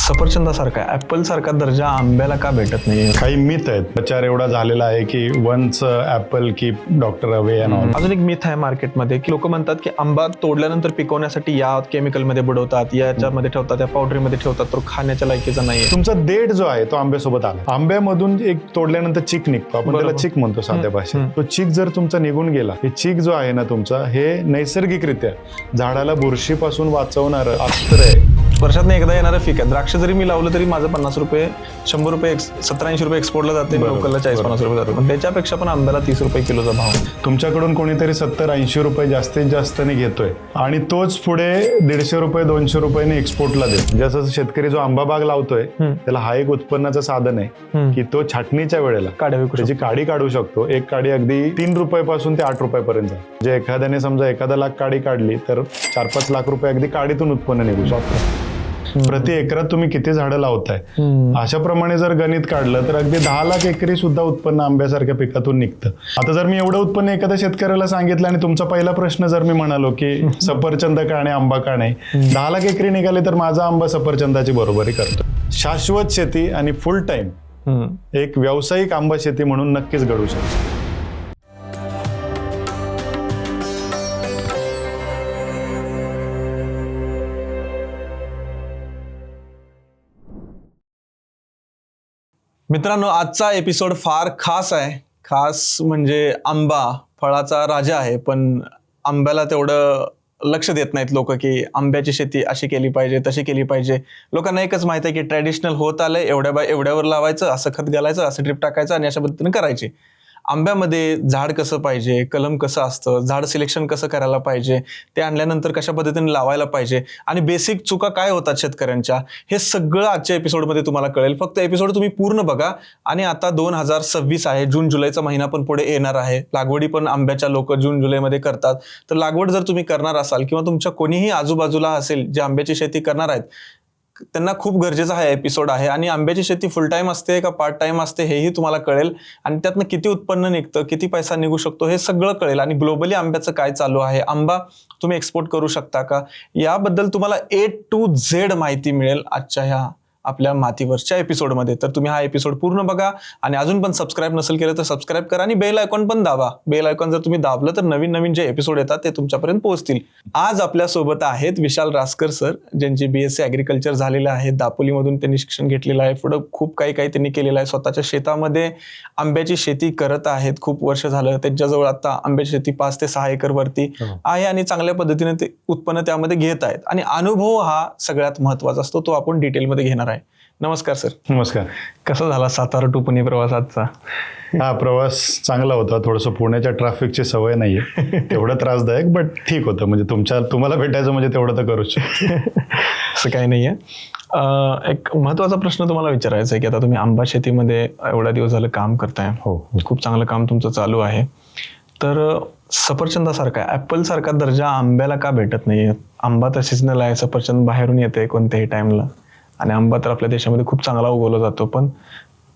सफरचंदासारखा apple सारखा दर्जा आंब्याला का भेटत नाही? काही मिथ आहेत. प्रचार एवढा झालेला आहे की once apple keep doctor away and all. अजून एक मिथ आहे मार्केटमध्ये की लोक म्हणतात की आंबा तोडल्यानंतर पिकवण्यासाठी या केमिकलमध्ये बुडवतात, याच्यामध्ये ठेवतात, त्या पावडरीमध्ये ठेवतात, तो खाण्याच्या लायकीचा नाहीये. तुमचा देठ जो आहे तो आंब्यासोबत आला. आंब्यामधून एक तोडल्यानंतर चीक निघतो, आपण त्याला चीक म्हणतो साध्या भाषेत. तो चीक जर तुमचा निघून गेला, हे चीक जो आहे ना तुमचा, हे नैसर्गिकरित्या झाडाला बुरशीपासून वाचवणार अस्त्र आहे. वर्षात एकदा येणारं पीक आहे. द्राक्ष जरी मी लावलं तरी माझं 50 रुपये, 100 रुपये, 70-80 रुपये एक्सपोर्टला जाते, लोकलला 40-50 रुपये जातो. पण त्याच्यापेक्षा पण आंब्याला 30 रुपये किलोचा भाव. तुमच्याकडून कोणीतरी 70-80 रुपये जास्तीत जास्तने घेतोय आणि तोच पुढे 150 रुपये 200 रुपयाने एक्सपोर्टला देतो. जसं शेतकरी जो आंबा बाग लावतोय त्याला हा एक उत्पन्नाचं साधन आहे की तो छाटणीच्या वेळेला त्याची काडी काढू शकतो. एक काडी अगदी 3 रुपयापासून ते 8 रुपयापर्यंत. जे एखाद्याने समजा 1 लाख काडी काढली तर 4-5 लाख रुपये अगदी काडीतून उत्पन्न निघू शकतो. प्रति एकरात तुम्ही किती झाडं लावताय, अशा प्रमाणे जर गणित काढलं तर अगदी 10 लाख एकरी सुद्धा उत्पन्न आंब्यासारख्या पिकातून निघतं. आता जर मी एवढं उत्पन्न एखाद्या शेतकऱ्याला सांगितलं आणि तुमचा पहिला प्रश्न जर मी म्हणालो की सफरचंद का नाही, आंबा का नाही, 10 लाख एकरी निघाले तर माझा आंबा सफरचंदाची बरोबरी करतो. शाश्वत शेती आणि फुल टाइम एक व्यावसायिक आंबा शेती म्हणून नक्कीच घडू शकते. मित्रांनो, आजचा एपिसोड फार खास आहे. खास म्हणजे आंबा फळाचा राजा आहे, पण आंब्याला तेवढं लक्ष देत नाहीत लोक की आंब्याची शेती अशी केली पाहिजे, तशी केली पाहिजे. लोकांना एकच माहिती आहे की ट्रॅडिशनल होत आलंय, एवढ्यावर लावायचं, असं खत घालायचं, असं ड्रिप टाकायचं आणि अशा पद्धतीने करायची. आंब्यामध्ये झाड कसं पाहिजे, कलम कसं असतं, झाड सिलेक्शन कसं करायला पाहिजे, ते आणल्यानंतर कशा पद्धतीने लावायला पाहिजे आणि बेसिक चुका काय होतात शेतकऱ्यांच्या, हे सगळं आजच्या एपिसोडमध्ये तुम्हाला कळेल. फक्त एपिसोड तुम्ही पूर्ण बघा. आणि आता 2026 आहे, जून जुलैचा महिना पण पुढे येणार आहे. लागवडी पण आंब्याच्या लोक जून जुलैमध्ये करतात. तर लागवड जर तुम्ही करणार असाल किंवा तुमच्या कोणीही आजूबाजूला असेल जे आंब्याची शेती करणार आहेत, त्यांना खूप गरजेचा हा एपिसोड आहे. आणि आंब्याची शेती फुल टाइम असते का पार्ट टाइम असते हेही तुम्हाला कळेल. आणि त्यातनं किती उत्पन्न निघतं, किती पैसा निघू शकतो, हे सगळं कळेल. आणि ग्लोबली आंब्याचं काय चालू आहे, आंबा तुम्ही एक्सपोर्ट करू शकता का, याबद्दल तुम्हाला A to Z माहिती मिळेल आजच्या ह्या आपल्या मातीवरच्या एपिसोडमध्ये. तर तुम्ही हा एपिसोड पूर्ण बघा आणि अजून पण सबस्क्राईब नसेल केलं तर सबस्क्राईब करा आणि बेल आयकॉन पण दाबा. बेल आयकॉन जर तुम्ही दाबलं तर नवीन नवीन जे एपिसोड येतात ते तुमच्यापर्यंत पोहोचतील. आज आपल्या सोबत आहेत विशाल रासकर सर, ज्यांची BSc ॲग्रिकल्चर झालेलं आहे. दापोलीमधून त्यांनी शिक्षण घेतलेलं आहे. पुढं खूप काही त्यांनी केलेलं आहे. स्वतःच्या शेतामध्ये आंब्याची शेती करत आहेत, खूप वर्ष झालं. त्यांच्याजवळ आता आंब्याची शेती 5 ते 6 एकर वरती आहे आणि चांगल्या पद्धतीने ते उत्पन्न त्यामध्ये घेत आहेत. आणि अनुभव हा सगळ्यात महत्वाचा असतो, तो आपण डिटेलमध्ये घेणार आहे. नमस्कार सर. नमस्कार. कसा झाला सातारा टू पुणे प्रवास आजचा? हा प्रवास चांगला होता. थोडंसं पुण्याच्या ट्रॅफिकची सवय नाहीये, तेवढं त्रासदायक, बट ठीक होतं. म्हणजे तुम्हाला भेटायचं म्हणजे तेवढं तर करूच. असं काही नाहीये. एक महत्वाचा प्रश्न तुम्हाला विचारायचा आहे की आता तुम्ही आंबा शेतीमध्ये एवढ्या दिवस झालं काम करताय. हो, खूप चांगलं काम तुमचं चालू आहे. तर सफरचंदासारखा ऍपल सारखा दर्जा आंब्याला का भेटत नाही? आंबा तर सिजनल आहे, सफरचंद बाहेरून येते कोणत्याही टाइमला, आणि आंबा तर आपल्या देशामध्ये खूप चांगला उगवला जातो, पण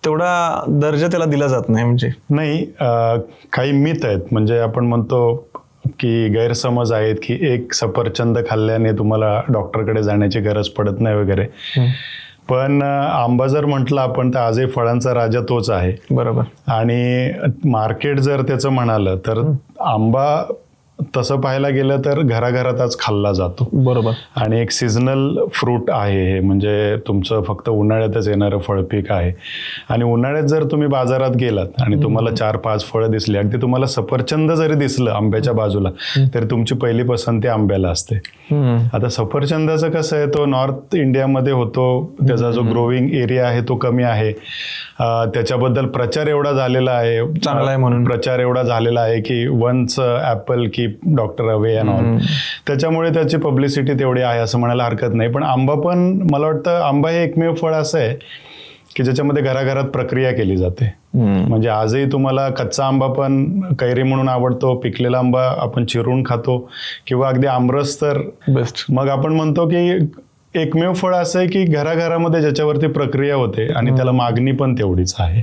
तेवढा दर्जा त्याला दिला जात नाही. म्हणजे नाही, काही मिथ आहेत. म्हणजे आपण म्हणतो की गैरसमज आहेत की एक सफरचंद खाल्ल्याने तुम्हाला डॉक्टरकडे जाण्याची गरज पडत नाही वगैरे. पण आंबा जर म्हटलं आपण तर आजही फळांचा राजा तोच आहे. बरोबर. आणि मार्केट जर त्याचं म्हणालं तर आंबा तसं पाहायला गेलं तर घराघरात आज खाल्ला जातो. बरोबर. आणि एक सीझनल फ्रूट आहे हे, म्हणजे तुमचं फक्त उन्हाळ्यातच येणारं फळपीक आहे. आणि उन्हाळ्यात जर तुम्ही बाजारात गेलात आणि तुम्हाला 4-5 फळं दिसली, अगदी तुम्हाला सफरचंद जरी दिसलं आंब्याच्या बाजूला, तरी तुमची पहिली पसंती आंब्याला असते. आता सफरचंदाचं कसं आहे, तो नॉर्थ इंडियामध्ये होतो, त्याचा जो ग्रोविंग एरिया आहे तो कमी आहे. त्याच्याबद्दल प्रचार एवढा झालेला आहे, चांगला आहे म्हणून प्रचार एवढा झालेला आहे की once apple keep doctor away and all. त्याच्यामुळे त्याची पब्लिसिटी तेवढी आहे असं म्हणायला हरकत नाही. पण आंबा पण, मला वाटतं आंबा हे एकमेव फळ असं आहे की ज्याच्यामध्ये घराघरात प्रक्रिया केली जाते. म्हणजे आजही तुम्हाला कच्चा आंबा पण कैरी म्हणून आवडतो, पिकलेला आंबा आपण चिरून खातो, किंवा अगदी आमरस तर बेस्ट. मग आपण म्हणतो की एकमेव फळ असं आहे की घराघरामध्ये ज्याच्यावरती प्रक्रिया होते आणि त्याला मागणी पण तेवढीच आहे.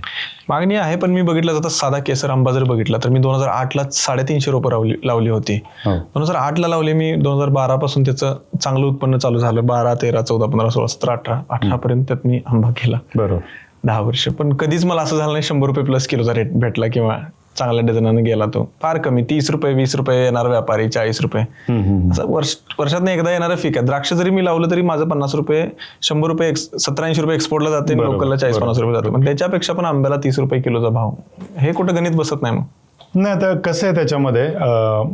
मागणी आहे, पण मी बघितलं जातं साधा केसर आंबा जर बघितला तर मी 2008 ला 350 रोपं लावली होती. हो. 2008 ला लावली मी, 2012 पासून त्याचं चांगलं उत्पन्न चालू झालं. 12, 13, 14, 15, 16, 17, 18 पर्यंत त्यात मी आंबा केला. बरोबर. 10 वर्ष. पण कधीच मला असं झालं नाही 100 रुपये प्लस किलोचा रेट भेटला किंवा चांगल्या डझनानं गेला. तो फार कमी 30 रुपये 20 रुपये येणार व्यापारी, 40 रुपये असं वर्षात एकदा येणारं पीक आहे. द्राक्ष जरी मी लावलं तरी माझं 50 रुपये 100 रुपये 70-80 रुपये एक्सपोर्टला जाते, लोकलला 40-50 रुपये जाते. पण त्याच्यापेक्षा पण आंब्याला 30 रुपये किलोचा भाव, हे कुठं गणित बसत नाही. मग नाही, आता कसं आहे त्याच्यामध्ये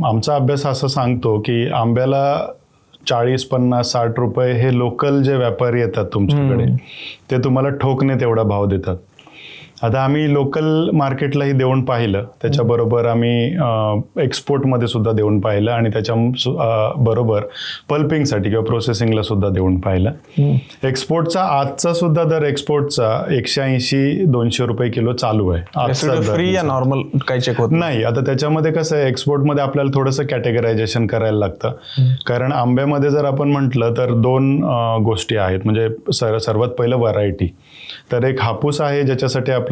आमचा अभ्यास असं सांगतो की आंब्याला 40, 50, 60 रुपये हे लोकल जे व्यापारी येतात तुमच्याकडे ते तुम्हाला ठोकने तेवढा भाव देतात. आता आम्ही लोकल मार्केटलाही देऊन पाहिलं, त्याच्याबरोबर आम्ही एक्सपोर्टमध्ये सुद्धा देऊन पाहिलं आणि त्याच्या बरोबर पल्पिंगसाठी किंवा प्रोसेसिंगला सुद्धा देऊन पाहिलं. एक्सपोर्टचा आजचा सुद्धा दर एक्सपोर्टचा 180-200 रुपये किलो चालू आहे. फ्री या नॉर्मल काही चेक होत नाही. आता त्याच्यामध्ये कसं आहे, एक्सपोर्टमध्ये आपल्याला थोडंसं कॅटेगरायझेशन करायला लागतं. कारण आंब्यामध्ये जर आपण म्हटलं तर 2 गोष्टी आहेत. म्हणजे सर्वात पहिलं व्हरायटी. तर एक हापूस आहे ज्याच्यासाठी आपला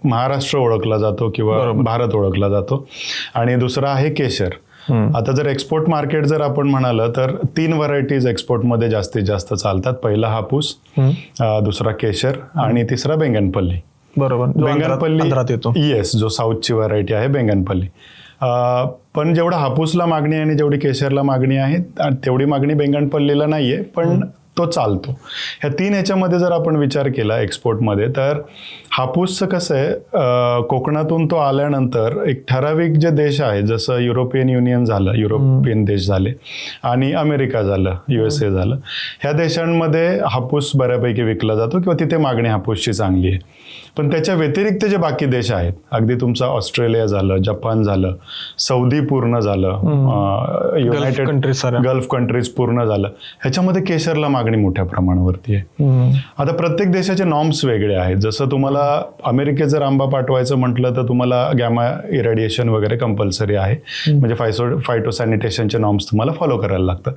महाराष्ट्र ओळखला जातो किंवा भारत ओळखला जातो, आणि दुसरा आहे केशर. आता जर एक्सपोर्ट मार्केट जर आपण म्हणालं तर 3 व्हरायटीज एक्सपोर्टमध्ये जास्तीत जास्त चालतात. पहिला हापूस, दुसरा केशर आणि तिसरा बेंगनपल्ली. बरोबर. बेंगनपल्ली येस, जो साऊथची व्हरायटी आहे बेंगनपल्ली. पण जेवढा हापूसला मागणी आहे आणि जेवढी केशरला मागणी आहे तेवढी मागणी बेंगनपल्लीला नाहीये, पण तो चालतो. ह्या 3 ह्याच्यामध्ये जर आपण विचार केला एक्सपोर्टमध्ये, तर हापूसचं कसं आहे, कोकणातून तो आल्यानंतर एक ठराविक जे देश आहे, जसं युरोपियन युनियन झालं, युरोपियन देश झाले, आणि अमेरिका झालं, USA झालं, ह्या देशांमध्ये हापूस बऱ्यापैकी विकला जातो किंवा तिथे मागणी हापूसची चांगली आहे. पण त्याच्या व्यतिरिक्त जे बाकी देश आहेत, अगदी तुमचा ऑस्ट्रेलिया झालं, जपान झालं, सौदी पूर्ण झालं, युनायटेड गल्फ कंट्रीज पूर्ण झालं, ह्याच्यामध्ये केशरला मागणी मोठ्या प्रमाणावरती आहे. आता प्रत्येक देशाचे नॉर्म्स वेगळे आहेत. जसं तुम्हाला अमेरिकेत जर आंबा पाठवायचं म्हटलं तर तुम्हाला गॅमा इरेडिएशन वगैरे कंपल्सरी आहे. म्हणजे फायटोसॅनिटेशनचे नॉर्म्स तुम्हाला फॉलो करायला लागतात.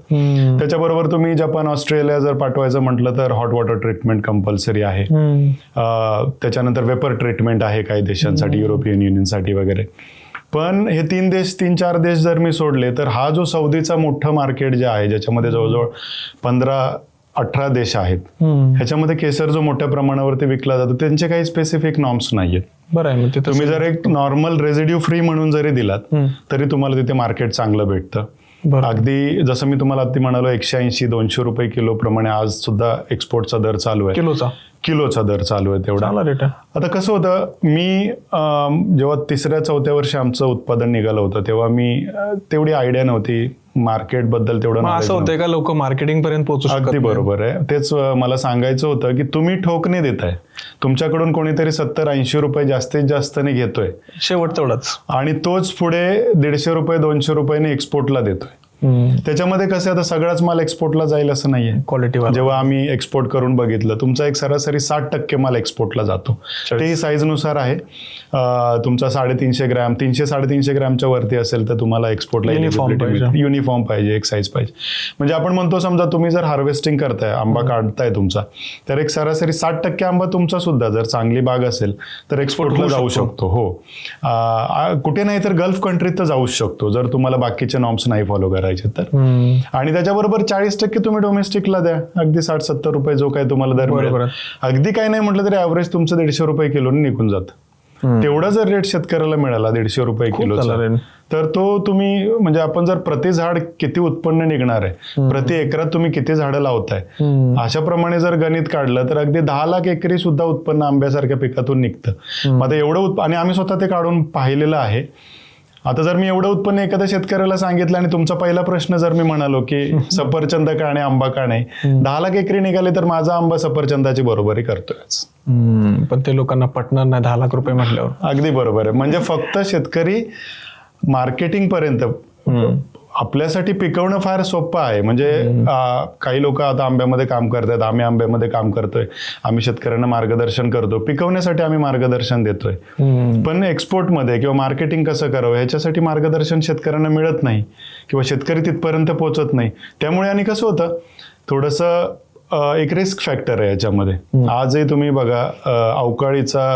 त्याच्याबरोबर तुम्ही जपान, ऑस्ट्रेलिया जर पाठवायचं म्हटलं तर हॉट वॉटर ट्रीटमेंट कंपल्सरी आहे. त्याच्यानंतर वेपर ट्रीटमेंट आहे काही देशांसाठी, युरोपियन युनियनसाठी वगैरे. पण हे 3-4 देश जर मी सोडले तर हा जो सौदीचा मोठं मार्केट जे आहे, ज्याच्यामध्ये जवळजवळ 15-18 देश आहेत, ह्याच्यामध्ये केसर जो मोठ्या प्रमाणावरती विकला जातो त्यांचे काही स्पेसिफिक नॉर्म्स नाहीयेत. बरं आहे. मग तुम्ही जर एक नॉर्मल रेसिड्यू फ्री म्हणून जरी दिलात तरी तुम्हाला तिथे मार्केट चांगलं भेटतं. अगदी जसं मी तुम्हाला आधी म्हणालो 180-200 रुपये किलो प्रमाणे आज सुद्धा एक्सपोर्टचा दर चालू आहे. किलोचा दर चालू आहे तेवढा. आता कसं होतं, मी जेव्हा 3ऱ्या-4थ्या वर्षी आमचं उत्पादन निघालं होतं तेव्हा मी तेवढी आयडिया नव्हती मार्केट बद्दल, तेवढं असं होतं का लोक मार्केटिंग पर्यंत पोहोचू शकत. अगदी बरोबर आहे. तेच मला सांगायचं होतं की तुम्ही ठोकणे देताय, तुमच्याकडून कोणीतरी 70-80 रुपये जास्तीत जास्तने घेतोय शेवट तेवढाच, आणि तोच पुढे 150 रुपये 200 रुपयाने एक्सपोर्टला देतोय. त्याच्यामध्ये कसं आता सगळाच माल एक्सपोर्टला जाईल असं नाहीये. क्वालिटी जेव्हा आम्ही एक्सपोर्ट करून बघितलं, तुमचा एक सरासरी 60% माल एक्सपोर्टला जातो. तेही साईजनुसार आहे. तुमचा 350 ग्रॅम 300-350 ग्रॅमच्या वरती असेल तर तुम्हाला एक्सपोर्टला युनिफॉर्म पाहिजे, एक साईज पाहिजे. म्हणजे आपण म्हणतो, समजा तुम्ही जर हार्वेस्टिंग करताय, आंबा काढताय तुमचा, तर एक सरासरी 60% आंबा तुमचा सुद्धा जर चांगली बाग असेल तर एक्सपोर्टला जाऊ शकतो. हो, कुठे नाही तर गल्फ कंट्रीत तर जाऊच शकतो जर तुम्हाला बाकीचे नॉर्म्स नाही फॉलो करायचे तर. आणि त्याच्याबरोबर 40% तुम्ही डोमेस्टिकला द्या, अगदी 60-70 रुपये जो काय तुम्हाला दर मिळेल. अगदी काही नाही म्हटलं तरी ऍव्हरेज तुमचं 150 रुपये किलोने निघून जातं. तेवढा जर रेट शेतकऱ्याला मिळाला 150 रुपये किलोचा, तर तो तुम्ही म्हणजे आपण जर प्रति झाड किती उत्पन्न निघणार आहे, प्रति एकरात तुम्ही किती झाडं लावताय, अशा प्रमाणे जर गणित काढलं तर अगदी 10 लाख एकरी सुद्धा उत्पन्न आंब्यासारख्या पिकातून निघतं. आता एवढं आणि आम्ही स्वतः ते काढून पाहिलेलं आहे. आता जर मी एवढं उत्पन्न एखाद्या शेतकऱ्याला सांगितलं आणि तुमचा पहिला प्रश्न जर मी म्हणालो की सफरचंद का नाही, आंबा का नाही, 10 लाख एकरी निघाले तर माझा आंबा सफरचंदाची बरोबरी करतोयच. पण ते लोकांना पटणार नाही 10 लाख रुपये म्हटल्यावर. अगदी बरोबर आहे. म्हणजे फक्त शेतकरी मार्केटिंग पर्यंत आपल्यासाठी पिकवणं फार सोपं आहे. म्हणजे काही लोक आता आंब्यामध्ये काम करतात, आम्ही आंब्यामध्ये काम करतोय, आम्ही शेतकऱ्यांना मार्गदर्शन करतो, पिकवण्यासाठी आम्ही मार्गदर्शन देतोय. पण एक्सपोर्टमध्ये किंवा मार्केटिंग कसं करावं ह्याच्यासाठी मार्गदर्शन शेतकऱ्यांना मिळत नाही किंवा शेतकरी तिथपर्यंत पोहोचत नाही. त्यामुळे आणि कसं होतं, थोडंसं एक रिस्क फॅक्टर आहे याच्यामध्ये. आजही तुम्ही बघा अवकाळीचा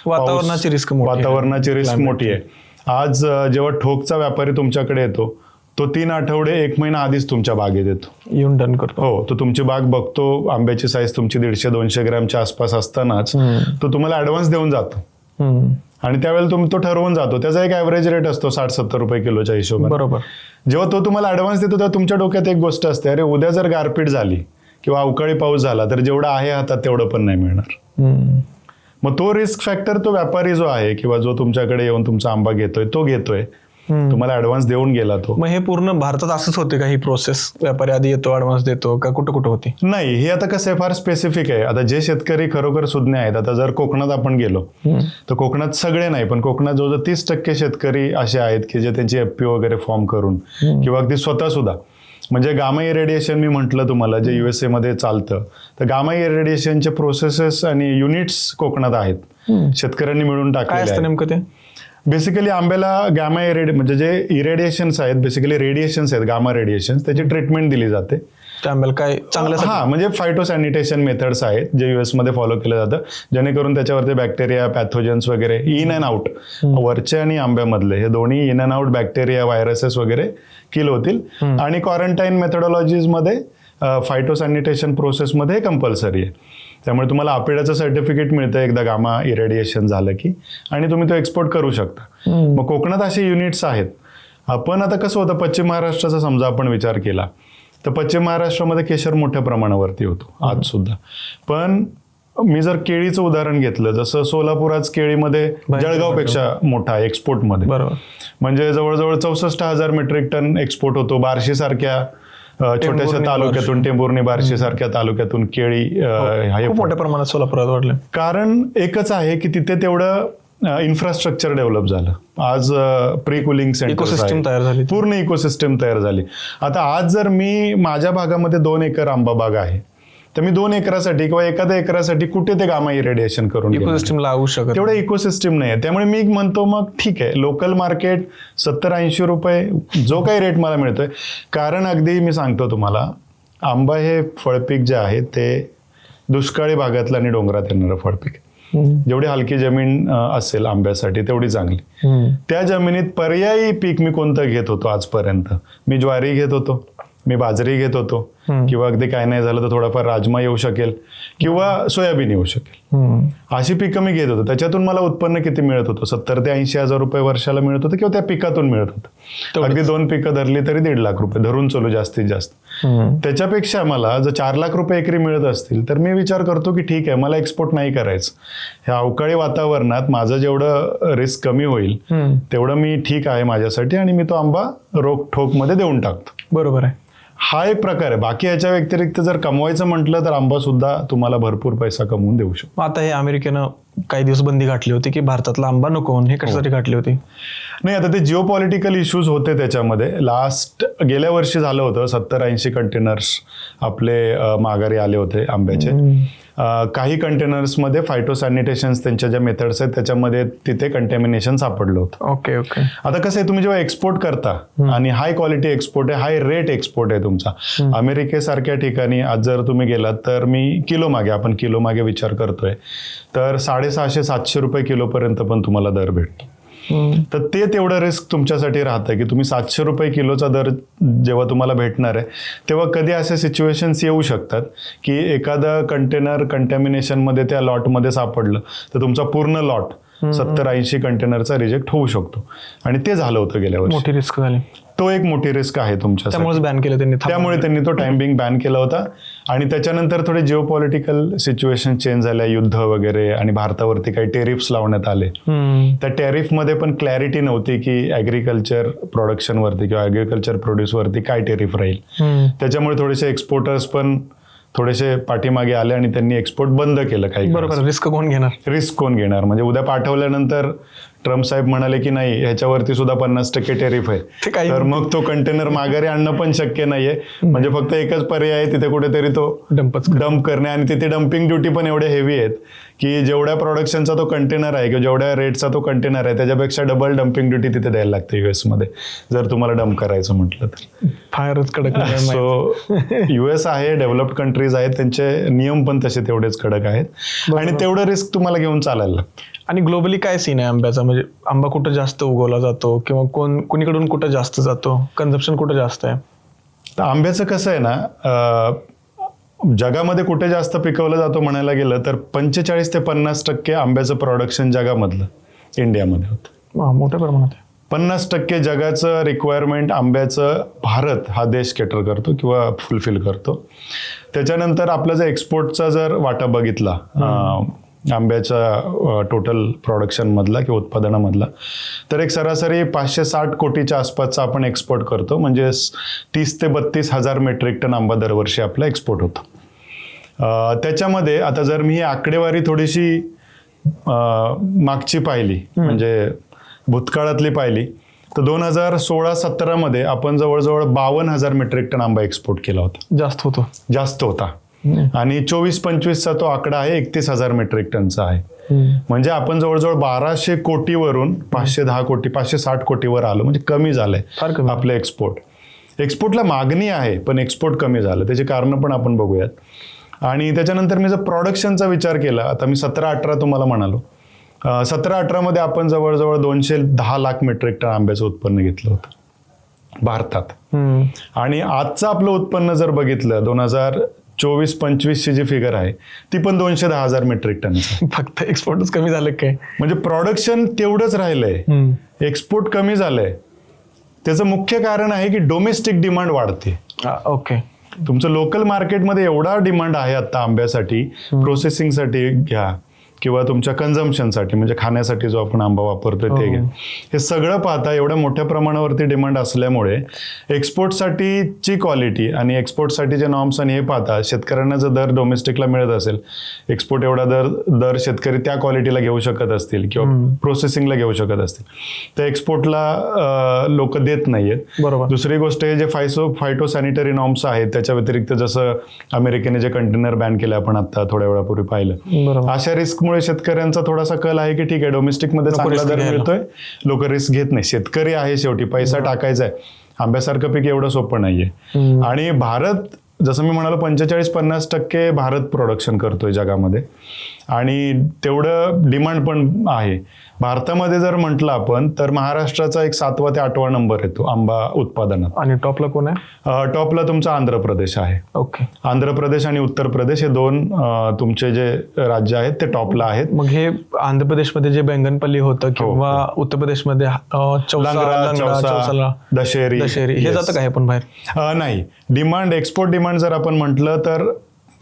वातावरणाची रिस्क वातावरणाची रिस्क मोठी आहे. आज जेव्हा ठोकचा व्यापारी तुमच्याकडे येतो तो 3 आठवडे 1 महिना आधीच तुमच्या बागेत येतो, येऊन डन करतो. हो, तो तुमची बाग बघतो. आंब्याची साईज तुमची 150-200 ग्रॅमच्या आसपास असतानाच तो तुम्हाला ऍडव्हान्स देऊन जातो आणि त्यावेळेला तो ठरवून जातो. त्याचा एक ऍव्हरेज रेट असतो 60-70 रुपये किलोच्या हिशोबाने. बरोबर. जेव्हा तो तुम्हाला ऍडव्हान्स देतो तेव्हा तुमच्या डोक्यात एक गोष्ट असते, अरे उद्या जर गारपीट झाली किंवा अवकाळी पाऊस झाला तर जेवढं आहे हातात तेवढं पण नाही मिळणार. मग तो रिस्क फॅक्टर तो व्यापारी जो आहे किंवा जो तुमच्याकडे येऊन तुमचा आंबा घेतोय तो घेतोय, तुम्हाला ऍडव्हान्स देऊन गेला तो. मग हे पूर्ण भारतात असंच होते का ही प्रोसेस? व्यापारी आधी येतो, ऍडव्हान्स देतो का कुठं कुठं होती? नाही, हे आता कसं आहे फार स्पेसिफिक आहे. आता जे शेतकरी खरोखर सुज्ञ आहेत, आता जर कोकणात आपण गेलो तर कोकणात सगळे नाही पण कोकणात जवळजवळ 30% शेतकरी असे आहेत की जे त्यांची FPO वगैरे फॉर्म करून किंवा अगदी स्वतः सुद्धा, म्हणजे गामा इरेडिएशन मी म्हटलं तुम्हाला जे USA मध्ये चालतं, तर गामा इरेडिएशनचे प्रोसेसेस आणि युनिट्स कोकणात आहेत, शेतकऱ्यांनी मिळून काय टाकलेले असतं आहेत. नेमकं ते? बेसिकली आंब्याला गामा म्हणजे जे इरेडिएशन्स आहेत, बेसिकली रेडिएशन्स आहेत, गामा रेडिएशन्स, त्याची ट्रीटमेंट दिली जाते. त्या आंब्याला काय चांगलं? हा, म्हणजे फायटोसॅनिटेशन मेथड्स आहेत जे US मध्ये फॉलो केलं जातं, जेणेकरून त्याच्यावरती बॅक्टेरिया, पॅथोजन्स वगैरे इन अँड आउट, वरचे आणि आंब्यामधले हे दोन्ही in and out bacteria, viruses वगैरे किल होतील. आणि क्वारंटाईन मेथडॉलॉजीज मध्ये फायटोसॅनिटेशन प्रोसेसमध्ये हे कंपल्सरी आहे. त्यामुळे तुम्हाला आपेडाचं सर्टिफिकेट मिळतं एकदा गामा इरेडिएशन झालं की, आणि तुम्ही तो एक्सपोर्ट करू शकता. मग कोकणात असे युनिट्स आहेत. आपण आता कसं होतं, पश्चिम महाराष्ट्राचा समजा आपण विचार केला तर पश्चिम महाराष्ट्रामध्ये केशर मोठ्या प्रमाणावरती होतो आज सुद्धा. पण मी जर केळीचं उदाहरण घेतलं, जसं सोलापूर केळीमध्ये जळगावपेक्षा मोठा आहे एक्सपोर्टमध्ये. बरोबर. म्हणजे जवळजवळ 64,000 मेट्रिक टन एक्सपोर्ट होतो. बार्शी सारख्या छोट्याशा तालुक्यातून, टेंभुर्णी बार्शी सारख्या तालुक्यातून केळी खूप मोठ्या प्रमाणात सोलापुरात वाढले. कारण एकच आहे की तिथे तेवढं इन्फ्रास्ट्रक्चर डेव्हलप झालं. आज प्री कुलिंग इकोसिस्टम तयार झाली, पूर्ण इकोसिस्टम तयार झाली. आता आज जर मी माझ्या भागामध्ये 2 एकर आंबा बाग आहे तर मी 2 एकरासाठी किंवा एखाद्या एकरासाठी कुठे ते गामा इरेडिएशन करून इकोसिस्टम लावू शकत? तेवढं इकोसिस्टम नाही आहे. त्यामुळे मी म्हणतो मग ठीक आहे, लोकल मार्केट 70-80 रुपये जो काही रेट मला मिळतोय. कारण अगदी मी सांगतो तुम्हाला, आंबा हे फळपीक जे आहे ते दुष्काळी भागातलं आणि डोंगरात येणारं फळपीक. जेवढी हलकी जमीन असेल आंब्यासाठी तेवढी चांगली. त्या जमिनीत पर्यायी पीक मी कोणतं घेत होतो आजपर्यंत? मी ज्वारी घेत होतो, मी बाजरी घेत होतो, किंवा अगदी काय नाही झालं तर थोडाफार राजमा येऊ शकेल किंवा सोयाबीन येऊ शकेल. अशी पिकं मी घेत होतो. त्याच्यातून मला उत्पन्न किती मिळत होतं? 70,000 ते 80,000 रुपये वर्षाला मिळत होतं किंवा त्या पिकातून मिळत होतं. अगदी 2 पिकं धरली तरी 1.5 लाख रुपये धरून चालू जास्तीत जास्त. त्याच्यापेक्षा मला जर 4 लाख रुपये एकरी मिळत असतील तर मी विचार करतो की ठीक आहे, मला एक्सपोर्ट नाही करायचं. ह्या अवकाळी वातावरणात माझं जेवढं रिस्क कमी होईल तेवढं मी ठीक आहे माझ्यासाठी, आणि मी तो आंबा रोखठोक मध्ये देऊन टाकतो. बरोबर आहे. हा एक प्रकार आहे. बाकी याच्या व्यतिरिक्त जर कमवायचं म्हटलं तर आंबा सुद्धा तुम्हाला भरपूर पैसा कमवून देऊ शकतो. आता हे अमेरिकेनं काही दिवस बंदी घातली होती की भारतातला आंबा नको म्हणून, हे कशासाठी घातली होती? नाही, आता ते जिओ पॉलिटिकल इश्यूज होते त्याच्यामध्ये. गेल्या वर्षी झालं होतं, 70-80 कंटेनर्स आपले माघारी आले होते आंब्याचे. काही कंटेनर्समध्ये फायटोसॅनिटेशन त्यांच्या ज्या मेथड्स आहेत त्याच्यामध्ये तिथे कंटॅमिनेशन सापडलं होतं. Okay okay. आता कसं आहे, तुम्ही जेव्हा एक्सपोर्ट करता आणि हाय क्वालिटी एक्सपोर्ट आहे, हाय रेट एक्सपोर्ट आहे तुमचा. अमेरिकेसारख्या ठिकाणी आज जर तुम्ही गेलात तर आपण किलो मागे विचार करतोय तर 650-700 रुपये किलोपर्यंत पण तुम्हाला दर भेटतो. तर ते तेवढं रिस्क तुमच्यासाठी राहतं की तुम्ही 700 रुपये किलोचा दर जेव्हा तुम्हाला भेटणार आहे तेव्हा कधी असे सिच्युएशन्स येऊ शकतात की एखादं कंटेनर कंटॅमिनेशनमध्ये त्या लॉटमध्ये सापडलं तर तुमचा पूर्ण लॉट 70-80 कंटेनरचा रिजेक्ट होऊ शकतो. आणि ते झालं होतं गेल्या वर्षी. मोठी रिस्क झाली. तो एक मोठी रिस्क आहे तुमच्या, त्यामुळे बॅन केलं त्यांनी. त्यामुळे त्यांनी तो टाइम बिंग बॅन केला होता. आणि त्याच्यानंतर थोडे जिओ पॉलिटिकल सिच्युएशन चेंज झाल्या, युद्ध वगैरे, आणि भारतावरती काही टेरिफ्स लावण्यात आले. त्या टेरिफमध्ये पण क्लॅरिटी नव्हती की ऍग्रिकल्चर प्रोडक्शनवरती किंवा ऍग्रिकल्चर प्रोड्यूसवरती काय टेरिफ राहील. त्याच्यामुळे थोडेसे एक्सपोर्टर्स पण थोडेसे पाठीमागे आले आणि त्यांनी एक्सपोर्ट बंद केलं काही. बरोबर. रिस्क कोण घेणार? म्हणजे उद्या पाठवल्यानंतर ट्रम्प साहेब म्हणाले की नाही ह्याच्यावरती सुद्धा 50% टेरिफ ते आहे, काही तर मग तो कंटेनर माघारी आणणं पण शक्य नाहीये. म्हणजे फक्त एकच पर्याय आहे, तिथे कुठेतरी तो डंप करणे. आणि तिथे डम्पिंग ड्युटी पण एवढे हेवी आहेत की जेवढ्या प्रोडक्शनचा तो कंटेनर आहे किंवा जेवढ्या रेटचा तो कंटेनर आहे त्याच्यापेक्षा डबल डम्पिंग ड्युटी तिथे द्यायला लागते US मध्ये, जर तुम्हाला डंप करायचं म्हटलं तर. फारच कडक नियम आहेत. सो US आहे, डेव्हलप्ड कंट्रीज आहेत, त्यांचे नियम पण तसे तेवढेच कडक आहेत आणि तेवढं रिस्क तुम्हाला घेऊन चालायला लागतं. आणि ग्लोबली काय सीन आहे आंब्याचा? म्हणजे आंबा कुठं जास्त उगवला जातो किंवा कुणीकडून कुठं जास्त जातो, कन्झम्पशन कुठं जास्त आहे? तर आंब्याचं कसं आहे ना, जगामध्ये कुठे जास्त पिकवलं जातो म्हणायला गेलं तर 45 ते 50% आंब्याचं प्रोडक्शन जगामधलं इंडियामध्ये होतं. मोठ्या प्रमाणात आहे. 50% जगाचं रिक्वायरमेंट आंब्याचं भारत हा देश केटर करतो किंवा फुलफिल करतो. त्याच्यानंतर आपला जर एक्सपोर्टचा जर वाटा बघितला आंब्याच्या टोटल प्रोडक्शन मधला किंवा उत्पादनामधला, तर एक सरासरी 560 कोटीच्या आसपासचा आपण एक्सपोर्ट करतो. म्हणजे 30 ते 32 हजार मेट्रिक टन आंबा दरवर्षी आपला एक्सपोर्ट होतो. त्याच्यामध्ये आता जर मी ही आकडेवारी थोडीशी मागची पाहिली, म्हणजे भूतकाळातली पाहिली, तर 2016-17 मध्ये आपण जवळजवळ 52,000 मेट्रिक टन आंबा एक्सपोर्ट केला होता. जास्त होता. आणि 24-25चा तो आकडा आहे 31,000 मेट्रिक टनचा आहे. म्हणजे आपण जवळजवळ 1200 कोटीवरून 510 कोटी 560 कोटीवर आलो. म्हणजे कमी झालंय आपलं एक्सपोर्ट. एक्सपोर्टला मागणी आहे पण एक्सपोर्ट कमी झालं. त्याची कारणं पण आपण बघूयात. आणि त्याच्यानंतर मी जर प्रोडक्शनचा विचार केला, आता मी 17-18 तुम्हाला म्हणालो, 17-18 मध्ये आपण जवळजवळ 210 लाख मेट्रिक टन आंब्याचं उत्पन्न घेतलं होतं भारतात. आणि आजचं आपलं उत्पन्न जर बघितलं 2024-25ची जी फिगर आहे ती पण 210 हजार मेट्रिक टन. फक्त एक्सपोर्टच कमी झालं काय? म्हणजे प्रोडक्शन तेवढंच राहिलंय, एक्सपोर्ट कमी झालंय. त्याचं मुख्य कारण आहे की डोमेस्टिक डिमांड वाढते. ओके. तुमचं लोकल मार्केटमध्ये एवढा डिमांड आहे आता आंब्यासाठी, प्रोसेसिंगसाठी घ्या किंवा तुमच्या कन्झम्पशनसाठी म्हणजे खाण्यासाठी जो आपण आंबा वापरतोय ते घ्या, हे सगळं पाहता एवढ्या मोठ्या प्रमाणावरती डिमांड असल्यामुळे एक्सपोर्टसाठीची क्वालिटी आणि एक्सपोर्टसाठीचे नॉर्म्स आणि हे पाहता शेतकऱ्यांना जर दर डोमेस्टिकला मिळत असेल, एक्सपोर्ट एवढा दर शेतकरी त्या क्वालिटीला घेऊ शकत असतील किंवा प्रोसेसिंगला घेऊ शकत असतील, तर एक्सपोर्टला लोक देत नाहीयेत. बरोबर. दुसरी गोष्ट हे जे फायटोसॅनिटरी नॉर्म्स आहेत त्याच्या व्यतिरिक्त जसं अमेरिकेने जे कंटेनर बॅन केले आपण आता थोड्या वेळापूर्वी पाहिलं, अशा रिस्क शेतकऱ्यांचा थोडासा कल आहे की ठीक आहे डोमेस्टिक मध्ये चांगला दर मिळतोय, लोक रिस्क घेत नाही. शेतकरी आहे शेवटी, पैसा टाकायचा आहे. आंब्यासारखं पीक एवढं सोपं नाहीये. आणि भारत जसं मी म्हणालो 45-50% भारत प्रोडक्शन करतोय जगामध्ये आणि तेवढं डिमांड पण आहे. भारतामध्ये जर म्हटलं आपण तर महाराष्ट्राचा एक 7वा ते 8वा नंबर येतो आंबा उत्पादनात. आणि टॉपला कोण आहे? टॉपला तुमचा आंध्र प्रदेश आहे. ओके. आंध्र प्रदेश आणि उत्तर प्रदेश हे दोन तुमचे जे राज्य आहेत ते टॉपला आहेत. मग हे आंध्र प्रदेशमध्ये जे बैंगनपल्ली होतं किंवा उत्तर प्रदेशमध्ये चौसा, दशेरी हे जातं का हे पण बाहेर? नाही. डिमांड एक्सपोर्ट डिमांड जर आपण म्हटलं तर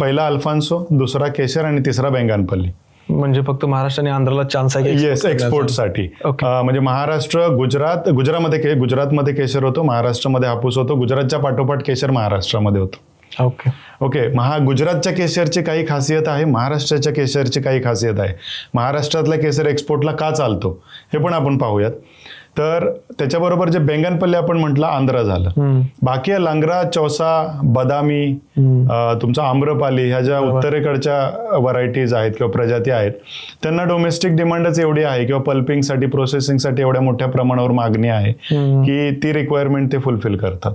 पहिला अल्फान्सो, दुसरा केशर आणि तिसरा बैंगनपल्ली. म्हणजे फक्त महाराष्ट्र आणि आंध्रला चान्स आहे? येस, एक्सपोर्टसाठी. म्हणजे महाराष्ट्र, गुजरातमध्ये केशर होतो, महाराष्ट्रामध्ये हापूस होतो, गुजरातच्या पाठोपाठ केशर महाराष्ट्रामध्ये होतो. ओके. गुजरातच्या केशरची काही खासियत आहे, महाराष्ट्राच्या केशरची काही खासियत आहे. महाराष्ट्रातला केशर एक्सपोर्टला का चालतो हे पण आपण पाहूयात. तर त्याच्याबरोबर जे बैंगनपल्ली आपण म्हटलं आंध्र झालं. बाकी लंगरा, चौसा, बदामी, तुमचा आम्रपाली ह्या ज्या उत्तरेकडच्या व्हरायटीज आहेत किंवा प्रजाती आहेत त्यांना डोमेस्टिक डिमांडच एवढी आहे किंवा पल्पिंगसाठी, प्रोसेसिंगसाठी एवढ्या मोठ्या प्रमाणावर मागणी आहे की ती रिक्वायरमेंट ते फुलफिल करतात.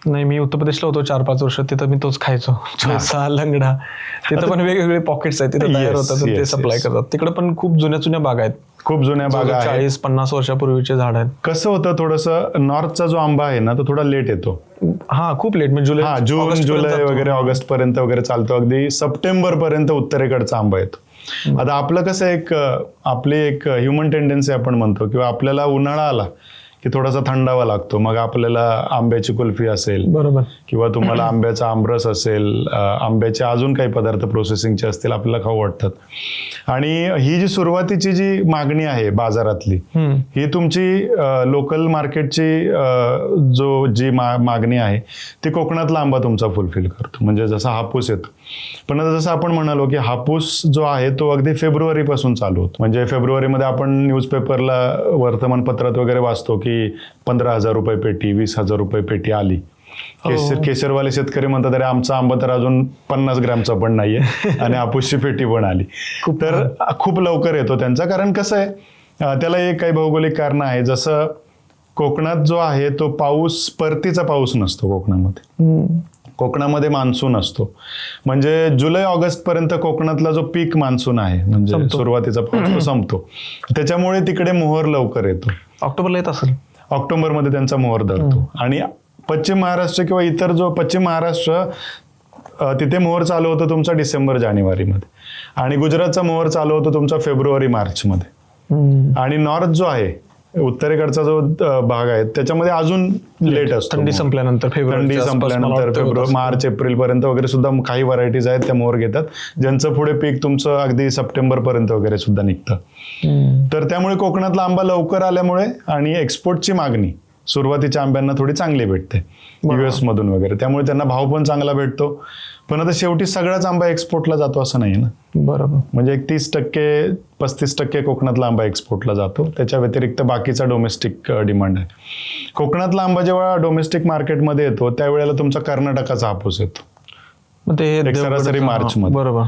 नाही, मी उत्तर प्रदेशला होतो 4-5 वर्ष, तिथं मी तोच खायचो, चौसा, लंगडा. तिथं पण वेगवेगळे पॉकेट्स आहेत, तिथे तयार होतात, ते सप्लाय करतात. तिकडे पण खूप जुन्या बागा आहेत, खूप जुन्या बागा आहेत, 40-50 वर्षापूर्वीचे झाड आहेत. कसं होतं, थोडंसं नॉर्थचा जो आंबा आहे ना तो थोडा लेट येतो. खूप लेट, म्हणजे जून, जुलै वगैरे, ऑगस्ट पर्यंत वगैरे चालतो. अगदी सप्टेंबर पर्यंत उत्तरेकडचा आंबा येतो. आता आपलं कसं आपली एक ह्युमन टेंडन्सी आपण म्हणतो किंवा आपल्याला उन्हाळा आला की थोडासा थंडावा लागतो. मग आपल्याला आंब्याची कुल्फी असेल बरोबर. किंवा तुम्हाला आंब्याचा आमरस असेल, आंब्याचे अजून काही पदार्थ प्रोसेसिंगचे असतील आपल्याला खाऊ वाटतात. आणि ही जी सुरुवातीची जी मागणी आहे बाजारातली, ही तुमची लोकल मार्केटची जी मागणी आहे ती कोकणातला आंबा तुमचा फुलफिल करतो. म्हणजे जसा हापूस येतो, पण आता जसं आपण म्हणालो की हापूस जो आहे तो अगदी फेब्रुवारी पासून चालू होतो. म्हणजे फेब्रुवारीमध्ये आपण न्यूजपेपरला, वर्तमानपत्रात वगैरे वाचतो की 15,000 रुपये पेटी, 20,000 रुपये पेटी आली. केसरवाले शेतकरी म्हणतात अरे आमचा आंबा तर अजून 50 ग्रॅमचा पण नाहीये आणि हापूसची पेटी पण आली. तर खूप लवकर येतो त्यांचा. कारण कसं आहे, त्याला एक काही भौगोलिक कारण आहे. जसं कोकणात जो आहे तो पाऊस, परतीचा पाऊस नसतो कोकणामध्ये. कोकणामध्ये मान्सून असतो. म्हणजे जुलै ऑगस्ट पर्यंत कोकणातला जो पीक मान्सून आहे, म्हणजे सुरुवातीचा पाऊस तो संपतो. त्याच्यामुळे तिकडे मोहर लवकर येतो. ऑक्टोबरला येत असेल. ऑक्टोबरमध्ये त्यांचा मोहर धरतो. आणि पश्चिम महाराष्ट्र किंवा इतर जो पश्चिम महाराष्ट्र, तिथे मोहर चालू होतो तुमचा डिसेंबर जानेवारीमध्ये. आणि गुजरातचा मोहर चालू होतो तुमचा फेब्रुवारी मार्चमध्ये. आणि नॉर्थ जो आहे, उत्तरेकडचा जो भाग आहे, त्याच्यामध्ये अजून लेट असतो. थंडी संपल्यानंतर फेब्रुवारी मार्च एप्रिल पर्यंत वगैरे सुद्धा काही व्हरायटीज आहेत त्या मोहर घेतात, ज्यांचं पुढे पीक तुमचं अगदी सप्टेंबर पर्यंत वगैरे सुद्धा निघतं. तर त्यामुळे कोकणातला आंबा लवकर आल्यामुळे आणि एक्सपोर्टची मागणी सुरुवातीच्या आंब्यांना थोडी चांगली भेटते US मधून वगैरे, त्यामुळे त्यांना भाव पण चांगला भेटतो. पण आता शेवटी सगळाच आंबा एक्सपोर्टला जातो असं नाही ना. बरोबर. म्हणजे 30% कोकणातला आंबा एक्सपोर्टला जातो. त्याच्या व्यतिरिक्त बाकीचा डोमेस्टिक डिमांड आहे. कोकणातला आंबा जेव्हा डोमेस्टिक मार्केटमध्ये येतो त्यावेळेला तुमचा कर्नाटकाचा हापूस येतो, सरासरी मार्चमध्ये. बरोबर.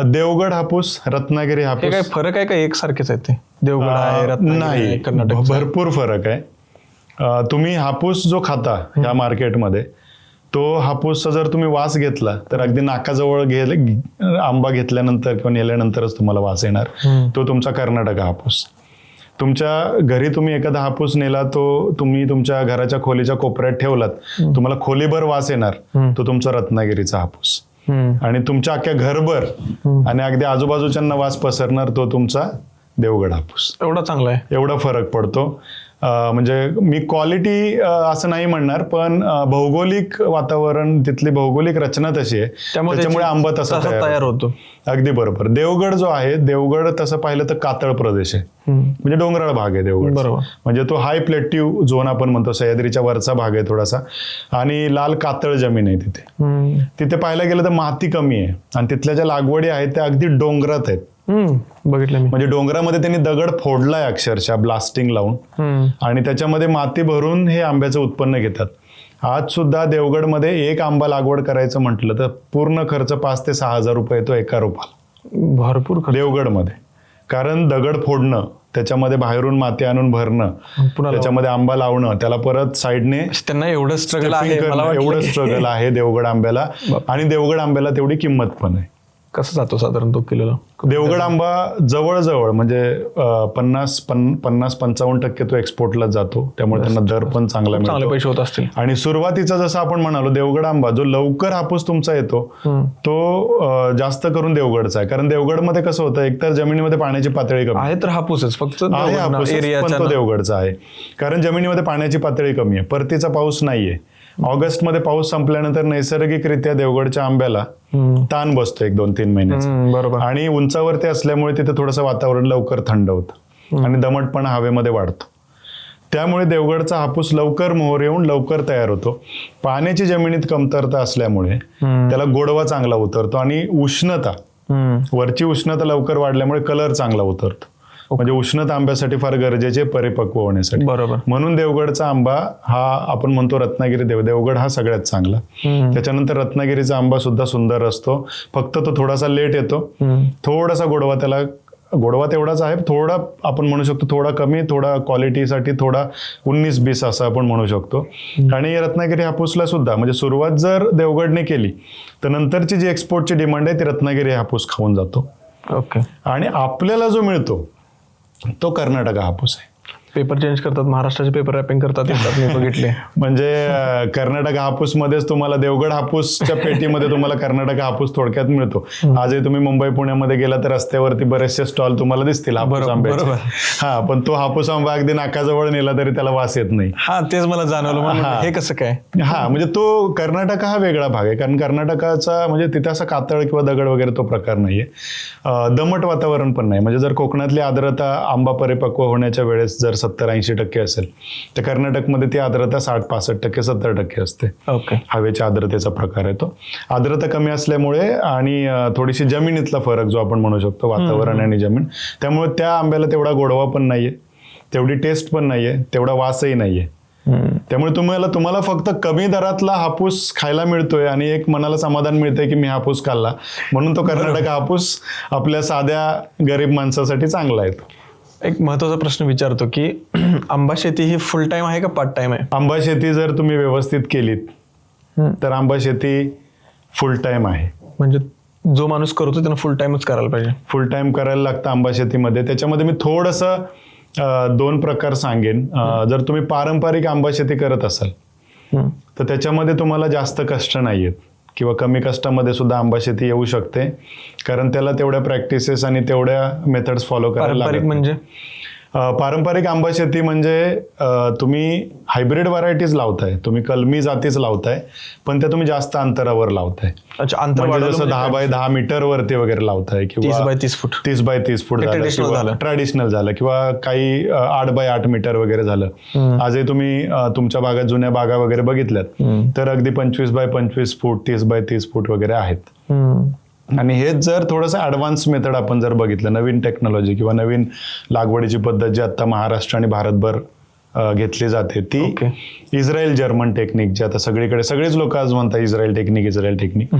देवगड हापूस, रत्नागिरी हापूस, काय फरक आहे का एकसारखेच आहे ते? देवगड आहे, रत्नागिरी नाही, कर्नाटक, भरपूर फरक आहे. तुम्ही हापूस जो खाता ह्या मार्केटमध्ये, तो हापूसचा जर तुम्ही वास घेतला तर अगदी नाकाजवळ आंबा घेतल्यानंतर किंवा नेल्यानंतरच तुम्हाला वास येणार. तो तुमचा कर्नाटक हापूस. तुमच्या घरी तुम्ही एखादा हापूस नेला, तो तुम्ही तुमच्या घराच्या खोलीच्या कोपऱ्यात ठेवलात, तुम्हाला खोलीभर वास येणार, तो तुमचा रत्नागिरीचा हापूस. आणि तुमच्या अख्ख्या घरभर आणि अगदी आजूबाजूच्यांना वास पसरणार, तो तुमचा देवगड हापूस. एवढा चांगला आहे. एवढा फरक पडतो. म्हणजे मी क्वालिटी असं नाही म्हणणार, पण भौगोलिक वातावरण, तिथली भौगोलिक रचना तशी आहे, त्याच्यामुळे आंबा तसा तयार होतो. अगदी बरोबर. देवगड जो आहे, देवगड तसं पाहिलं तर कातळ प्रदेश आहे, म्हणजे डोंगराळ भाग आहे देवगड. म्हणजे तो हाय प्लेट्यू झोन आपण म्हणतो, सह्याद्रीच्या वरचा भाग आहे थोडासा, आणि लाल कातळ जमीन आहे तिथे. तिथे पाहायला गेलं तर माती कमी आहे आणि तिथल्या ज्या लागवडी आहेत त्या अगदी डोंगरात आहेत. बघितलं मी. म्हणजे डोंगरामध्ये त्यांनी दगड फोडलाय अक्षरशः ब्लास्टिंग लावून, आणि त्याच्यामध्ये माती भरून हे आंब्याचं उत्पन्न घेतात. आज सुद्धा देवगडमध्ये एक आंबा लागवड करायचं म्हटलं तर पूर्ण खर्च 5,000 ते 6,000 रुपये येतो एका रोपाला. भरपूर देवगडमध्ये. कारण दगड फोडणं, त्याच्यामध्ये बाहेरून माती आणून भरणं, त्याच्यामध्ये आंबा लावणं, त्याला परत साईडने त्यांना एवढं स्ट्रगल आहे, एवढं स्ट्रगल आहे देवगड आंब्याला. आणि देवगड आंब्याला तेवढी किंमत पण आहे. कसं जातो साधारण तो किलोला? देवगड आंबा जवळजवळ म्हणजे 50-55% तो एक्सपोर्टला जातो, त्यामुळे त्यांना दर पण चांगला मिळतो, चांगले पैसे होत असतील. आणि सुरुवातीचा जसं आपण म्हणालो, देवगड आंबा जो लवकर हापूस तुमचा येतो तो जास्त करून देवगडचा आहे. कारण देवगडमध्ये कसं होतं, एकतर जमिनीमध्ये पाण्याची पातळी कमी आहे, तर हापूसच फक्त आहे, पण तो देवगडचा आहे. कारण जमिनीमध्ये पाण्याची पातळी कमी आहे, परतीचा पाऊस नाहीये. ऑगस्टमध्ये पाऊस संपल्यानंतर नैसर्गिकरित्या देवगडच्या आंब्याला ताण बसतो 1-2-3 महिन्याचा. बरोबर. आणि उंचावरती असल्यामुळे तिथे थोडंसं वातावरण लवकर थंड होतं आणि दमटपणा हवेमध्ये वाढतो. त्यामुळे देवगडचा हापूस लवकर मोहर येऊन लवकर तयार होतो. पाण्याची जमिनीत कमतरता असल्यामुळे त्याला गोडवा चांगला उतरतो, आणि उष्णता, वरची उष्णता लवकर वाढल्यामुळे कलर चांगला उतरतो. म्हणजे उष्णता आंब्यासाठी फार गरजेचे परिपक्व होण्यासाठी. बरोबर. म्हणून देवगडचा आंबा हा आपण म्हणतो रत्नागिरी देवगड हा सगळ्यात चांगला. त्याच्यानंतर रत्नागिरीचा आंबा सुद्धा सुंदर असतो, फक्त तो थोडासा लेट येतो. थोडासा गोडवा, त्याला गोडवा तेवढाच आहे, थोडा आपण म्हणू शकतो थोडा कमी, थोडा क्वालिटीसाठी थोडा 19-20 असं आपण म्हणू शकतो. आणि रत्नागिरी हापूसला सुद्धा म्हणजे सुरुवात जर देवगडने केली तर नंतरची जी एक्सपोर्टची डिमांड आहे ती रत्नागिरी हापूस खाऊन जातो. ओके. आणि आपल्याला जो मिळतो तो कर्नाटक हापूस आहे. पेपर चेंज करतात, महाराष्ट्राचे पेपर रॅपिंग करतात येतात, मी बघितले. म्हणजे कर्नाटक हापूस मध्येच तुम्हाला देवगड हापूसच्या पेटीमध्ये तुम्हाला कर्नाटक हापूस थोडक्यात मिळतो. आजही तुम्ही मुंबई पुण्यामध्ये गेला तर रस्त्यावरती बरेचसे स्टॉल तुम्हाला दिसतील हापूस आंब्याचे. हा, पण तो हापूस आंबा अगदी नाकाजवळ नेला तरी त्याला वास येत नाही. हा, तेच मला जाणवलं. म्हणून हे कसं काय? हा, म्हणजे तो कर्नाटक हा वेगळा भाग आहे, कारण कर्नाटकाचा म्हणजे तिथे असा कातळ किंवा दगड वगैरे तो प्रकार नाहीये. दमट वातावरण पण नाही. म्हणजे जर कोकणातली आर्द्रता आंबा परिपक्व होण्याच्या वेळेस जर 70-80% असेल, तर कर्नाटकमध्ये ती आर्द्रता 60-65%, 70% असते. ओके. हवेच्या आर्द्रतेचा प्रकार आहे तो. आर्द्रता कमी असल्यामुळे आणि थोडीशी जमिनीतला फरक जो आपण म्हणू शकतो, वातावरण आणि जमीन, त्यामुळे त्या आंब्याला तेवढा गोडवा पण नाहीये, तेवढी टेस्ट पण नाहीये, तेवढा वासही नाहीये. त्यामुळे तुम्हाला फक्त कमी दरातला हापूस खायला मिळतोय आणि एक मनाला समाधान मिळतंय की मी हापूस खाल्ला, म्हणून तो कर्नाटक हापूस आपल्या साध्या गरीब माणसासाठी चांगला आहे. एक महत्वाचा प्रश्न विचारतो की आंबा शेती ही फुल टाइम आहे का पार्ट टाइम आहे? आंबा शेती जर तुम्ही व्यवस्थित केलीत तर आंबा शेती फुल टाइम आहे. म्हणजे जो माणूस करतो त्यानं फुल टाइमच करायला पाहिजे. फुल टाइम करायला लागतं आंबा शेतीमध्ये. त्याच्यामध्ये मी थोडंसं 2 प्रकार सांगेन. जर तुम्ही पारंपरिक आंबा शेती करत असाल तर त्याच्यामध्ये तुम्हाला जास्त कष्ट नाहीयेत किंवा कमी कष्टामध्ये सुद्धा आंबा शेती येऊ शकते, कारण त्याला तेवढ्या प्रॅक्टिसेस आणि तेवढ्या मेथड्स फॉलो करायला लागतात. म्हणजे पारंपरिक आंबा शेती म्हणजे तुम्ही हायब्रिड व्हरायटीज लावताय, तुम्ही कलमी जातीच लावताय, पण त्या तुम्ही जास्त अंतरावर लावताय. अच्छा, अंतर म्हणजे जसं 10 बाय 10 मीटर वरती वगैरे लावताय किंवा 30 बाय 30 फूट 30 बाय 30 फूट झालं, ट्रॅडिशनल झालं, किंवा काही 8 बाय 8 मीटर वगैरे झालं. आजही तुम्ही तुमच्या भागात जुन्या बागा वगैरे बघितल्यात तर अगदी 25 बाय 25 फूट 30 बाय 30 फूट वगैरे आहेत. आणि हेच जर थोडंसं ऍडव्हान्स मेथड आपण जर बघितलं, नवीन टेक्नॉलॉजी किंवा नवीन लागवडीची पद्धत जी आता महाराष्ट्र आणि भारतभर घेतली जाते, ती इस्रायल जर्मन टेक्निक, जे आता सगळीकडे सगळेच लोक आज म्हणतात इस्रायल टेक्निक.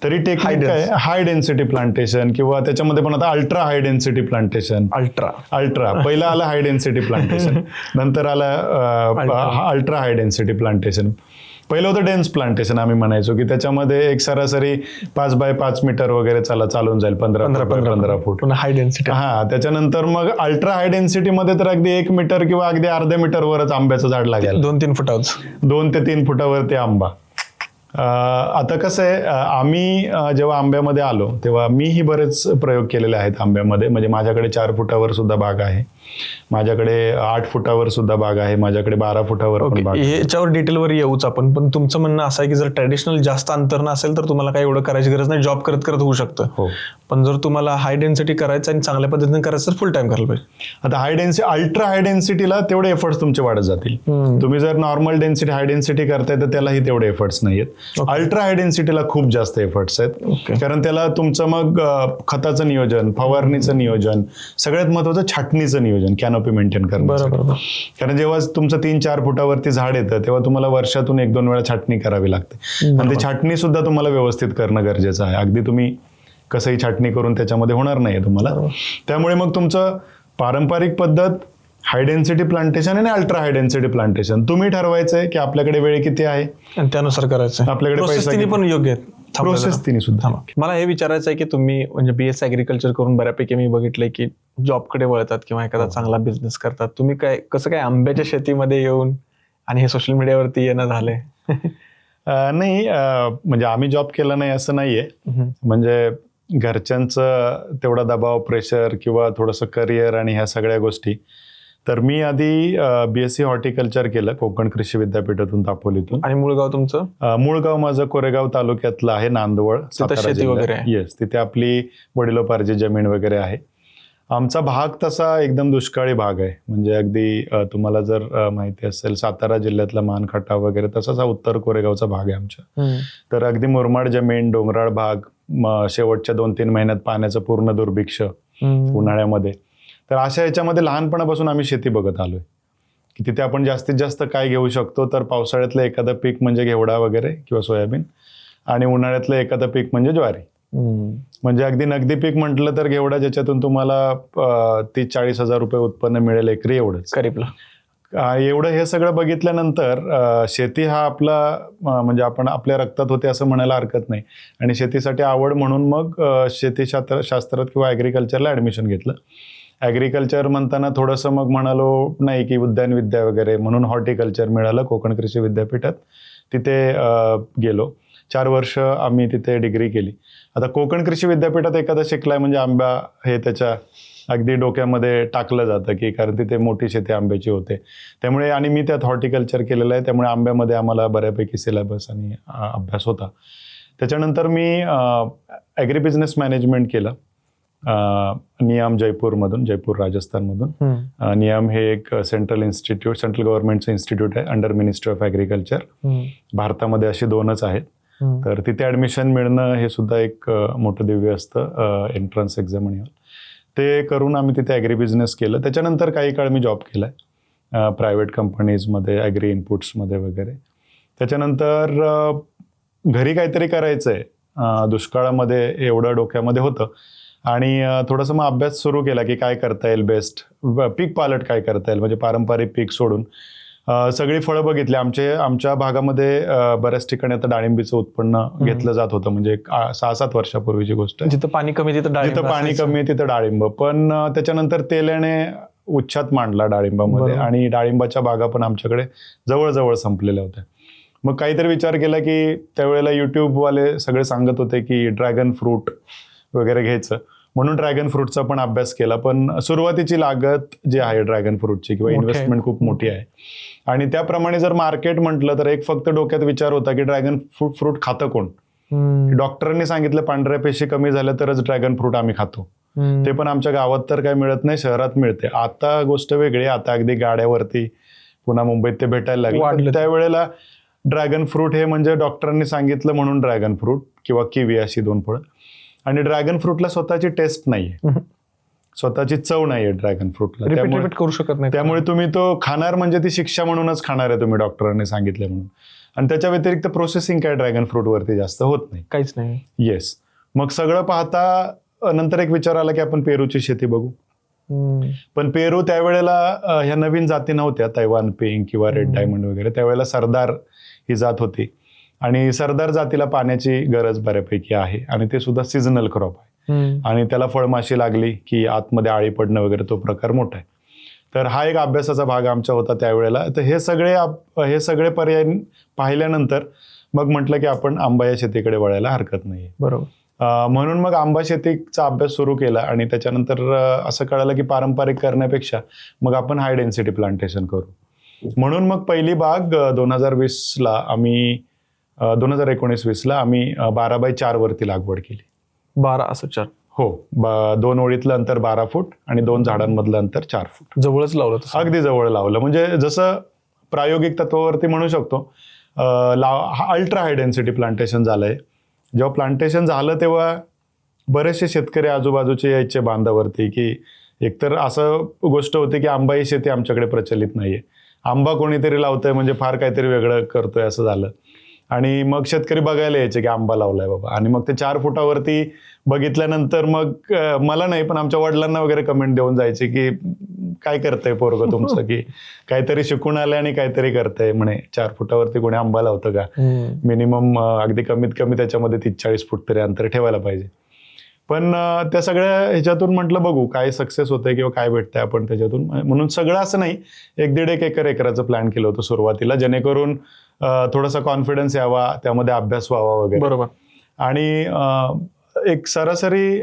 तरी टेक्निक काय, हाय डेन्सिटी प्लांटेशन, किंवा त्याच्यामध्ये पण आता ultra high density plantation. Ultra पहिला आलं हाय डेन्सिटी प्लांटेशन, नंतर आलं अल्ट्रा हाय डेन्सिटी प्लांटेशन. पहिलं होतं डेन्स प्लांटेशन, आम्ही म्हणायचो की त्याच्यामध्ये एक सरासरी 5 बाय 5 मीटर वगैरे चालून जाईल, 15 फूट हाय डेन्सिटी. हा, त्याच्यानंतर मग अल्ट्रा हाय डेन्सिटी मध्ये तर अगदी 1 मीटर किंवा अगदी अर्ध्या मीटरवरच आंब्याचं झाड लागेल. 2-3 फुटावर 2 ते 3 फुटावरती आंबा. आता कसं आहे, आम्ही जेव्हा आंब्यामध्ये आलो तेव्हा मीही बरेच प्रयोग केलेले आहेत आंब्यामध्ये. म्हणजे माझ्याकडे 4 फुटावर सुद्धा बाग आहे, माझ्याकडे 8 फुटावर सुद्धा बाग आहे, माझ्याकडे 12 फुटावर पण बाग आहे. याच्यावर डिटेलवर येऊच आपण. पण तुमचं म्हणणं असं आहे की जर ट्रॅडिशनल जास्त अंतर नसेल तर तुम्हाला काही एवढं करायची गरज नाही, जॉब करत करत होऊ शकतं. हो. पण जर तुम्हाला हाय डेन्सिटी करायचं आणि चांगल्या पद्धतीने करायचं तर फुल टाइम करायला पाहिजे. आता अल्ट्रा हाय डेन्सिटीला तेवढे एफर्ट्स तुमचे वाढत जातील. तुम्ही जर नॉर्मल डेन्सिटी हाय डेन्सिटी करताय तर त्यालाही तेवढे एफर्ट्स नाहीयेत. अल्ट्रा हाय डेन्सिटीला खूप जास्त एफर्ट्स आहेत, कारण त्याला तुमचं मग खताचं नियोजन, फवारणीचं नियोजन, सगळ्यात महत्वाचं छाटणीचं नियोजन, कॅनोपी मेंटेन करणं. कारण जेव्हा तुमचं 3-4 फुटावरती झाड येतं तेव्हा तुम्हाला वर्षातून 1-2 वेळा छाटणी करावी लागते, आणि ती छाटणी सुद्धा तुम्हाला व्यवस्थित करणं गरजेचं आहे. अगदी तुम्ही कसंही छाटणी करून त्याच्यामध्ये होणार नाहीये तुम्हाला. त्यामुळे मग तुमचं पारंपरिक पद्धत, हाय डेन्सिटी प्लांटेशन आणि अल्ट्रा हाय डेन्सिटी प्लांटेशन, तुम्ही ठरवायचंय की आपल्याकडे वेळ किती आहे आणि त्यानुसार करायचं. आपल्याकडे पैसा पण योग्य आहे. प्रोसेस तिने सुद्धा. मला हे विचारायचं आहे की तुम्ही म्हणजे BS ऍग्रिकल्चर करून बऱ्यापैकी मी बघितलंय की जॉबकडे वळतात किंवा एखादा चांगला बिझनेस करतात. तुम्ही कसं काय आंब्याच्या शेतीमध्ये येऊन आणि हे सोशल मीडियावरती येणं झालंय? नाही, म्हणजे आम्ही जॉब केला नाही असं नाहीये. म्हणजे घरच्यांचं तेवढा दबाव, प्रेशर किंवा थोडंसं करिअर आणि ह्या सगळ्या गोष्टी. तर मी आधी BSc हॉर्टिकल्चर केलं कोकण कृषी विद्यापीठातून, दापोलीतून. आणि मूळ गाव तुमचं? मूळ गाव माझं कोरेगाव तालुक्यातलं आहे, नांदवळ, सातारा जिल्हा. येस, तिथे आपली वडिलोपार्जित जमीन वगैरे आहे. आमचा भाग तसा एकदम दुष्काळी भाग आहे. म्हणजे अगदी तुम्हाला जर माहिती असेल सातारा जिल्ह्यातला मानखटाव वगैरे तसाच हा उत्तर कोरेगावचा भाग आहे आमच्या. तर अगदी मुरमाड जमीन, डोंगराळ भाग, शेवटच्या 2-3 महिन्यात पाण्याचं पूर्ण दुर्भिक्ष उन्हाळ्यामध्ये. तर अशा याच्यामध्ये लहानपणापासून आम्ही शेती बघत आलोय की तिथे आपण जास्तीत जास्त काय घेऊ शकतो. तर पावसाळ्यातलं एखादं पीक म्हणजे घेवडा वगैरे किंवा सोयाबीन, आणि उन्हाळ्यातलं एखादं पीक म्हणजे ज्वारी. म्हणजे अगदी नगदी पीक म्हटलं तर घेवडा, ज्याच्यातून तुम्हाला 30-40 हजार रुपये उत्पन्न मिळेल एकरी, एवढंच. एवढं हे सगळं बघितल्यानंतर शेती हा आपला म्हणजे आपण आपल्या रक्तात होते असं म्हणायला हरकत नाही. आणि शेतीसाठी आवड म्हणून मग शेतीशास्त्रात किंवा ॲग्रिकल्चरला ॲडमिशन घेतलं. ॲग्रिकल्चर म्हणताना थोडंसं मग म्हणालो नाही की उद्यानविद्या वगैरे, म्हणून हॉर्टिकल्चर मिळालं कोकण कृषी विद्यापीठात. तिथे गेलो. 4 वर्ष आम्ही तिथे डिग्री केली. आता कोकण कृषी विद्यापीठात एखादा शिकलाय म्हणजे आंबा हे त्याच्या अगदी डोक्यामध्ये टाकलं जातं, की कारण तिथे मोठी शेती आंब्याची होते. त्यामुळे आणि मी त्यात हॉर्टिकल्चर केलेलं आहे, त्यामुळे आंब्यामध्ये आम्हाला बऱ्यापैकी सिलेबस आणि अभ्यास होता. त्याच्यानंतर मी ॲग्री बिझनेस मॅनेजमेंट केलं नियाम जयपूरमधून, जयपूर राजस्थानमधून. नियाम हे एक सेंट्रल गव्हर्नमेंटचं इन्स्टिट्यूट आहे अंडर मिनिस्ट्री ऑफ ॲग्रिकल्चर. भारतामध्ये अशी 2च आहेत. तर तिथे ॲडमिशन मिळणं हे सुद्धा एक मोठं दिव्य असतं, एंट्रन्स एक्झाम आणि ते करून आम्ही तिथे ॲग्री बिझनेस केलं. त्याच्यानंतर काही काळ मी जॉब केला आहे प्रायव्हेट कंपनीजमध्ये, ॲग्री इनपुट्समध्ये वगैरे. त्याच्यानंतर घरी काहीतरी करायचं आहे, दुष्काळामध्ये एवढं डोक्यामध्ये होतं आणि थोडंसं मग अभ्यास सुरू केला की काय करता येईल बेस्ट, पीक पालट काय करता येईल, म्हणजे पारंपरिक पीक सोडून सगळी फळं बघितली. आमच्या भागामध्ये बऱ्याच ठिकाणी आता डाळिंबीचं उत्पन्न घेतलं जात होतं, म्हणजे 6-7 वर्षापूर्वीची गोष्ट आहे. जिथं पाणी कमी तिथं डाळिंब. पण त्याच्यानंतर तेल्याने उच्छाद मांडला डाळिंबामध्ये आणि डाळिंबाच्या बागा पण आमच्याकडे जवळजवळ संपलेल्या होत्या. मग काहीतरी विचार केला की त्यावेळेला युट्यूबवाले सगळे सांगत होते की ड्रॅगन फ्रूट वगैरे घ्यायचं, म्हणून ड्रॅगन फ्रूटचा पण अभ्यास केला. पण सुरुवातीची लागत जी आहे ड्रॅगन फ्रूटची किंवा इन्व्हेस्टमेंट खूप मोठी आहे आणि त्याप्रमाणे जर मार्केट म्हटलं तर एक फक्त डोक्यात विचार होता की ड्रॅगन फ्रूट खातं कोण. डॉक्टरांनी सांगितलं पांढऱ्या पेशी कमी झाल्या तरच ड्रॅगन फ्रूट आम्ही खातो. ते पण आमच्या गावात तर काय मिळत नाही, शहरात मिळते. आता गोष्ट वेगळी, आता अगदी गाड्यावरती पुन्हा मुंबईत ते भेटायला लागले. त्यावेळेला ड्रॅगन फ्रूट हे म्हणजे डॉक्टरांनी सांगितलं म्हणून ड्रॅगन फ्रूट किंवा किवी अशी 2 फळं. आणि ड्रॅगन फ्रूटला स्वतःची टेस्ट नाहीये, स्वतःची चव नाहीये ड्रॅगन फ्रूटला, रिपीट करू शकत नाही. त्यामुळे तुम्ही तो खाणार म्हणजे ती शिक्षा म्हणूनच खाणार आहे तुम्ही, डॉक्टरांनी सांगितलं म्हणून. आणि त्याच्या व्यतिरिक्त प्रोसेसिंग काय ड्रॅगन फ्रूट वरती जास्त होत नाही, काहीच नाही. येस. मग सगळं पाहता नंतर एक विचार आला की आपण पेरूची शेती बघू. पण पेरू त्यावेळेला ह्या नवीन जाती नव्हत्या, तैवान पिंक किंवा रेड डायमंड वगैरे. त्यावेळेला सरदार ही जात होती आणि सरदार जातीला पाण्याची गरज बऱ्यापैकी आहे आणि ते सुद्धा सीझनल क्रॉप आहे आणि त्याला फळमाशी लागली की आतमध्ये आळी पडणं वगैरे तो प्रकार मोठा आहे. तर हा एक अभ्यासाचा भाग आमचा होता त्यावेळेला. तर हे सगळे पर्याय पाहिल्यानंतर मग म्हटलं की आपण आंबा या शेतीकडे वळायला हरकत नाही. बरोबर. म्हणून मग आंबा शेतीचा अभ्यास सुरू केला आणि त्याच्यानंतर असं कळालं की पारंपरिक करण्यापेक्षा मग आपण हाय डेन्सिटी प्लांटेशन करू. म्हणून मग पहिली बाग 2020ला आम्ही 2019-20ला आम्ही 12x4 वरती लागवड केली. 12 असं 4? हो. 2 ओळीतलं अंतर 12 फूट आणि 2 झाडांमधलं अंतर 4 फूट. जवळच लावलं, अगदी जवळ लावलं. म्हणजे जसं प्रायोगिक तत्वावरती म्हणू शकतो अल्ट्रा हाय डेन्सिटी प्लांटेशन झालंय. जेव्हा प्लांटेशन झालं तेव्हा बरेचसे शेतकरी आजूबाजूचे यायचे बांधावरती की एकतर असं गोष्ट होती की आंबा ही शेती आमच्याकडे प्रचलित नाहीये, आंबा कोणीतरी लावतंय म्हणजे फार काहीतरी वेगळं करतोय असं झालं. आणि मग शेतकरी बघायला यायचे की आंबा लावलाय बाबा. आणि मग ते 4 फुटावरती बघितल्यानंतर मग मला नाही पण आमच्या वडिलांना वगैरे कमेंट देऊन जायचे की काय करतंय पोरगं तुमचं, की काहीतरी शिकून आलंय आणि काहीतरी करतंय म्हणे. 4 फुटावरती कोणी आंबा लावतं का? मिनिमम अगदी कमीत कमी त्याच्यामध्ये 30-40 फूट तरी अंतर ठेवायला पाहिजे. पण त्या सगळ्या ह्याच्यातून म्हटलं बघू काय सक्सेस होतंय किंवा काय भेटतंय आपण त्याच्यातून. म्हणून सगळं असं नाही, 1-1.5 एकराचं प्लॅन केलं होतं सुरुवातीला, जेणेकरून थोडासा कॉन्फिडन्स यावा, त्यामध्ये अभ्यास व्हावा वगैरे. बरोबर. आणि एक सरासरी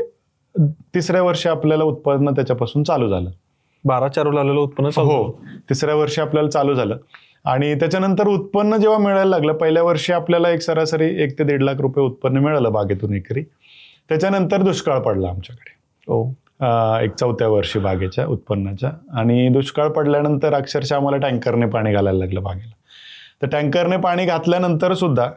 3ऱ्या वर्षी आपल्याला उत्पन्न त्याच्यापासून चालू झालं. 12-4 लावलेलं उत्पन्न? हो, 3ऱ्या वर्षी आपल्याला चालू झालं. आणि त्याच्यानंतर उत्पन्न जेव्हा मिळायला लागलं, पहिल्या वर्षी आपल्याला एक सरासरी 1 ते 1.5 लाख रुपये उत्पन्न मिळालं बागेतून एकरी. त्याच्यानंतर दुष्काळ पडला आमच्याकडे. एक 4थ्या वर्षी बागेच्या उत्पन्नाच्या. आणि दुष्काळ पडल्यानंतर अक्षरशः आम्हाला टँकरने पाणी घालायला लागलं बागेला. तर टँकरने पाणी घातल्यानंतर सुद्धा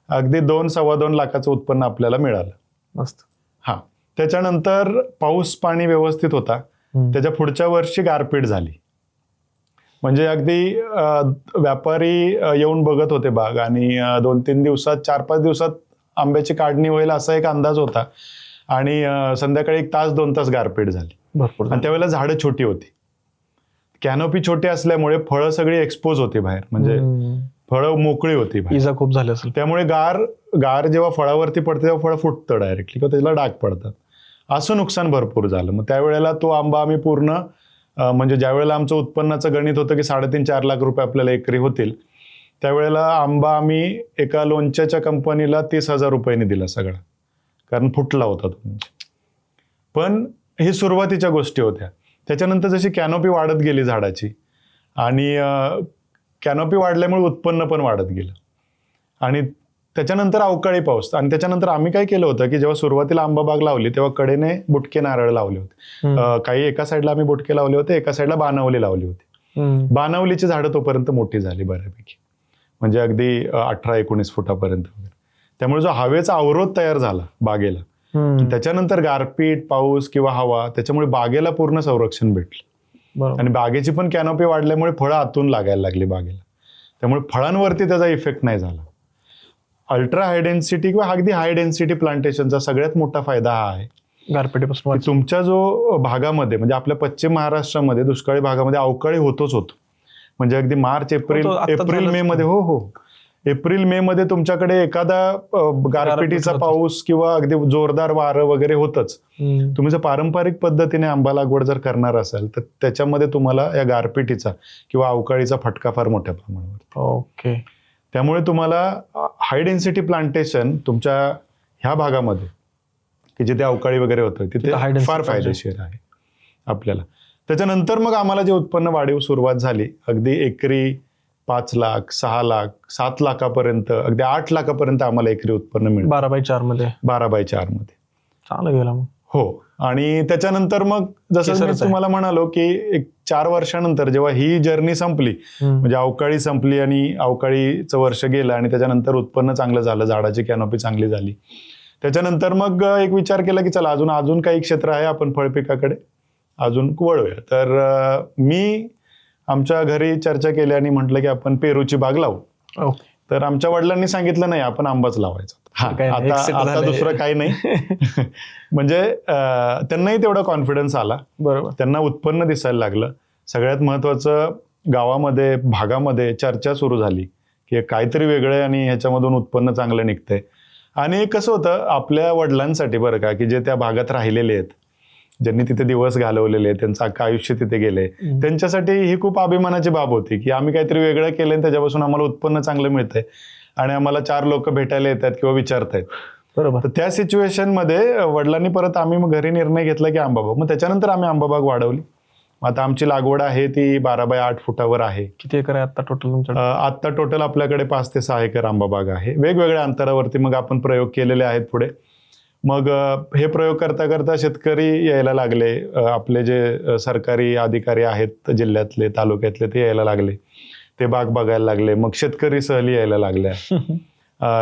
अगदी 2-2.25 लाखाचं उत्पन्न आपल्याला मिळालं. मस्त. हा. त्याच्यानंतर पाऊस पाणी व्यवस्थित होता. त्याच्या पुढच्या वर्षी गारपीट झाली. म्हणजे अगदी व्यापारी येऊन बघत होते बाग आणि 2-3 दिवसात 4-5 दिवसात आंब्याची काढणी होईल असा एक अंदाज होता. आणि संध्याकाळी 1 तास 2 तास गारपीट झाली. भरपूर. आणि त्यावेळेला झाडं छोटी होती, कॅनोपी छोटी असल्यामुळे फळं सगळी एक्सपोज होती बाहेर, म्हणजे फळं मोकळी होती बाहेर. इजा खूप झाली असेल. त्यामुळे गार जेव्हा फळावरती पडते तेव्हा फळं फुटतं डायरेक्टली किंवा त्याला डाग पडतात. असं नुकसान भरपूर झालं. मग त्यावेळेला तो आंबा आम्ही पूर्ण म्हणजे ज्या वेळेला आमचं उत्पन्नाचं गणित होतं की 3.5-4 लाख रुपये आपल्याला एकरी होतील, त्यावेळेला आंबा आम्ही एका लोणच्याच्या कंपनीला 30,000 रुपयांनी दिला सगळा, कारण फुटला होता तो. पण ही सुरुवातीच्या गोष्टी होत्या. त्याच्यानंतर जशी कॅनोपी वाढत गेली झाडाची आणि कॅनोपी वाढल्यामुळे उत्पन्न पण वाढत गेलं आणि त्याच्यानंतर अवकाळी पाऊस आणि त्याच्यानंतर आम्ही काय केलं होतं की जेव्हा सुरुवातीला आंबा बाग लावली तेव्हा कडेने बुटके नारळ लावले होते. काही एका साईडला आम्ही बुटके लावले होते, एका साईडला बाणावली लावली होती. बाणावलीची झाडं तोपर्यंत मोठी झाली बऱ्यापैकी, म्हणजे अगदी 18-19 फुटापर्यंत वगैरे. त्यामुळे जो हवेचा अवरोध तयार झाला बागेला, त्याच्यानंतर गारपीट, पाऊस किंवा हवा, त्याच्यामुळे बागेला पूर्ण संरक्षण भेटलं आणि बागेची पण कॅनोपी वाढल्यामुळे फळं आतून लागायला लागली बागेला. त्यामुळे फळांवरती त्याचा इफेक्ट नाही झाला. अल्ट्रा हाय डेन्सिटी किंवा अगदी हाय डेन्सिटी प्लांटेशनचा सगळ्यात मोठा फायदा हा आहे गारपिटीपासून. तुमच्या जो भागामध्ये म्हणजे आपल्या पश्चिम महाराष्ट्रामध्ये दुष्काळी भागामध्ये अवकाळी होतोच होतो. म्हणजे अगदी मार्च एप्रिल मे मध्ये एप्रिल मे मध्ये तुमच्याकडे एखादा गारपिटीचा पाऊस किंवा अगदी जोरदार वारं वगैरे होतच. तुम्ही जर पारंपरिक पद्धतीने आंबा लागवड जर करणार असाल तर त्याच्यामध्ये तुम्हाला या गारपिटीचा किंवा अवकाळीचा फटका फार मोठ्या प्रमाणावर. ओके. त्यामुळे तुम्हाला हाय डेन्सिटी प्लांटेशन तुमच्या ह्या भागामध्ये की जिथे अवकाळी वगैरे होतं तिथे फार फायदेशीर आहे आपल्याला. त्याच्यानंतर मग आम्हाला जे उत्पन्न वाढीव सुरुवात झाली, अगदी एकरी 5 लाख, 6 लाख, 7 लाखापर्यंत, अगदी 8 लाखापर्यंत आम्हाला एकरी उत्पन्न मिळतं 12/4 मध्ये. 12/4 मध्ये चांगलं गेलं मग. हो. आणि त्याच्यानंतर मग जसं मी तुम्हाला म्हणालो की एक 4 वर्षानंतर जेव्हा ही जर्नी संपली, म्हणजे अवकाळी संपली आणि अवकाळीचं वर्ष गेलं आणि त्याच्यानंतर उत्पन्न चांगलं झालं, झाडाची कॅनोपी चांगली झाली, त्याच्यानंतर मग एक विचार केला की चला अजून काही क्षेत्र आहे, आपण फळपिकाकडे अजून वळूया. तर मी आमच्या घरी चर्चा केली आणि म्हटलं की आपण पेरूची बाग लावू. तर आमच्या वडिलांनी सांगितलं नाही, आपण आंबाच लावायचा. आता दुसरं काही नाही. म्हणजे त्यांनाही तेवढा कॉन्फिडन्स आला. बरोबर. त्यांना उत्पन्न दिसायला लागलं. सगळ्यात महत्वाचं गावामध्ये भागामध्ये चर्चा सुरू झाली की काहीतरी वेगळं आहे आणि ह्याच्यामधून उत्पन्न चांगलं निघतंय. आणि कसं होतं आपल्या वडिलांसाठी बरं का, की जे त्या भागात राहिलेले आहेत, ज्यांनी तिथे दिवस घालवलेले, त्यांचं अख्खं आयुष्य तिथे गेले, त्यांच्यासाठी ही खूप अभिमानाची बाब होती की आम्ही काहीतरी वेगळं केलं आणि त्याच्यापासून आम्हाला उत्पन्न चांगलं मिळतंय आणि आम्हाला 4 लोक भेटायला येतात किंवा विचारतायत. बरोबर. तर त्या सिच्युएशन मध्ये वडिलांनी परत आम्ही मग घरी निर्णय घेतला की आंबाबाग. मग त्याच्यानंतर आम्ही आंबाबाग वाढवली. आता आमची लागवड आहे ती 12/8 फुटावर आहे. किती एकर आहे आता टोटल तुमच्याकडे? आता टोटल आपल्याकडे 5 ते 6 एकर आंबाबाग आहे. वेगवेगळ्या अंतरावरती मग आपण प्रयोग केलेले आहेत पुढे. मग हे प्रयोग करता करता शेतकरी यायला लागले, आपले जे सरकारी अधिकारी आहेत जिल्ह्यातले, तालुक्यातले, ते यायला लागले, ते बाग बघायला लागले. मग शेतकरी सहली यायला लागल्या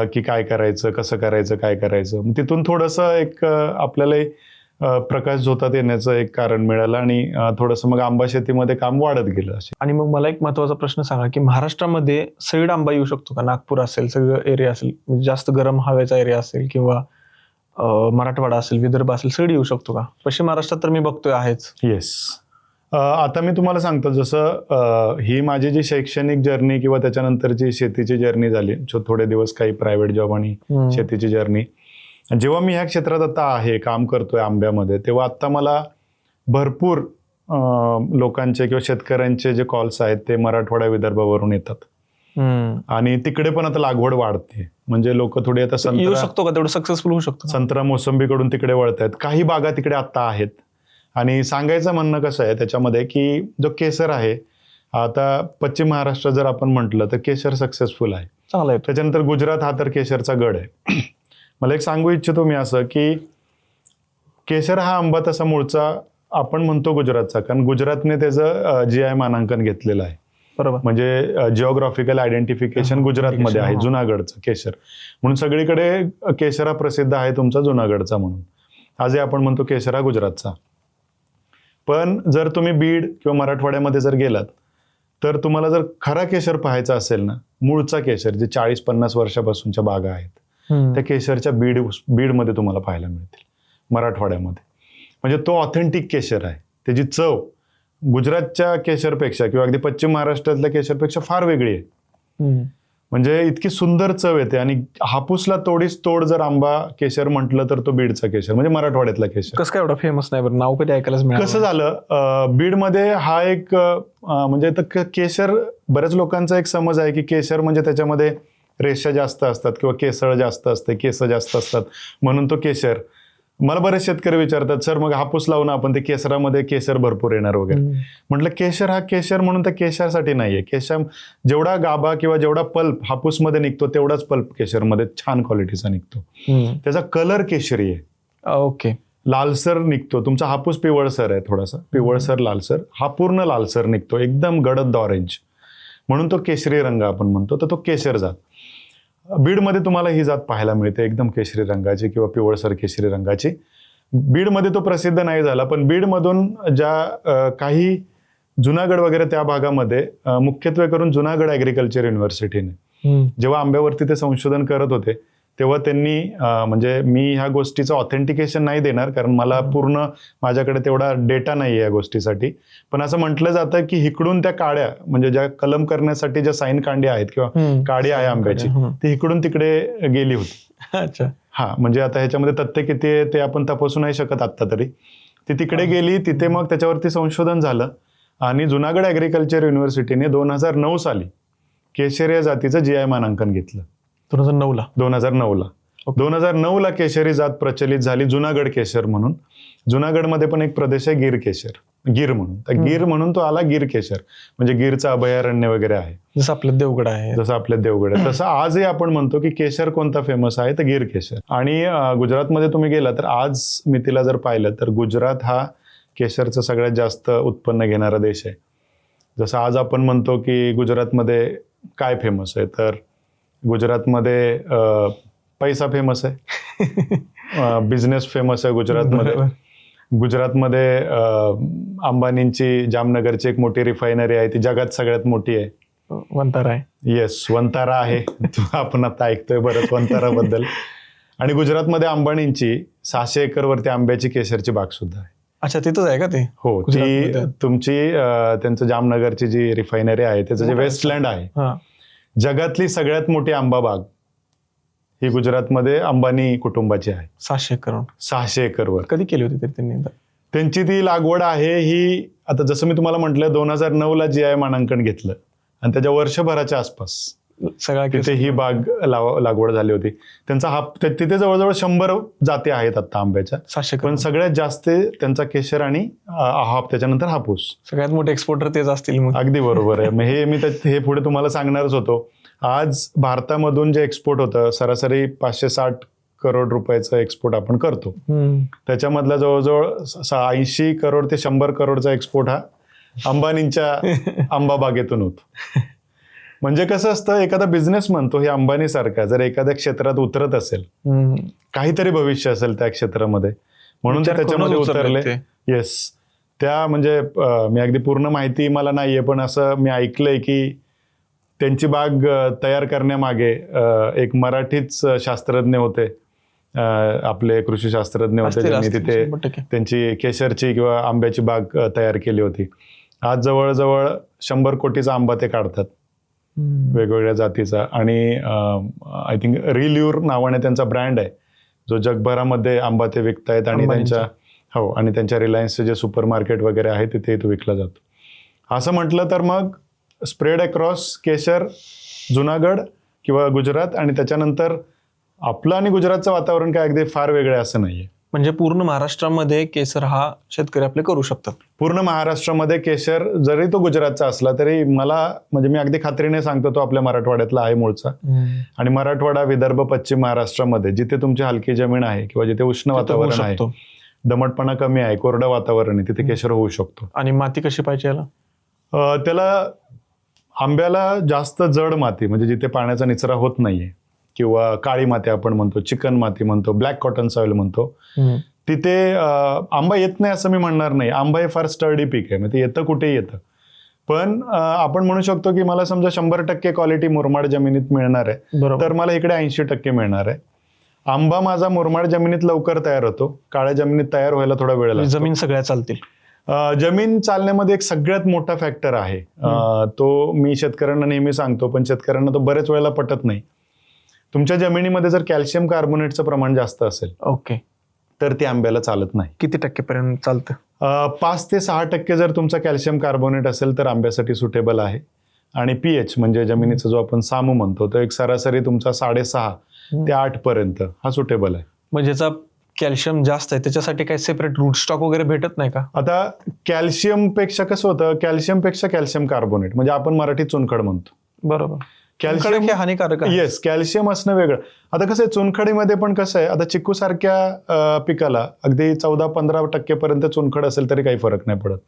की काय करायचं, कसं करायचं, काय करायचं. मग तिथून थोडंसं एक आपल्याला प्रकाश झोतात येण्याचं एक कारण मिळालं आणि थोडंसं मग आंबा शेतीमध्ये काम वाढत गेलं. आणि मग मला एक महत्वाचा प्रश्न सांगा की महाराष्ट्रामध्ये सगळीकडे आंबा येऊ शकतो का? नागपूर असेल, सगळं एरिया असेल, म्हणजे जास्त गरम हवेचा एरिया असेल किंवा मराठवाडा असेल, विदर्भ असेल, सगळी येऊ शकतो का? पश्चिम महाराष्ट्रात तर मी बघतोय आहेच. येस. आता मी तुम्हाला सांगतो, जसं ही माझी जी शैक्षणिक जर्नी किंवा त्याच्यानंतरची शेतीची जर्नी झाली, थोडे दिवस काही प्रायव्हेट जॉब आणि शेतीची जर्नी, जेव्हा मी ह्या क्षेत्रात आता आहे, काम करतोय आंब्यामध्ये, तेव्हा आता मला भरपूर लोकांचे किंवा शेतकऱ्यांचे जे कॉल्स आहेत ते मराठवाडा विदर्भावरून येतात. आणि तिकडे पण आता लागवड वाढते. म्हणजे लोक थोडी आता येऊ शकतो का, तेवढं सक्सेसफुल होऊ शकतो? संत्रा मोसंबीकडून तिकडे वळत आहेत. काही बागा तिकडे आता आहेत. आणि सांगायचं म्हणणं कसं आहे त्याच्यामध्ये की जो केसर आहे, आता पश्चिम महाराष्ट्र जर आपण म्हटलं तर केशर सक्सेसफुल आहे, चांगलं आहे. त्याच्यानंतर गुजरात हा तर केशरचा गड आहे. मला एक सांगू इच्छितो मी असं की केशर हा आंबा तसा मूळचा आपण म्हणतो गुजरातचा, कारण गुजरातने त्याचं GI मानांकन घेतलेलं आहे. बरोबर. म्हणजे जिओग्राफिकल आयडेंटिफिकेशन गुजरातमध्ये आहे, जुनागडचं केशर म्हणून. सगळीकडे केशर हा प्रसिद्ध आहे तुमचा जुनागडचा म्हणून. आजही आपण म्हणतो केशर हा गुजरातचा. पण जर तुम्ही बीड किंवा मराठवाड्यामध्ये जर गेलात तर तुम्हाला जर खरा केशर पाहायचा असेल ना, मूळचा केशर, जे 40-50 वर्षापासूनच्या बागा आहेत, त्या केशरच्या बीडमध्ये तुम्हाला पाहायला मिळतील, मराठवाड्यामध्ये. म्हणजे तो ऑथेंटिक केशर आहे. त्याची चव गुजरातच्या केशरपेक्षा किंवा अगदी पश्चिम महाराष्ट्रातल्या केशरपेक्षा फार वेगळी आहे. म्हणजे इतकी सुंदर चव येते. आणि हापूसला तोडीस तोड जर आंबा केशर म्हटलं तर तो बीडचा केशर, म्हणजे मराठवाड्यातला केशर. कसं काय एवढा फेमस नाही बरं, नाव कधी ऐकायलाच मिळालं. कसं झालं, बीडमध्ये हा एक म्हणजे केशर, बऱ्याच लोकांचा एक समज आहे की केशर म्हणजे त्याच्यामध्ये रेषा जास्त असतात किंवा केसळ जास्त असते, केस जास्त असतात म्हणून तो केशर. मला बरेच शेतकरी विचारतात, सर मग हापूस लावून आपण ते केसरामध्ये केशर भरपूर येणार वगैरे. म्हटलं केशर हा केशर म्हणून त्या केशरसाठी नाहीये. केशर जेवढा गाभा किंवा जेवढा पल्प हापूसमध्ये निघतो तेवढाच पल्प केशरमध्ये छान क्वालिटीचा निघतो. त्याचा कलर केशरी आहे. ओके. लालसर निघतो. तुमचा हापूस पिवळसर आहे, थोडासा पिवळसर लालसर. हा पूर्ण लालसर निघतो, एकदम गडद ऑरेंज, म्हणून तो केशरी रंग आपण म्हणतो. तर तो केशर जात. बीडमध्ये तुम्हाला ही जात पाहायला मिळते, एकदम केशरी रंगाची किंवा पिवळसर केशरी रंगाची. बीडमध्ये तो प्रसिद्ध नाही झाला, पण बीडमधून ज्या काही जुनागड वगैरे त्या भागामध्ये मुख्यत्वे करून जुनागड ॲग्रिकल्चर युनिव्हर्सिटीने जेव्हा आंब्यावरती ते संशोधन करत होते तेव्हा त्यांनी म्हणजे मी ह्या गोष्टीचं ऑथेंटिकेशन नाही देणार कारण मला पूर्ण माझ्याकडे तेवढा डेटा नाही आहे या गोष्टीसाठी, पण असं म्हटलं जातं की इकडून त्या काड्या म्हणजे ज्या कलम करण्यासाठी ज्या साईन कांड्या आहेत किंवा काडी आहे आंब्याची ती इकडून तिकडे गेली होती. अच्छा. हा, म्हणजे आता ह्याच्यामध्ये तथ्य किती आहे ते आपण तपासू नाही शकत आत्ता तरी. ती तिकडे गेली, तिथे मग त्याच्यावरती संशोधन झालं आणि जुनागड ॲग्रिकल्चर युनिव्हर्सिटीने 2009 साली केशर या जातीचं GI मानांकन घेतलं. 2009ला 2009ला केशरी जात प्रचलित झाली, जुनागड केशर म्हणून. जुनागडमध्ये पण एक प्रदेश आहे गिर केशर, गिर म्हणून. तर गिर म्हणून तो आला गिर केशर, म्हणजे गिरचं अभयारण्य वगैरे आहे. जसं आपलं देवगड आहे. तसं आजही आपण म्हणतो की केशर कोणता फेमस आहे तर गिर केशर. आणि गुजरातमध्ये तुम्ही गेला तर आज मितीला जर पाहिलं तर गुजरात हा केशरचं सगळ्यात जास्त उत्पन्न घेणारा देश आहे. जसं आज आपण म्हणतो की गुजरातमध्ये काय फेमस आहे, तर गुजरातमध्ये पैसा फेमस आहे, बिझनेस फेमस आहे गुजरातमध्ये. गुजरातमध्ये अंबानींची जामनगरची एक मोठी रिफायनरी आहे, ती जगात सगळ्यात मोठी आहे. वंतारा आहे. येस, वंतारा आहे. आपण आता ऐकतोय बरंच वंताराबद्दल. आणि गुजरातमध्ये अंबानींची 600 एकरवरती आंब्याची केशरची बाग सुद्धा आहे. अच्छा, तिथंच आहे का ते? हो, ती तुमची त्यांचं जामनगरची जी रिफायनरी आहे त्याचं जे वेस्टलँड आहे, जगातली सगळ्यात मोठी आंबा बाग ही गुजरातमध्ये अंबानी कुटुंबाची आहे. 600 एकरवर. कधी केली होती त्यांनी? त्यांची ती लागवड आहे ही, आता जसं मी तुम्हाला म्हटलं 2009ला GI मानांकन घेतलं आणि त्याच्या वर्षभराच्या आसपास तिथे ही बाग लागवड झाली होती. त्यांचा तिथे जवळजवळ 100 जाती आहेत आता आंब्याच्या. 600, पण सगळ्यात जास्त त्यांचा केशर आणि त्याच्यानंतर हापूस. सगळ्यात मोठे एक्सपोर्टर तेच असतील मग. अगदी बरोबर आहे. मग हे पुढे तुम्हाला सांगणारच होतो. आज भारतामधून जे एक्सपोर्ट होतं सरासरी 560 करोड रुपयाचं एक्सपोर्ट आपण करतो. त्याच्यामधला जवळजवळ 80 करोड ते 100 करोडचा एक्सपोर्ट हा अंबानींच्या आंबा बागेतून होतो. म्हणजे कसं असतं, एखादा बिझनेस म्हणतो हे अंबानी सारखा जर एखाद्या क्षेत्रात उतरत असेल, काहीतरी भविष्य असेल त्या क्षेत्रामध्ये, म्हणून ते त्याच्यामध्ये उतरले. येस, त्या म्हणजे मी अगदी पूर्ण माहिती मला नाहीये, पण असं मी ऐकलंय की त्यांची बाग तयार करण्यामागे एक मराठीच शास्त्रज्ञ होते, आपले कृषी शास्त्रज्ञ होते, ज्यांनी तिथे त्यांची केशरची किंवा आंब्याची बाग तयार केली होती. आज जवळजवळ 100 कोटीचा आंबा ते काढतात वेगवेगळ्या जातीचा. आणि आय थिंक रिल्यूर नावाने त्यांचा ब्रँड आहे जो जगभरामध्ये आंबा ते विकतायत. आणि त्यांच्या रिलायन्सचे जे सुपर मार्केट वगैरे आहे तिथे तो विकला जातो. असं म्हटलं तर मग स्प्रेड अक्रॉस केशर, जुनागड किंवा गुजरात, आणि त्याच्यानंतर आपलं आणि गुजरातचं वातावरण काय अगदी फार वेगळं आहे असं नाहीये. म्हणजे पूर्ण महाराष्ट्रामध्ये केशर हा शेतकरी आपले करू शकतात. पूर्ण महाराष्ट्रामध्ये केशर जरी तो गुजरातचा असला तरी मला म्हणजे मी अगदी खात्रीने सांगतो तो आपल्या मराठवाड्यातला आहे मूळचा. आणि मराठवाडा, विदर्भ, पश्चिम महाराष्ट्रामध्ये जिथे तुमची हलकी जमीन आहे किंवा जिथे उष्ण वातावरण आहे, दमटपणा कमी आहे, कोरडं वातावरण आहे, तिथे केशर होऊ शकतो. आणि माती कशी पाहिजे याला? त्याला आंब्याला जास्त जड माती, म्हणजे जिथे पाण्याचा निचरा होत नाहीये, किंवा काळी माती आपण म्हणतो, चिकन माती म्हणतो, ब्लॅक कॉटन सॉइल म्हणतो, तिथे आंबा येत नाही असं मी म्हणणार नाही. आंबा हे फार स्टर्डी पीक आहे, म्हणजे येतं कुठेही येतं. पण आपण म्हणू शकतो की मला समजा 100% क्वालिटी मुरमाड जमिनीत मिळणार आहे, तर मला इकडे 80% मिळणार आहे. आंबा माझा मुरमाड जमिनीत लवकर तयार होतो, काळ्या जमिनीत तयार व्हायला थोडा वेळ लागतो. जमीन सगळ्या चालतील. जमीन चालण्यामध्ये एक सगळ्यात मोठा फॅक्टर आहे. तो मी शेतकऱ्यांना नेहमी सांगतो, पण शेतकऱ्यांना तो बरेच वेळेला पटत नाही. तुमच्या जमिनीमध्ये जर कॅल्शियम कार्बोनेटचं प्रमाण जास्त असेल ओके, तर ते आंब्याला चालत नाही. किती टक्केपर्यंत चालतं? 5 ते 6% जर तुमचा कॅल्शियम कार्बोनेट असेल तर आंब्यासाठी सुटेबल आहे. आणि पीएच म्हणजे जमिनीचा जो आपण सामू म्हणतो, तो एक सरासरी तुमचा 6.5 ते 8 पर्यंत हा सुटेबल आहे. म्हणजे ज्याचा कॅल्शियम जास्त आहे त्याच्यासाठी काही सेपरेट रूट स्टॉक वगैरे भेटत नाही का? आता कॅल्शियम पेक्षा कसं होतं, कॅल्शियम पेक्षा कॅल्शियम कार्बोनेट म्हणजे आपण मराठीत चुनखड म्हणतो. बरोबर. कॅल्शियम हे हानिकारक आहे. येस, कॅल्शियम असणं वेगळं. आता कसं आहे, चुनखडीमध्ये पण कसं आहे, आता चिक्कू सारख्या पिकाला अगदी 14-15% पर्यंत चुनखड असेल तरी काही फरक नाही पडत.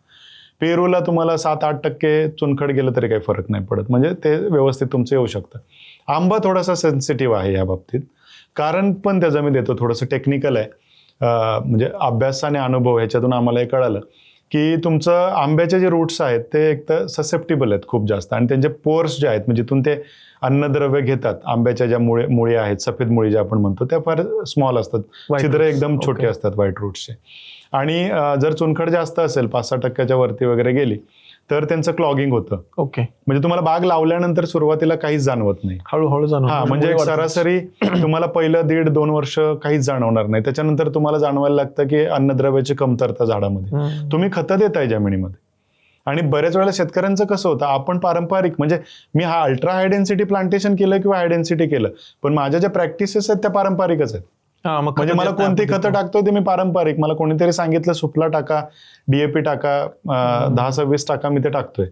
पेरूला तुम्हाला 7-8% चुनखड गेलं तरी काही फरक नाही पडत, म्हणजे ते व्यवस्थित तुमचं येऊ शकतं. आंबा थोडासा सेन्सिटिव्ह आहे या बाबतीत. कारण पण त्याचं मी देतो, थोडंसं टेक्निकल आहे. म्हणजे अभ्यास आणि अनुभव ह्याच्यातून आम्हाला हे कळालं की तुमचं आंब्याचे जे रूट्स आहेत ते एक तर ससेप्टिबल आहेत खूप जास्त, आणि त्यांचे पोर्स जे आहेत म्हणजे जिथून ते अन्नद्रव्य घेतात, आंब्याच्या ज्या मुळी आहेत, सफेद मुळी ज्या आपण म्हणतो, त्या फार स्मॉल असतात, छिद्र एकदम छोटे असतात व्हाईट रूट्सचे. आणि जर चुनखड जास्त असेल 5-6% वरती वगैरे गेली तर त्यांचं क्लॉगिंग होतं. ओके, म्हणजे तुम्हाला बाग लावल्यानंतर सुरुवातीला काहीच जाणवत नाही, हळूहळू जाणवतं. म्हणजे एक सरासरी तुम्हाला पहिलं 1.5-2 वर्ष काहीच जाणवणार नाही. त्याच्यानंतर तुम्हाला जाणवायला लागतं की अन्नद्रव्याची कमतरता झाडामध्ये. तुम्ही खतं देताय जमिनीमध्ये. आणि बऱ्याच वेळेला शेतकऱ्यांचं कसं होतं, आपण पारंपरिक म्हणजे मी हा अल्ट्रा हाय डेन्सिटी प्लांटेशन केलं किंवा हाय डेन्सिटी केलं, पण माझ्या ज्या प्रॅक्टिसेस आहेत त्या पारंपरिकच आहेत. म्हणजे मला कोणती खतं टाकतोय ते मी पारंपरिक, मला कोणीतरी सांगितलं सुफला टाका, डीएपी टाका, 10-26 टाका, मी ते टाकतोय.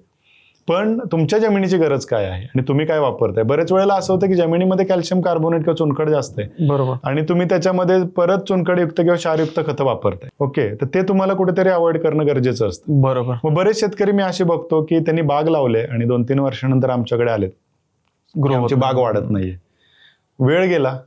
पण तुमच्या जमिनीची गरज काय आहे आणि तुम्ही काय वापरताय? बरेच वेळेला असं होतं की जमिनीमध्ये कॅल्शियम कार्बोनेट किंवा चुनखड जास्त आहे, बरोबर, आणि तुम्ही त्याच्यामध्ये परत चुनखडयुक्त किंवा क्षारयुक्त खतं वापरताय. ओके, तर ते तुम्हाला कुठेतरी अवॉइड करणं गरजेचं असतं. बरोबर. मग बरेच शेतकरी मी असे बघतो की त्यांनी बाग लावले आणि 2-3 वर्षानंतर आमच्याकडे आलेत, आमची बाग वाढत नाहीये. वेळ गेला,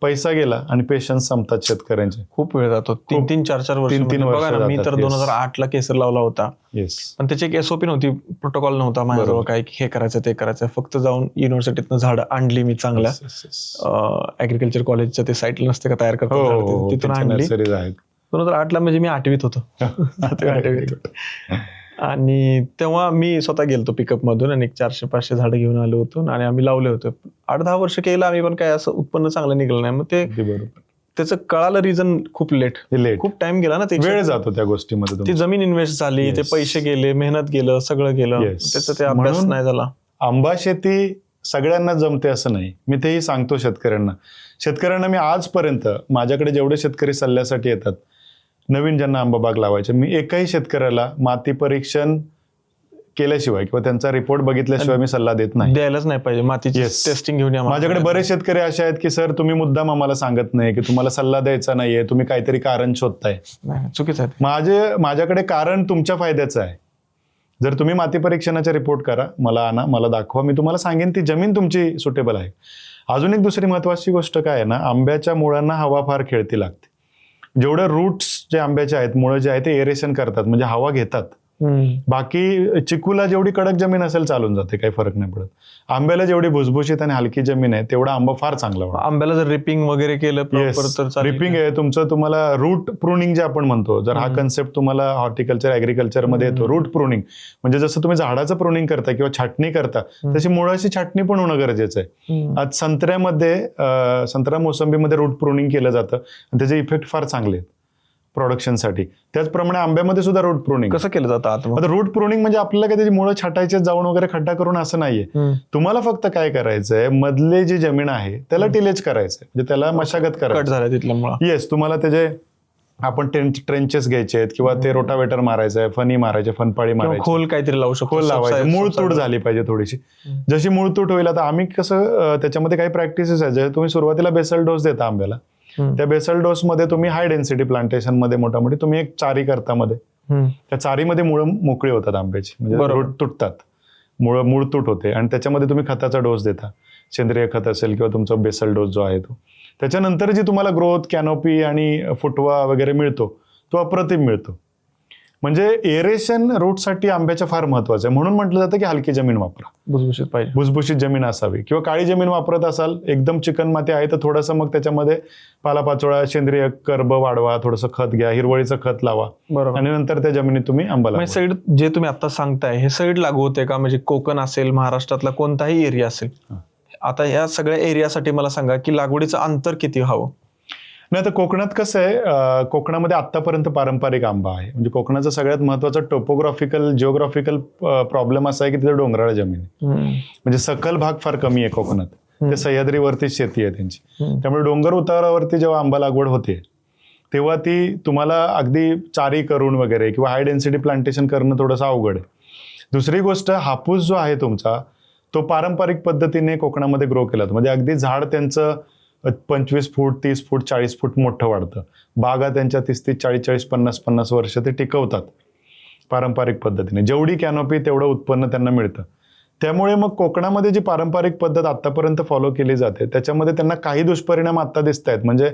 पैसा गेला आणि पेशन्स संपतात शेतकऱ्यांचे. खूप वेळ जातो, 3-3, 4-4 वर्ष. 3-3 वर्ष बघा ना, मी तर 2008 ला केसर लावला होता. येस, पण त्याची एक एसओपी नव्हती, प्रोटोकॉल नव्हता माझ्याजवळ, काय हे करायचं ते करायचं. फक्त जाऊन युनिव्हर्सिटीतनं झाडं आणली मी चांगल्या, ऍग्रिकल्चर कॉलेजच्या ते साईटला नसते का तयार करतात, तिथून आणली. 2008 ला म्हणजे मी 8वीत होतो. 8वीत. आणि तेव्हा मी स्वतः गेलतो पिकअप मधून आणि 400-500 झाडं घेऊन आलो होतो आणि आम्ही लावले होते. 8-10 वर्ष केलं आम्ही, पण काय असं उत्पन्न चांगलं निघलं नाही. मग ते त्याचं कळालं रिझन खूप लेट, खूप टाइम गेला ना, वेळ जातो त्या गोष्टीमध्ये. ती जमीन इन्व्हेस्ट झाली, ते पैसे गेले, मेहनत गेलं, सगळं गेलं, त्याचा ते अभ्यास नाही झाला. आंबा शेती सगळ्यांना जमते असं नाही, मी तेही सांगतो शेतकऱ्यांना मी आजपर्यंत माझ्याकडे जेवढे शेतकरी सल्ल्यासाठी येतात, नवीन ज्यांना आंबा बाग लावायचे, मी एकही शेतकऱ्याला माती परीक्षण केल्याशिवाय किंवा त्यांचा रिपोर्ट बघितल्याशिवाय मी सल्ला देत नाही. द्यायलाच नाही पाहिजे, मातीची टेस्टिंग घेऊन या. माझ्याकडे बरेच शेतकरी असे आहेत की सर तुम्ही मुद्दाम आम्हाला सांगत नाही की तुम्हाला सल्ला द्यायचा नाहीये, तुम्ही काहीतरी कारण शोधताय. चुकीचं आहे. माझ्याकडे कारण तुमच्या फायद्याचं आहे. जर तुम्ही माती परीक्षणाचा रिपोर्ट करा, मला आणा, मला दाखवा, मी तुम्हाला सांगेन ती जमीन तुमची सुटेबल आहे. अजून एक दुसरी महत्वाची गोष्ट काय आहे ना, आंब्याच्या मुळांना हवा फार खेळती लागते. जेवढे रूट्स जे आंब्याचे आहेत, मुळं जे आहेत ते एरेशन करतात, म्हणजे हवा घेतात. बाकी चिकूला जेवढी कडक जमीन असेल चालून जाते, काही फरक नाही पडत. आंब्याला जेवढी भुसभुशीत आणि हलकी जमीन आहे तेवढा आंबा फार चांगला वाटतो. आंब्याला जर रिपिंग वगैरे केलं तर रिपिंग आहे तुमचं, तुम्हाला रूट प्रुनिंग जे आपण म्हणतो, जर हा कन्सेप्ट तुम्हाला हॉर्टिकल्चर ऍग्रिकल्चर मध्ये येतो, रूट प्रुनिंग म्हणजे जसं तुम्ही झाडाचं प्रुनिंग करता किंवा छाटणी करता, तशी मुळाची छाटणी पण होणं गरजेचं आहे. आज संत्रा मोसंबीमध्ये रूट प्रुनिंग केलं जातं आणि त्याचे इफेक्ट फार चांगले आहेत प्रोडक्शनसाठी. त्याचप्रमाणे आंब्यामध्ये सुद्धा रूट प्रुनिंग कसं केलं जातं? आता रूट प्रुनिंग म्हणजे आपल्याला काय त्याची मुळं छाटायचे जाऊन वगैरे खड्डा करून असं नाहीये. तुम्हाला फक्त काय करायचंय, मधले जी जमीन आहे त्याला टिलेज करायचंय, म्हणजे त्याला मशागत करायचं. येस, तुम्हाला त्याचे आपण ट्रेंचेस घ्यायचे आहेत किंवा ते रोटावेटर मारायचंय, फणी मारायचे, फनपाळी मारायची, खोल काहीतरी लावू शकतो, खोल लावायचं, मूळतूट झाली पाहिजे थोडीशी. जशी मूळतूट होईल, आता आम्ही कसं त्याच्यामध्ये काही प्रॅक्टिसेस आहेत, जे तुम्ही सुरुवातीला बेसल डोस देता आंब्याला, त्या बेसल डोस मध्ये तुम्ही हाय डेन्सिटी प्लांटेशन मध्ये मोठी तुम्ही एक चारी करता मध्ये, त्या चारीमध्ये मुळं मोकळी होतात आंब्याची, म्हणजे रूट तुटतात, मूळ तुट होते, आणि त्याच्यामध्ये तुम्ही खताचा डोस देता, सेंद्रिय खत असेल किंवा तुमचा बेसल डोस जो आहे तो. त्याच्यानंतर जी तुम्हाला ग्रोथ, कॅनोपी आणि फुटवा वगैरे मिळतो तो अप्रतिम मिळतो. म्हणजे एरेशन रूटसाठी आंब्याच्या फार महत्वाचं आहे. म्हणून म्हटलं जातं की हलकी जमीन वापरा, भुसभुशीत पाहिजे. भुसभुशीत जमीन असावी. किंवा काळी जमीन वापरत असाल, एकदम चिकन माती आहे तर थोडंसं मग त्याच्यामध्ये पालापाचोळा, सेंद्रिय कर्ब वाढवा, थोडंसं खत घ्या, हिरवळीचं खत लावा बरोबर. आणि नंतर त्या जमिनीत तुम्ही आंबा लावा. म्हणजे सईड जे तुम्ही आता सांगताय हे सईड लागू होते का? म्हणजे कोकण असेल, महाराष्ट्रातला कोणताही एरिया असेल, आता या सगळ्या एरियासाठी मला सांगा की लागवडीचं अंतर किती हवं? नाही तर कोकणात कसं आहे, कोकणामध्ये आतापर्यंत पारंपरिक आंबा आहे. म्हणजे कोकणाचा सगळ्यात महत्वाचा जिओग्राफिकल प्रॉब्लेम असा आहे की तिथे डोंगराळ जमीन आहे. म्हणजे सखल भाग फार कमी आहे कोकणात. ते सह्याद्रीवरती शेती आहे त्यांची. त्यामुळे डोंगर उतारावरती जेव्हा आंबा लागवड होते तेव्हा ती तुम्हाला अगदी चारी करून वगैरे किंवा हाय डेन्सिटी प्लांटेशन करणं थोडंसं अवघड आहे. दुसरी गोष्ट, हापूस जो आहे तुमचा तो पारंपरिक पद्धतीने कोकणामध्ये ग्रो केला जातो. म्हणजे अगदी झाड त्यांचं 25 फूट, 30 फूट, 40 फूट मोठं वाढतं. बागा त्यांच्या 30-30, 40-40, 50-50 वर्ष ते टिकवतात पारंपरिक पद्धतीने. जेवढी कॅनोपी तेवढं उत्पन्न त्यांना मिळतं. त्यामुळे मग कोकणामध्ये जी पारंपरिक पद्धत आतापर्यंत फॉलो केली जाते त्याच्यामध्ये त्यांना काही दुष्परिणाम आता दिसत आहेत. म्हणजे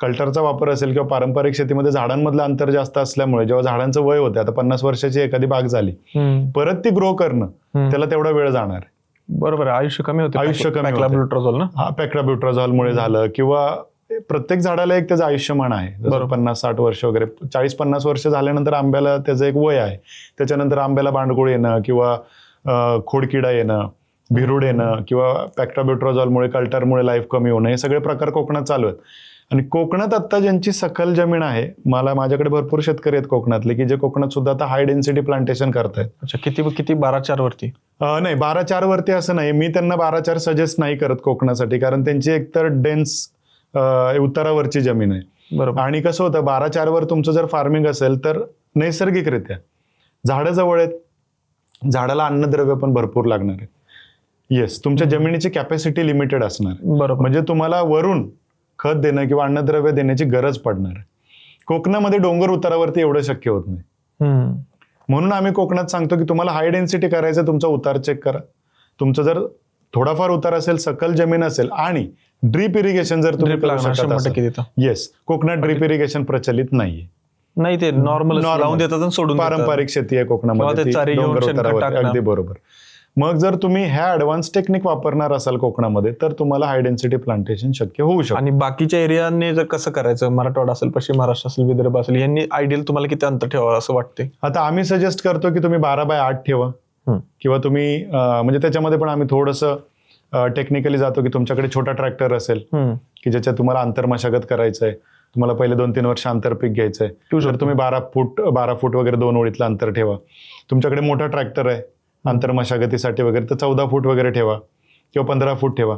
कल्टरचा वापर असेल किंवा पारंपरिक शेतीमध्ये झाडांमधलं अंतर जास्त असल्यामुळे जेव्हा झाडांचं वय होते, आता 50 वर्षाची एखादी बाग झाली, परत ती ग्रो करणं त्याला तेवढा वेळ जाणार आहे. बरोबर आहे. आयुष्य कमी होते. आयुष्य कमी होते. पॅक्लाब्युट्राझोल ना? हा, पॅक्लाब्युट्राझोलमुळे झालं किंवा प्रत्येक झाडाला एक त्याचं आयुष्यमान आहे. 50-60 वर्ष वगैरे, 40-50 वर्ष झाल्यानंतर आंब्याला त्याचं एक वय आहे. त्याच्यानंतर आंब्याला बांडगुळ येणं किंवा खोडकिडा येणं, भिरूड येणं किंवा पॅक्लाब्युट्राझोलमुळे, कल्टरमुळे लाईफ कमी होणं, हे सगळे प्रकार कोकणात चालू आहेत. आणि कोकणात आता ज्यांची सखल जमीन आहे, माझ्याकडे भरपूर शेतकरी आहेत कोकणातले की जे कोकणात सुद्धा आता हाय डेन्सिटी प्लांटेशन करतायत. अच्छा, किती 12-4 वरती? नाही, 12-4 वरती असं नाही. मी त्यांना 12-4 सजेस्ट नाही करत कोकणासाठी, कारण त्यांची एकतर डेन्स उतारावरची जमीन आहे. बरोबर. आणि कसं होतं, 12-4 वर तुमचं जर फार्मिंग असेल तर नैसर्गिकरित्या झाडं जवळ आहेत, झाडाला अन्नद्रव्य पण भरपूर लागणार आहे. येस, तुमच्या जमिनीची कॅपॅसिटी लिमिटेड असणार आहे. बरोबर. म्हणजे तुम्हाला वरून खत देणं किंवा अन्नद्रव्य देण्याची गरज पडणार आहे. कोकणामध्ये डोंगर उतारावरती एवढं शक्य होत नाही. म्हणून आम्ही कोकणात सांगतो की तुम्हाला हाय डेन्सिटी करायचं, तुमचा उतार चेक करा. तुमचं जर थोडाफार उतार असेल, सकल जमीन असेल आणि ड्रीप इरिगेशन जर तुम्ही करू शकत असाल, येस, कोकणात ड्रीप इरिगेशन प्रचलित नाहीये. नाही, ते नॉर्मल लावून देतात आणि सोडून देतात. पारंपरिक शेती आहे कोकणामध्ये, डोंगर उतारावरती. अगदी बरोबर. मग जर तुम्ही ह्या ऍडव्हान्स टेक्निक वापरणार असाल कोकणामध्ये तर तुम्हाला हाय डेन्सिटी प्लांटेशन शक्य होऊ शकतं. आणि बाकीच्या एरियाने जर कसं करायचं, मराठवाडा असेल, पश्चिम महाराष्ट्र असेल, विदर्भ असेल, यांनी आयडियल तुम्हाला किती अंतर ठेवावं असं वाटते? आता आम्ही सजेस्ट करतो की तुम्ही 12x8 ठेवा. किंवा तुम्ही म्हणजे त्याच्यामध्ये पण आम्ही थोडंसं टेक्निकली जातो की तुमच्याकडे छोटा ट्रॅक्टर असेल की ज्याच्यात तुम्हाला आंतरमशागत करायचंय, तुम्हाला पहिले 2-3 वर्ष आंतरपीक घ्यायचंय, तर तुम्ही 12 फूट वगैरे 2 ओळीतलं अंतर ठेवा. तुमच्याकडे मोठा ट्रॅक्टर आहे आंतरमशागतीसाठी वगैरे तर 14 फूट वगैरे ठेवा किंवा 15 फूट ठेवा.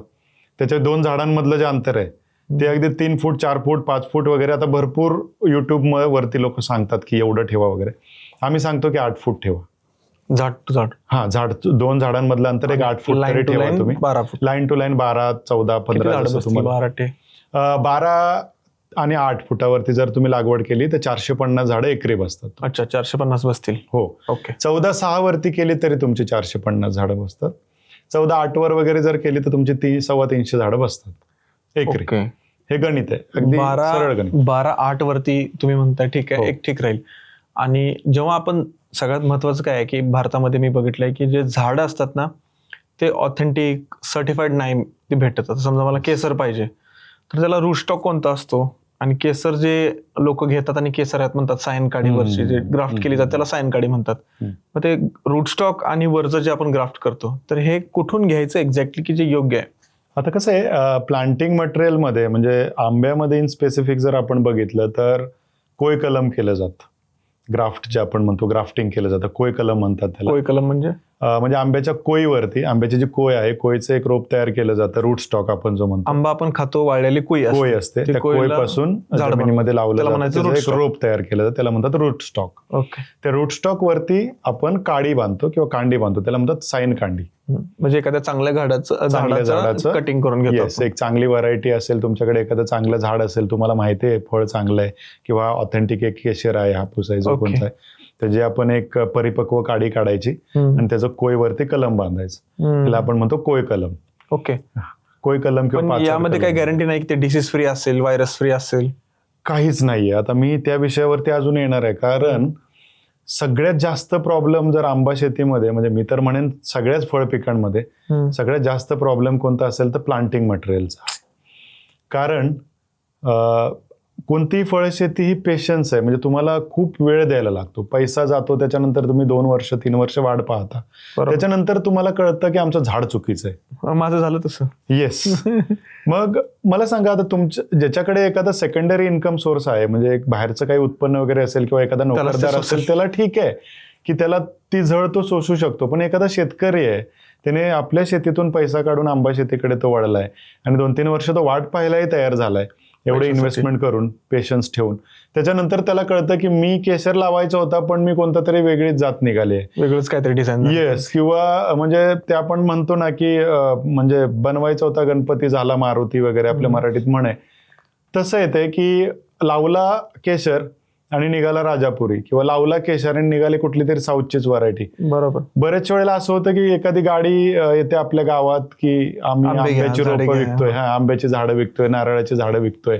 त्याच्या 2 झाडांमधलं जे अंतर आहे ते अगदी 3 फूट, 4 फूट, 5 फूट वगैरे. आता भरपूर युट्यूब वरती लोक सांगतात की एवढं ठेवा वगैरे. आम्ही सांगतो की 8 फूट ठेवा, झाड टू झाड. हा, 2 झाडांमधलं अंतर एक 8 फूट तरी ठेवा तुम्ही. 12 फूट. लाईन टू लाईन 12, 14, 15 12 आणि 8 फुटावरती जर तुम्ही लागवड केली तर 450 झाडं एकरी बसतात. अच्छा, 450 बसतील. हो. ओके. 14-6 वरती केली तरी तुमची 450 झाडं बसतात. 14-8 वर वगैरे जर केली तर तुमची 300-350 झाडं बसतात एकरी. हे गणित आहे, अगदी सरळ गणित. 12-8 वरती तुम्ही म्हणताय, ठीक आहे, एक ठीक राहील. आणि जेव्हा आपण सगळ्यात महत्वाचं काय आहे की भारतामध्ये मी बघितलंय की जे झाडं असतात ना ते ऑथेंटिक सर्टिफाईड नाही ते भेटत. समजा मला केसर पाहिजे तर त्याला रूट स्टॉक कोणता असतो, आणि केसर जे लोक घेतात आणि केसर आहेत म्हणतात सायनकाडी वरची जे ग्राफ्ट केली जाते त्याला सायनकाडी म्हणतात. मग ते रूट स्टॉक आणि वरचं जे आपण ग्राफ्ट करतो तर हे कुठून घ्यायचं एक्झॅक्टली की जे योग्य आहे? आता कसं आहे, प्लांटिंग मटेरियलमध्ये म्हणजे आंब्यामध्ये इन स्पेसिफिक जर आपण बघितलं तर कोय कलम केलं जातं. ग्राफ्ट जे आपण म्हणतो, ग्राफ्टिंग केलं जातं, कोय कलम म्हणतात त्याला. कोय कलम म्हणजे आंब्याच्या कोईवरती, आंब्याची जी कोय आहे, कोयचं एक रोप तयार केलं जातं, रूट स्टॉक आपण जो म्हणतो. आंबा आपण खातो, वाळलेली कोय असते, त्या कोयपासून जमिनीमध्ये लावलं जातं, एक रोप तयार केलं जातं, त्याला म्हणतात रूट स्टॉक. ओके. त्या रूट स्टॉक वरती आपण काडी बांधतो किंवा कांडी बांधतो, त्याला म्हणतात साईन कांडी. म्हणजे एखाद्या चांगल्या झाडाचं कटिंग करून घेतो. एक चांगली व्हरायटी असेल तुमच्याकडे, एखादं चांगलं झाड असेल, तुम्हाला माहिती आहे फळ चांगलं आहे किंवा ऑथेंटिक एक केशर आहे, हापूस आहे, जो कोणता आहे, त्याची आपण एक परिपक्व काडी काढायची आणि त्याचं कोयवरती कलम बांधायचं, त्याला आपण म्हणतो कोय कलम. ओके. कोय कलम किंवा यामध्ये काही गॅरंटी नाही की ते डिसीज फ्री असेल, व्हायरस फ्री असेल? काहीच नाहीये. आता मी त्या विषयावरती अजून येणार आहे, कारण सगळ्यात जास्त प्रॉब्लेम जर आंबा शेतीमध्ये, म्हणजे मी तर म्हणेन सगळ्याच फळ पिकांमध्ये सगळ्यात जास्त प्रॉब्लेम कोणता असेल तर प्लांटिंग मटेरियलचा. कारण कोणतीही फळशेती ही पेशन्स आहे, म्हणजे तुम्हाला खूप वेळ द्यायला लागतो, पैसा जातो, त्याच्यानंतर तुम्ही 2 वर्ष 3 वर्ष वाट पाहता, त्याच्यानंतर तुम्हाला कळतं की आमचं झाड चुकीचं आहे. माझं झालं तसं. येस. मग मला सांगा, आता तुमच्या ज्याच्याकडे एखादा सेकंडरी इन्कम सोर्स आहे, म्हणजे एक बाहेरचं काही उत्पन्न वगैरे असेल किंवा एखादा नोकरदार असेल, त्याला ठीक आहे की त्याला ती झळ तो सोसू शकतो. पण एखादा शेतकरी आहे, त्याने आपल्या शेतीतून पैसा काढून आंबा शेतीकडे तो वळलाय आणि 2-3 वर्ष तो वाट पाहायलाही तयार झालाय, एवढे इन्व्हेस्टमेंट करून, पेशन्स ठेवून. त्याच्यानंतर त्याला कळतं की मी केशर लावायचा होता, पण मी कोणता तरी वेगळीच जात निघाली आहे, वेगळंच काहीतरी डिझाईन. येस. किंवा म्हणजे ते आपण म्हणतो ना की म्हणजे बनवायचा होता गणपती झाला मारुती वगैरे, आपल्या मराठीत म्हणे. तसं येते की लावला केशर आणि निघाला राजापुरी, किंवा लावला केशर आणि निघाली कुठली तरी साऊथचीच व्हरायटी. बरोबर. बरेच वेळेला असं होतं की एखादी गाडी येते आपल्या गावात की आम्ही आंब्याची रोपं विकतोय, आंब्याची झाडं विकतोय, नारळाची झाडं विकतोय.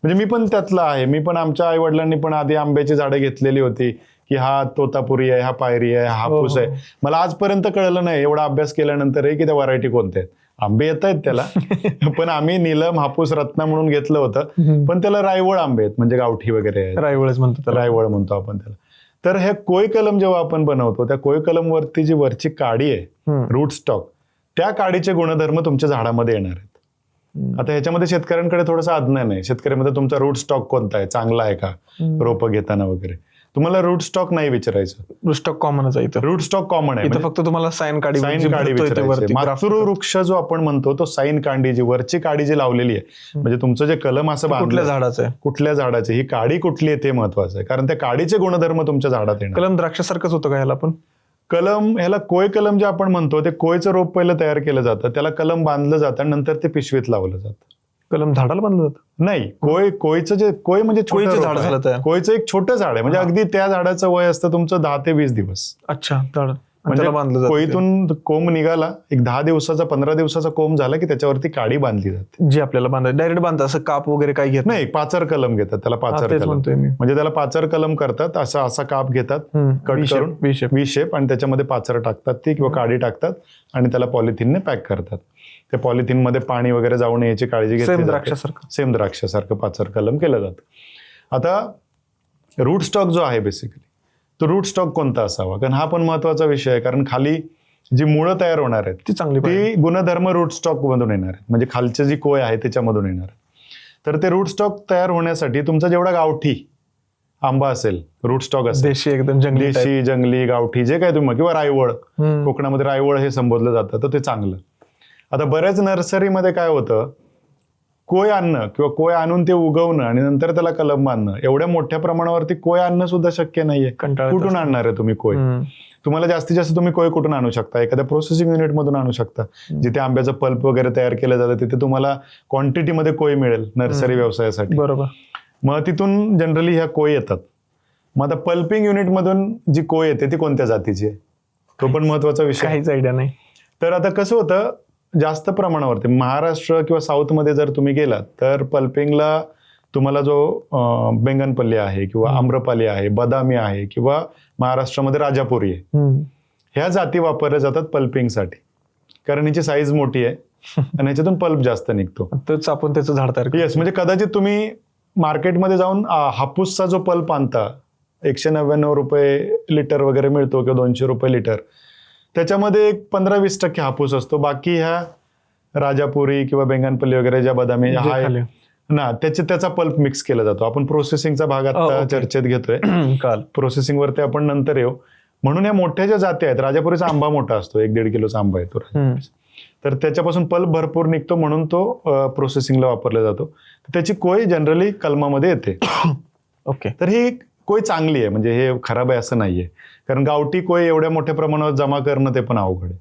म्हणजे मी पण त्यातला आहे. मी पण, आमच्या आई वडिलांनी पण आधी आंब्याची झाडं घेतलेली होती की हा तोतापुरी आहे, हा पायरी आहे, हा हापूस आहे. मला आजपर्यंत कळलं नाही एवढा अभ्यास केल्यानंतरही की त्या व्हरायटी कोणत्या आहेत. आंबे येत आहेत त्याला, पण आम्ही नीलम, हापूस, रत्ना म्हणून घेतलं होतं, पण त्याला रायवळ आंबे आहेत, म्हणजे गावठी वगैरे आहेत. रायवळच म्हणतो, रायवळ म्हणतो आपण त्याला. तर हे कोय कलम जेव्हा आपण बनवतो, त्या कोय कलम वरती जी वरची काडी आहे, रूट स्टॉक, त्या काडीचे गुणधर्म तुमच्या झाडामध्ये येणार आहेत. आता ह्याच्यामध्ये शेतकऱ्यांकडे थोडंसं अज्ञान आहे. शेतकऱ्यामध्ये तुमचा रूट स्टॉक कोणता आहे, चांगला आहे का रोपं घेताना वगैरे. तुम्हाला रूट स्टॉक नाही विचारायचं, रूट स्टॉक कॉमनच आहे. रूट स्टॉक कॉमन आहे. फक्त तुम्हाला साईन काडी विचारायचं. मातृ वृक्ष जो आपण म्हणतो, तो साईन कांडी, जी वरची काडी जी लावलेली आहे, म्हणजे तुमचं जे कलम असं कुठल्या झाडाचं आहे, कुठल्या झाडाचे, ही काडी कुठली आहे ते महत्वाचं आहे. कारण त्या काडीचे गुणधर्म तुमच्या झाडात येणार. कलम द्राक्षासारखंच होतं का ह्याला पण? कलम, ह्याला कोय कलम जे आपण म्हणतो, ते कोयचं रोप पहिलं तयार केलं जातं, त्याला कलम बांधलं जातं, नंतर ते पिशवीत लावलं जातं. कलम झाडाला बांधलं जातं? नाही, कोयचं जे कोय म्हणजे कोयचं झाड झालं तयार. कोयचं एक छोटं झाड आहे, म्हणजे अगदी त्या झाडाचं वय असतं तुमचं 10 ते 20 दिवस. अच्छा. झाड म्हणजे कोयतून कोंब निघाला, एक 10 दिवसाचा 15 दिवसाचा कोंब झाला की त्याच्यावरती काडी बांधली जाते, जी आपल्याला बांधायची. डायरेक्ट बांधतात असं, काप वगैरे काही घेत नाही. पाचर कलम घेतात त्याला, पाचर कलम म्हणजे त्याला पाचर कलम करतात. असा काप घेतात, कट करून व्ही शेप, आणि त्याच्यामध्ये पाचर टाकतात ती, किंवा काडी टाकतात, आणि त्याला पॉलिथिनने पॅक करतात. त्या पॉलिथिन मध्ये पाणी वगैरे जाऊ नये याची काळजी घेतली जाते. सेम द्राक्षासारखं पाचर कलम केलं जातं. आता रूट स्टॉक जो आहे बेसिकली, तो रूट स्टॉक कोणता असावा, कारण हा पण महत्वाचा विषय आहे. कारण खाली जी मुळं तयार होणार आहेत, ती गुणधर्म रूट स्टॉक मधून येणार आहेत, म्हणजे खालची जी कोय आहे त्याच्यामधून येणार आहे. तर ते रूट स्टॉक तयार होण्यासाठी तुमचा जेवढा गावठी आंबा असेल, रूट स्टॉक असेल, देशी, एकदम देशी, जंगली, गावठी, जे काय तुम्ही, किंवा रायवळ, कोकणामध्ये रायवळ हे संबोधलं जातं, तर ते चांगलं. आता बऱ्याच नर्सरीमध्ये काय होतं, कोय आणणं किंवा कोय आणून ते उगवणं आणि नंतर त्याला कलम बांधणं, एवढ्या मोठ्या प्रमाणावरती कोय आणणं सुद्धा शक्य नाहीये. कुठून आणणार आहे तुम्ही कोय? तुम्हाला जास्तीत जास्त तुम्ही कोय कुठून आणू शकता? एखाद्या प्रोसेसिंग युनिट मधून आणू शकता, जिथे आंब्याचं पल्प वगैरे तयार केलं जातं, तिथे तुम्हाला क्वांटिटीमध्ये कोय मिळेल नर्सरी व्यवसायासाठी. बरोबर. मग तिथून जनरली ह्या कोय येतात. मग आता पल्पिंग युनिट मधून जी कोय येते ती कोणत्या जातीची आहे, तो पण महत्वाचा विषय. काहीच आयडिया नाही. तर आता कसं होतं, जास्त प्रमाणावरती महाराष्ट्र किंवा साऊथमध्ये जर तुम्ही गेलात, तर पल्पिंगला तुम्हाला जो बेंगनपल्ली आहे, किंवा आम्रपाली आहे, बदामी आहे, किंवा महाराष्ट्रामध्ये राजापुरी आहे, ह्या जाती वापरल्या जातात पल्पिंगसाठी. कारण हिची साईज मोठी आहे आणि ह्याच्यातून पल्प जास्त निघतो. तोच आपण त्याचं झाड तयार करतो. येस. म्हणजे कदाचित तुम्ही मार्केटमध्ये जाऊन हापूसचा जो पल्प आणता, 199 रुपये लिटर वगैरे मिळतो, किंवा 200 रुपये लिटर, त्याच्यामध्ये 15-20% हापूस असतो. बाकी ह्या राजापुरी किंवा बेंगनपल्ली वगैरे ज्या बदामी ना, त्याचा पल्प मिक्स केला जातो. आपण प्रोसेसिंगचा भाग आता चर्चेत घेतोय, प्रोसेसिंग वरती आपण नंतर येऊ. म्हणून या मोठ्या ज्या जाती आहेत, राजापुरीचा आंबा मोठा असतो, 1-1.5 किलोचा आंबा येतो, तर त्याच्यापासून पल्प भरपूर निघतो, म्हणून तो प्रोसेसिंगला वापरला जातो. त्याची कोय जनरली कलमामध्ये येते. ओके. तर ही कोय चांगली आहे, म्हणजे हे खराब आहे असं नाहीये. कारण गावठी कोय एवढ्या मोठ्या प्रमाणावर जमा करणं ते पण अवघड आहे.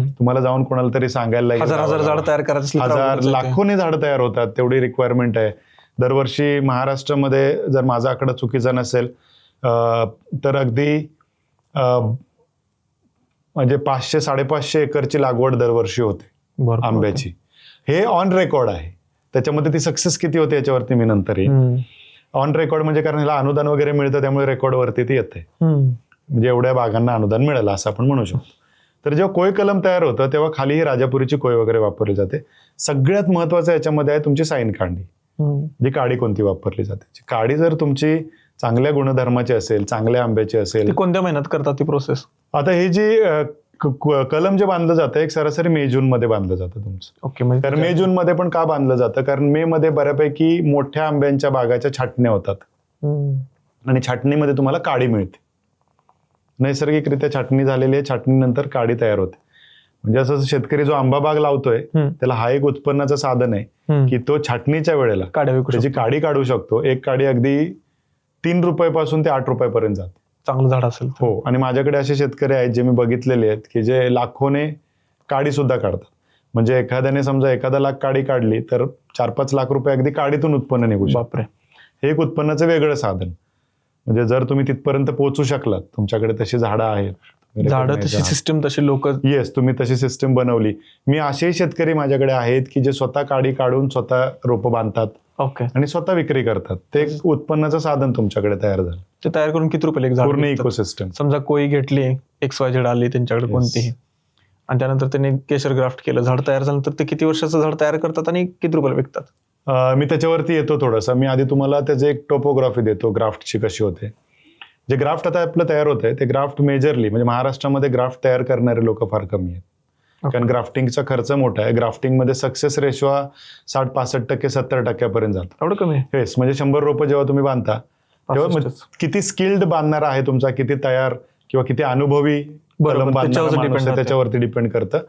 तुम्हाला जाऊन कोणाला तरी सांगायला लागेल, हजार झाड तयार करायचं, हजार लाखोनी झाड तयार होतात, तेवढी रिक्वायरमेंट आहे. दरवर्षी महाराष्ट्रामध्ये, जर माझा आकडा चुकीचा नसेल तर अगदी म्हणजे 500-550 एकरची लागवड दरवर्षी होते आंब्याची. हे ऑन रेकॉर्ड आहे. त्याच्यामध्ये ती सक्सेस किती होते याच्यावरती मी नंतर येईल. ऑन रेकॉर्ड म्हणजे कारण ह्याला अनुदान वगैरे मिळतं, त्यामुळे रेकॉर्डवरती ते येते. म्हणजे एवढ्या बागांना अनुदान मिळालं असं आपण म्हणू शकतो. तर जेव्हा कोय कलम तयार होतं तेव्हा खाली ही राजापुरीची कोय वगैरे वापरली जाते. सगळ्यात महत्वाचं याच्यामध्ये आहे तुमची साईन कांडी, जी काडी कोणती वापरली जाते. काडी जर तुमची चांगल्या गुणधर्माची असेल, चांगल्या आंब्याची असेल. कोणत्या महिन्यात करतात ती प्रोसेस? आता हे जी कलम जे बांधलं जातं एक सरासरी मे जून मध्ये बांधलं जातं तुमचं. ओके. तर मे जून मध्ये पण का बांधलं जातं? कारण मे मध्ये बऱ्यापैकी मोठ्या आंब्यांच्या बागाच्या छाटण्या होतात आणि छाटणीमध्ये तुम्हाला काडी मिळते. नैसर्गिकरित्या छाटणी झालेली आहे, छाटणीनंतर काडी तयार होते. म्हणजे असं शेतकरी जो आंबा बाग लावतोय त्याला हा एक उत्पन्नाचं साधन आहे की तो छाटणीच्या वेळेला त्याची काडी काढू शकतो. एक काडी अगदी 3 रुपयापासून ते 8 रुपयापर्यंत जाते, चांगलं झाड असेल. हो. आणि माझ्याकडे असे शेतकरी आहेत जे मी बघितलेले आहेत की जे लाखोने काडी सुद्धा काढतात. म्हणजे एखाद्याने समजा 1 लाख काडी काढली तर 4-5 लाख रुपये अगदी काडीतून उत्पन्न निघू शकतं. बापरे. हे एक उत्पन्नाचं वेगळं साधन. म्हणजे जर तुम्ही तिथपर्यंत पोहोचू शकलात, तुमच्याकडे तशी झाडं आहेत, झाडं तशी सिस्टम, तशी लोक, येस, तुम्ही तशी सिस्टम बनवली. मी असेही शेतकरी माझ्याकडे आहेत की जे स्वतः काडी काढून स्वतः रोपं बांधतात आणि स्वतः विक्री करतात. ते एक उत्पन्नाचं साधन तुमच्याकडे तयार झालं. ते तयार करून किती रुपये झाड? पूर्ण इकोसिस्टम. समजा कोई घेतली, XYZ आली त्यांच्याकडे कोणतीही, आणि त्यानंतर त्यांनी केशर ग्राफ्ट केलं, झाड तयार झालं, तर ते किती वर्षाचं झाड तयार करतात आणि किती रुपयाला विकतात? मी त्याच्यावरती येतो थोडंसं. मी आधी तुम्हाला त्याचे एक टोपोग्राफी देतो ग्राफ्टची कशी होते. जे ग्राफ्ट आता आपलं तयार होत आहे ते ग्राफ्ट मेजरली म्हणजे महाराष्ट्रामध्ये ग्राफ्ट तयार करणारे लोक फार कमी आहेत. कारण ग्राफ्टिंगचा खर्च मोठा आहे. ग्राफ्टिंगमध्ये सक्सेस रेशो हा 60-65%, 70% जातो. एवढं कमी? येस. म्हणजे 100 रोपं जेव्हा तुम्ही बांधता तेव्हा किती स्किल्ड बांधणारा आहे तुमचा, किती तयार किंवा किती अनुभवी कलम बांधणारा माणूस आहे त्याच्यावरती डिपेंड करतं.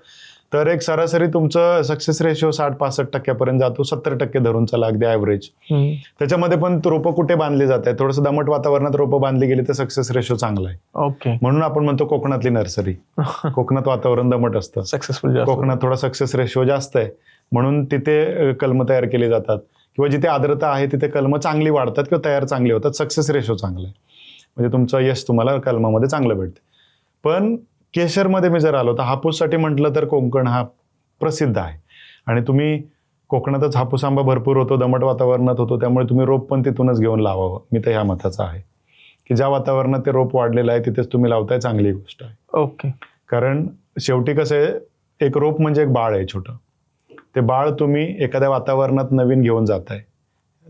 तर एक सरासरी तुमचं सक्सेस रेशो 60-65% जातो, 70% धरून चला अगदी ऍव्हरेज. त्याच्यामध्ये पण रोपं कुठे बांधली जात आहे, थोडंसं दमट वातावरणात रोपं बांधली गेली तर सक्सेस रेशो चांगला आहे. ओके. म्हणून आपण म्हणतो कोकणातली नर्सरी. कोकणात वातावरण दमट असतं, सक्सेसफुल, कोकणात थोडा सक्सेस रेशो जास्त आहे, म्हणून तिथे कलम तयार केली जातात. किंवा जिथे आर्द्रता आहे तिथे कलम चांगली वाढतात किंवा तयार चांगली होतात, सक्सेस रेशो चांगला आहे, म्हणजे तुमचं यश तुम्हाला कलमामध्ये चांगलं भेटतं. पण केशरमध्ये मी जर आलो तर हापूससाठी म्हटलं तर कोकण हा प्रसिद्ध आहे. आणि तुम्ही कोकणातच हापूस आंबा भरपूर होतो, दमट वातावरणात होतो, त्यामुळे तुम्ही रोप पण तिथूनच घेऊन लावावं. मी तर ह्या मताचा आहे की ज्या वातावरणात ते रोप वाढलेलं आहे तिथेच तुम्ही लावताय, चांगली गोष्ट आहे. ओके. कारण शेवटी कसं आहे, एक रोप म्हणजे एक बाळ आहे छोटं. ते बाळ तुम्ही एखाद्या वातावरणात नवीन घेऊन जाताय,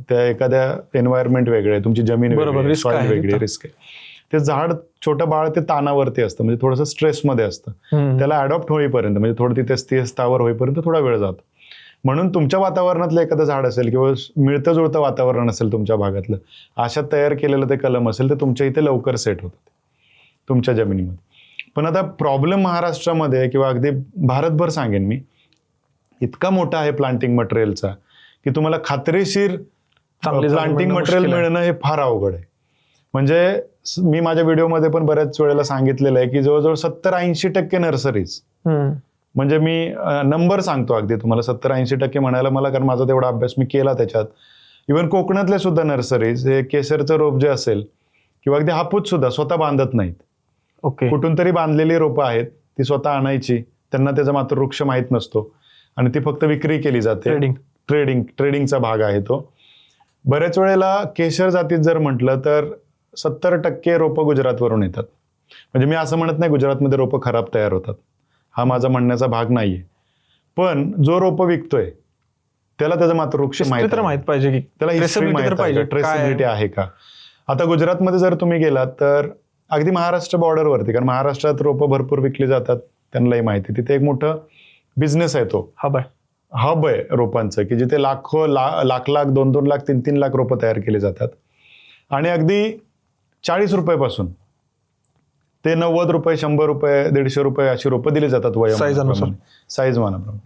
त्या एखाद्या एन्व्हायरमेंट वेगळे आहे, तुमची जमीन वेगळी, सॉइल वेगळी, रिस्क आहे. ते झाड छोटं बाळ ते तानावरती असतं, म्हणजे थोडंसं स्ट्रेसमध्ये असतं. त्याला अडॉप्ट होईपर्यंत म्हणजे थोडं तिथे स्थावर होईपर्यंत थोडा वेळ जातो. म्हणून तुमच्या वातावरणातलं एखादं झाड असेल किंवा मिळतं जुळतं वातावरण असेल तुमच्या भागातलं, अशात तयार केलेलं ते कलम असेल तर तुमच्या इथे लवकर सेट होतं तुमच्या जमिनीमध्ये. पण आता प्रॉब्लेम महाराष्ट्रामध्ये किंवा अगदी भारतभर सांगेन मी, इतका मोठा आहे प्लांटिंग मटेरियलचा की तुम्हाला खात्रीशीर प्लांटिंग मटेरियल मिळणं हे फार अवघड आहे. म्हणजे मी माझ्या व्हिडिओमध्ये पण बऱ्याच वेळेला सांगितलेलं आहे की जवळजवळ 70-80% नर्सरीज, म्हणजे मी नंबर सांगतो अगदी तुम्हाला, 70-80% म्हणायला मला, कारण माझा तेवढा अभ्यास मी केला त्याच्यात. इव्हन कोकणातले सुद्धा नर्सरीज हे केसरचं रोप जे असेल किंवा अगदी हापूस सुद्धा स्वतः बांधत नाहीत. ओके. कुठून तरी बांधलेली रोपं आहेत, ती स्वतः आणायची, त्यांना त्याचा मात्र वृक्ष माहीत नसतो आणि ती फक्त विक्री केली जाते. ट्रेडिंगचा भाग आहे तो. बऱ्याच वेळेला केशर जातीत जर म्हटलं तर 70% रोपं गुजरातवरून येतात. म्हणजे मी असं म्हणत नाही गुजरातमध्ये रोपं खराब तयार होतात, हा माझा म्हणण्याचा भाग नाहीये. पण जो रोपं विकतोय त्याला त्याचा मात्र वृक्ष माहित पाहिजे की त्याला हिस्ट्री माहित आहे, ट्रेसेबिलिटी आहे का. आता गुजरातमध्ये जर तुम्ही गेलात तर अगदी महाराष्ट्र बॉर्डरवरती, कारण महाराष्ट्रात रोपं भरपूर विकली जातात, त्यांनाही माहिती, तिथे एक मोठं बिझनेस आहे, तो हब आहे रोपांचं, की जिथे लाख 2-2 लाख 3-3 लाख रोपं तयार केली जातात. आणि अगदी 40 रुपयापासून ते 90 रुपये, 100 रुपये, 150 रुपये अशी रोपं दिली जातात साईज मानाप्रमाणे.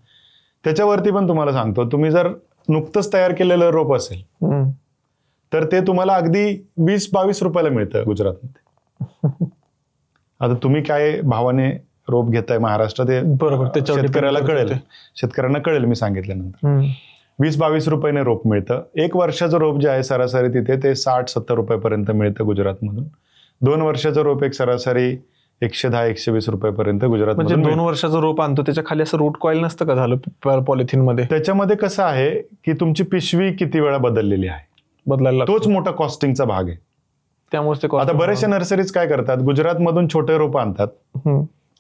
त्याच्यावरती पण तुम्हाला सांगतो, तुम्ही जर नुकतंच तयार केलेलं रोप असेल तर ते तुम्हाला अगदी 20-22 रुपयाला मिळतं गुजरातमध्ये. आता तुम्ही काय भावाने रोप घेताय महाराष्ट्रात हे शेतकऱ्यांना कळेल मी सांगितल्यानंतर. 20-22 रुपयाने रोप मिळतं. 1 वर्षाचं रोप जे आहे सरासरी तिथे ते 60-70 रुपयापर्यंत मिळतं गुजरातमधून. 2 वर्षाचं रोप एक सरासरी 110-120 रुपयापर्यंत गुजरात. म्हणजे 2 वर्षाचं रोप आणतो त्याच्या खाली असं रूट कॉईल नसतं का झालं पॉलिथिन मध्ये? त्याच्यामध्ये कसं आहे की तुमची पिशवी किती वेळा बदललेली आहे. बदलायला लागतो. तोच मोठा कॉस्टिंगचा भाग आहे. त्यामुळे ते आता बरेचशा नर्सरीज काय करतात, गुजरातमधून छोटे रोपं आणतात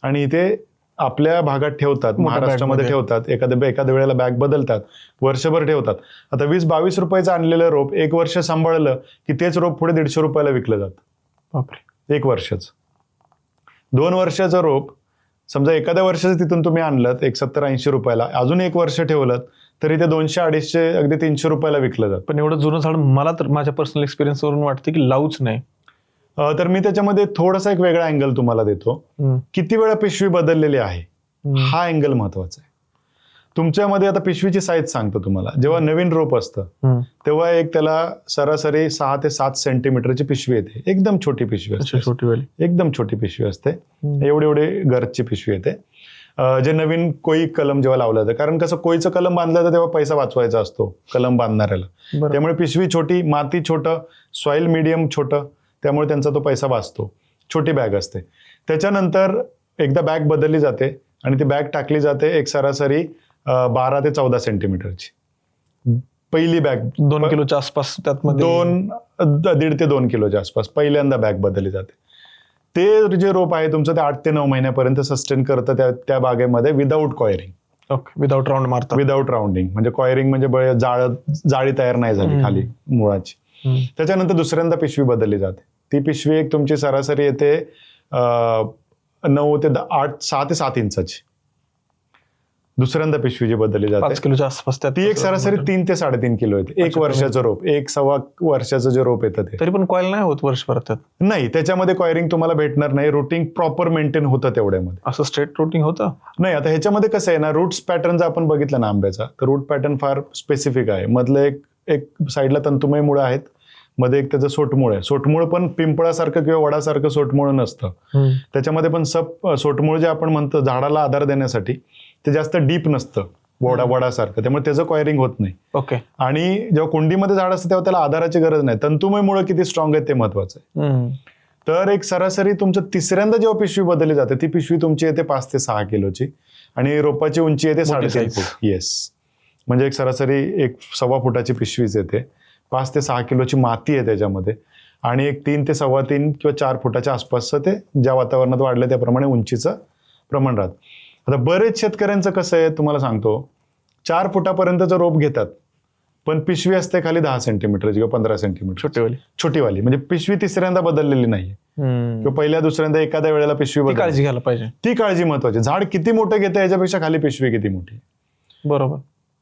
आणि इथे आपल्या भागात ठेवतात, महाराष्ट्रामध्ये ठेवतात, एखाद्या वेळेला बॅग बदलतात, वर्षभर ठेवतात. आता 20-22 रुपयाचं आणलेलं रोप 1 वर्ष सांभाळलं की तेच रोप पुढे 150 रुपयाला विकलं जातं. बापरे. 1 वर्षाचं. 2 वर्षाचं रोप समजा एखाद्या वर्षाचं तिथून तुम्ही आणलं 70-80 रुपयाला, अजून 1 वर्ष ठेवलं तरी ते 200-250 अगदी 300 रुपयाला विकलं जातं. पण एवढं जुनं झाड मला तर माझ्या पर्सनल एक्सपिरियन्स वरून वाटतं की लावूच नाही. तर मी त्याच्यामध्ये थोडासा एक वेगळा अँगल तुम्हाला देतो. किती वेळा पिशवी बदललेली आहे हा अँगल महत्वाचा आहे. तुमच्यामध्ये आता पिशवीची साईज सांगतो तुम्हाला. जेव्हा नवीन रोप असतं तेव्हा एक त्याला सरासरी 6 ते 7 सेंटीमीटरची पिशवी येते. एकदम छोटी पिशवी असते, एकदम छोटी पिशवी असते, एवढी गरजची पिशवी येते. जे नवीन कोई कलम जेव्हा लावलं जातं, कारण कसं कोईचं कलम बांधलं तर तेव्हा पैसा वाचवायचा असतो कलम बांधणाऱ्याला, त्यामुळे पिशवी छोटी, माती छोटं, सॉइल मीडियम छोटं, त्यामुळे त्यांचा तो पैसा वाचतो. छोटी बॅग असते. त्याच्यानंतर एकदा बॅग बदलली जाते आणि ती बॅग टाकली जाते एक सरासरी 12 ते 14 सेंटीमीटरची पहिली बॅग. 2 किलोच्या आसपास त्यात 1.5 ते 2 किलोच्या आसपास पहिल्यांदा बॅग बदलली जाते. ते जे रोप आहे तुमचं ते 8 ते 9 महिन्यापर्यंत सस्टेन करतं त्या बागेमध्ये विदाऊट कॉयरिंग. विदाऊट राऊंड मारतात. विदाऊट राऊंडिंग म्हणजे कॉयरिंग म्हणजे जाळी तयार नाही झाली खाली मुळाची. त्याच्यानंतर दुसऱ्यांदा पिशवी बदलली जाते. ती पिशवी एक तुमची सरासरी येते 6 ते 7 इंचाची. दुसऱ्यांदा पिशवी जी बदलली जाते 5 किलोच्या आसपास ती एक सरासरी 3 ते 3.5 किलो येते. 1 वर्षाचं रोप, 1.25 वर्षाचं जे रोप येतं ते. तरी पण कॉईल नाही होत वर्षभरात? नाही, त्याच्यामध्ये कॉयरिंग तुम्हाला भेटणार नाही. रुटिंग प्रॉपर मेंटेन होतं तेवढ्यामध्ये. असं स्ट्रेट रुटिंग होतं नाही. आता ह्याच्यामध्ये कसं आहे ना, रूट्स पॅटर्न जर आपण बघितलं ना आंब्याचा, तर रूट पॅटर्न फार स्पेसिफिक आहे. मधलं एक साईडला तंतुमय मुळं आहेत, मध्ये एक त्याचं सोटमूळ आहे. सोटमूळ पण पिंपळासारखं किंवा वडासारखं सोटमूळ नसतं. त्याच्यामध्ये पण सोटमूळ जे आपण म्हणतो झाडाला आधार देण्यासाठी ते जास्त डीप नसतं वडासारखं, त्यामुळे त्याचं कॉयरिंग होत नाही. ओके. आणि जेव्हा कुंडीमध्ये झाड असतं तेव्हा त्याला आधाराची गरज नाही. तंतुमय मुळं किती स्ट्रॉंग आहेत ते महत्वाचं आहे. तर एक सरासरी तुमचं तिसऱ्यांदा जेव्हा पिशवी बदलली जाते ती पिशवी तुमची येते 5 ते 6 किलोची आणि रोपाची उंची येते 3.5 फूट. येस, म्हणजे एक सरासरी 1.25 फुटाची पिशवीच येते. 5 ते 6 किलोची माती आहे त्याच्यामध्ये आणि एक 3 ते 3.25 किंवा 4 फुटाच्या आसपासचं ते ज्या वातावरणात वाढलं त्याप्रमाणे उंचीचं प्रमाण राहतं. आता बरेच शेतकऱ्यांचं कसं आहे तुम्हाला सांगतो, 4 फुटापर्यंतचं रोप घेतात पण पिशवी असते खाली 10 सेंटीमीटरची किंवा 15 सेंटीमीटर छोटीवाली. म्हणजे पिशवी तिसऱ्यांदा बदललेली नाहीये किंवा पहिल्या दुसऱ्यांदा एखाद्या वेळेला पिशवी बदल. काळजी घ्यायला पाहिजे. ती काळजी महत्वाची. झाड किती मोठं घेतं याच्यापेक्षा खाली पिशवी किती मोठी. बरोबर.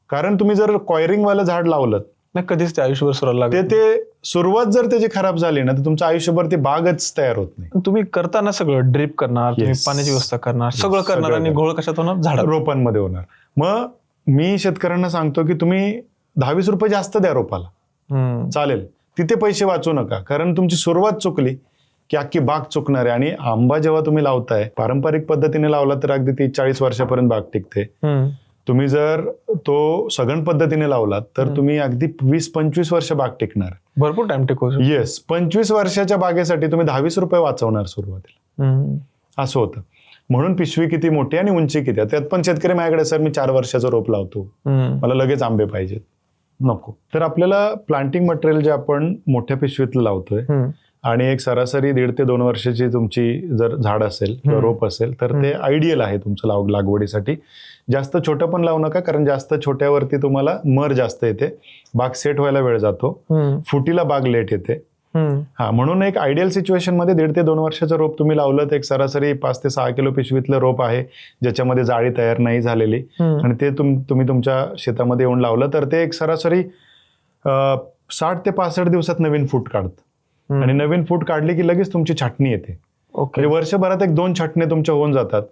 कारण तुम्ही जर कॉयरिंग वालं झाड लावलं नाही कधीच ते आयुष्यभर सुरायला ते सुरुवात जर त्याची खराब झाली ना तर तुमचं आयुष्यभर ती बागच तयार होत नाही. तुम्ही करताना सगळं ड्रिप करणार, तुम्ही पाण्याची व्यवस्था करणार, सगळं करणार आणि घोळ कशात होणार? झाड रोपांमध्ये होणार. मग मी शेतकऱ्यांना सांगतो की तुम्ही 10-20 रुपये जास्त द्या रोपाला, चालेल, तिथे पैसे वाचू नका. कारण तुमची सुरुवात चुकली की अख्खी बाग चुकणार आहे. आणि आंबा जेव्हा तुम्ही लावताय पारंपरिक पद्धतीने लावला तर अगदी 30-40 वर्षापर्यंत बाग टिकते. तुम्ही जर तो सघन पद्धतीने लावलात तर तुम्ही अगदी 20-25 वर्ष बाग टिकणार. भरपूर टाइम टिकू. येस, 25 वर्षाच्या बागेसाठी तुम्ही 10-20 रुपये वाचवणार सुरुवातीला. असं होतं. म्हणून पिशवी किती मोठी आणि उंची किती. त्यात पण शेतकरी माझ्याकडे सर मी 4 वर्षाचं रोप लावतो, मला लगेच आंबे पाहिजेत. नको. तर आपल्याला प्लांटिंग मटेरियल जे आपण मोठ्या पिशवीतलं लावतोय आणि एक सरासरी 1.5 ते 2 वर्षाची तुमची जर झाड असेल किंवा रोप असेल तर ते आयडियल आहे तुमचं लागवडीसाठी. जास्त छोटं पण लावू नका, कारण जास्त छोट्यावरती तुम्हाला मर जास्त येते, बाग सेट व्हायला वेळ जातो, फुटीला बाग लेट येते. म्हणून एक आयडियल सिच्युएशन मध्ये 1.5 ते 2 वर्षाचं रोप तुम्ही लावलं तर एक सरासरी 5 ते 6 किलो पिशवीतलं रोप आहे ज्याच्यामध्ये जाळी तयार नाही झालेली आणि ते तुम्ही तुमच्या शेतामध्ये येऊन लावलं तर ते एक सरासरी 60 ते 65 दिवसात नवीन फूट काढतं. आणि नवीन फूट काढली की लगेच तुमची छाटणी येते. म्हणजे वर्षभरात 1-2 छाटणे तुमच्या होऊन जातात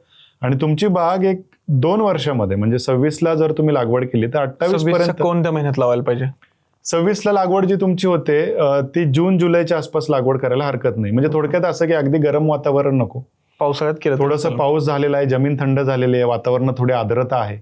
आणि तुमची बाग एक 2 वर्षामध्ये म्हणजे 26ला जर तुम्ही लागवड केली तर 28 पर्यंत. कोणत्या महिन्यात लावायला पाहिजे? 26ला लागवड जी तुमची होते ती जून-जुलैच्या आसपास लागवड करायला हरकत नाही. म्हणजे थोडक्यात असं की अगदी गरम वातावरण नको, पावसाळ्यात केलं थोडंसं पाऊस झालेला आहे, जमीन थंड झालेली आहे, वातावरणात थोडी आर्द्रता आहे,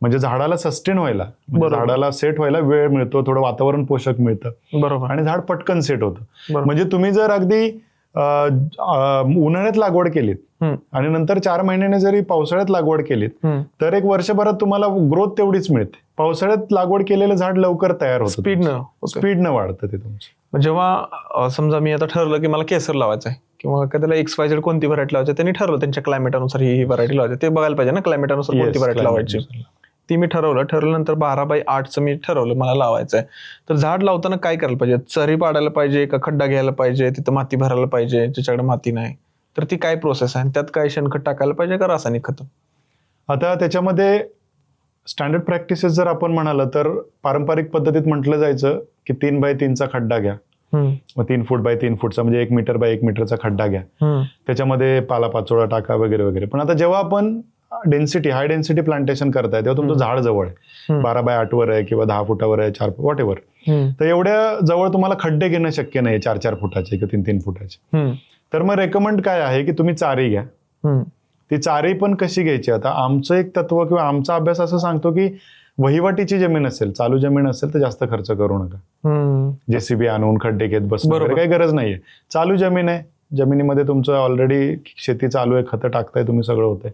म्हणजे झाडाला सस्टेन व्हायला, झाडाला सेट व्हायला वेळ मिळतो, थोडं वातावरण पोषक मिळतं. बरोबर. आणि झाड पटकन सेट होतं. म्हणजे तुम्ही जर अगदी उन्हाळ्यात लागवड केलीत आणि नंतर 4 महिन्याने जरी पावसाळ्यात लागवड केलीत तर एक वर्षभरात तुम्हाला ग्रोथ तेवढीच मिळते. पावसाळ्यात लागवड केलेलं झाड लवकर तयार होतं, स्पीडनं वाढतं ते तुमचं. जेव्हा समजा मी आता ठरलं की मला केसर लावायचं आहे किंवा त्याला XYZ कोणती व्हरायटी लावायची, त्यांनी ठरवलं त्यांच्या क्लायमेटानुसार ही व्हरायटी लावायची. ते बघायला पाहिजे ना क्लायमेटानुसार कोणती व्हरायटी लावायची. ती मी ठरवल्यानंतर 12x8चं मी ठरवलं मला लावायचं आहे. तर झाड लावताना काय करायला पाहिजे? चरी पाडायला पाहिजे का खड्डा घ्यायला पाहिजे, तिथं माती भरायला पाहिजे ज्याच्याकडे माती नाही, तर ती काय प्रोसेस आहे? त्यात काय शेणखत टाकायला पाहिजे का रासायनिक खत? आता त्याच्यामध्ये स्टँडर्ड प्रॅक्टिसेस जर आपण म्हणाल तर पारंपरिक पद्धतीत म्हटलं जायचं की 3x3चा खड्डा घ्या, मग 3 फूट बाय 3 फूटचा म्हणजे 1 मीटर बाय 1 मीटरचा खड्डा घ्या, त्याच्यामध्ये पालापाचोळा टाका वगैरे वगैरे. पण आता जेव्हा आपण हाय डेन्सिटी प्लांटेशन करताय तेव्हा तुमचं झाड जवळ आहे, 12x8 वर आहे किंवा 10 फुटावर आहे, 4 वॉट एव्हर, तर एवढ्या जवळ तुम्हाला खड्डे घेणं शक्य नाही 4-4 फुटाचे किंवा 3-3 फुटाचे. तर मग रेकमेंड काय आहे की तुम्ही चारी घ्या. ती चारी पण कशी घ्यायची? आता आमचं एक तत्व किंवा आमचा अभ्यास असं सांगतो की वहिवाटीची जमीन असेल, चालू जमीन असेल तर जास्त खर्च करू नका. JCB आणून खड्डे घेत बसणं काही गरज नाहीये. चालू जमीन आहे, जमिनीमध्ये तुमचं ऑलरेडी शेती चालू आहे, खतं टाकताय तुम्ही, सगळं होतंय,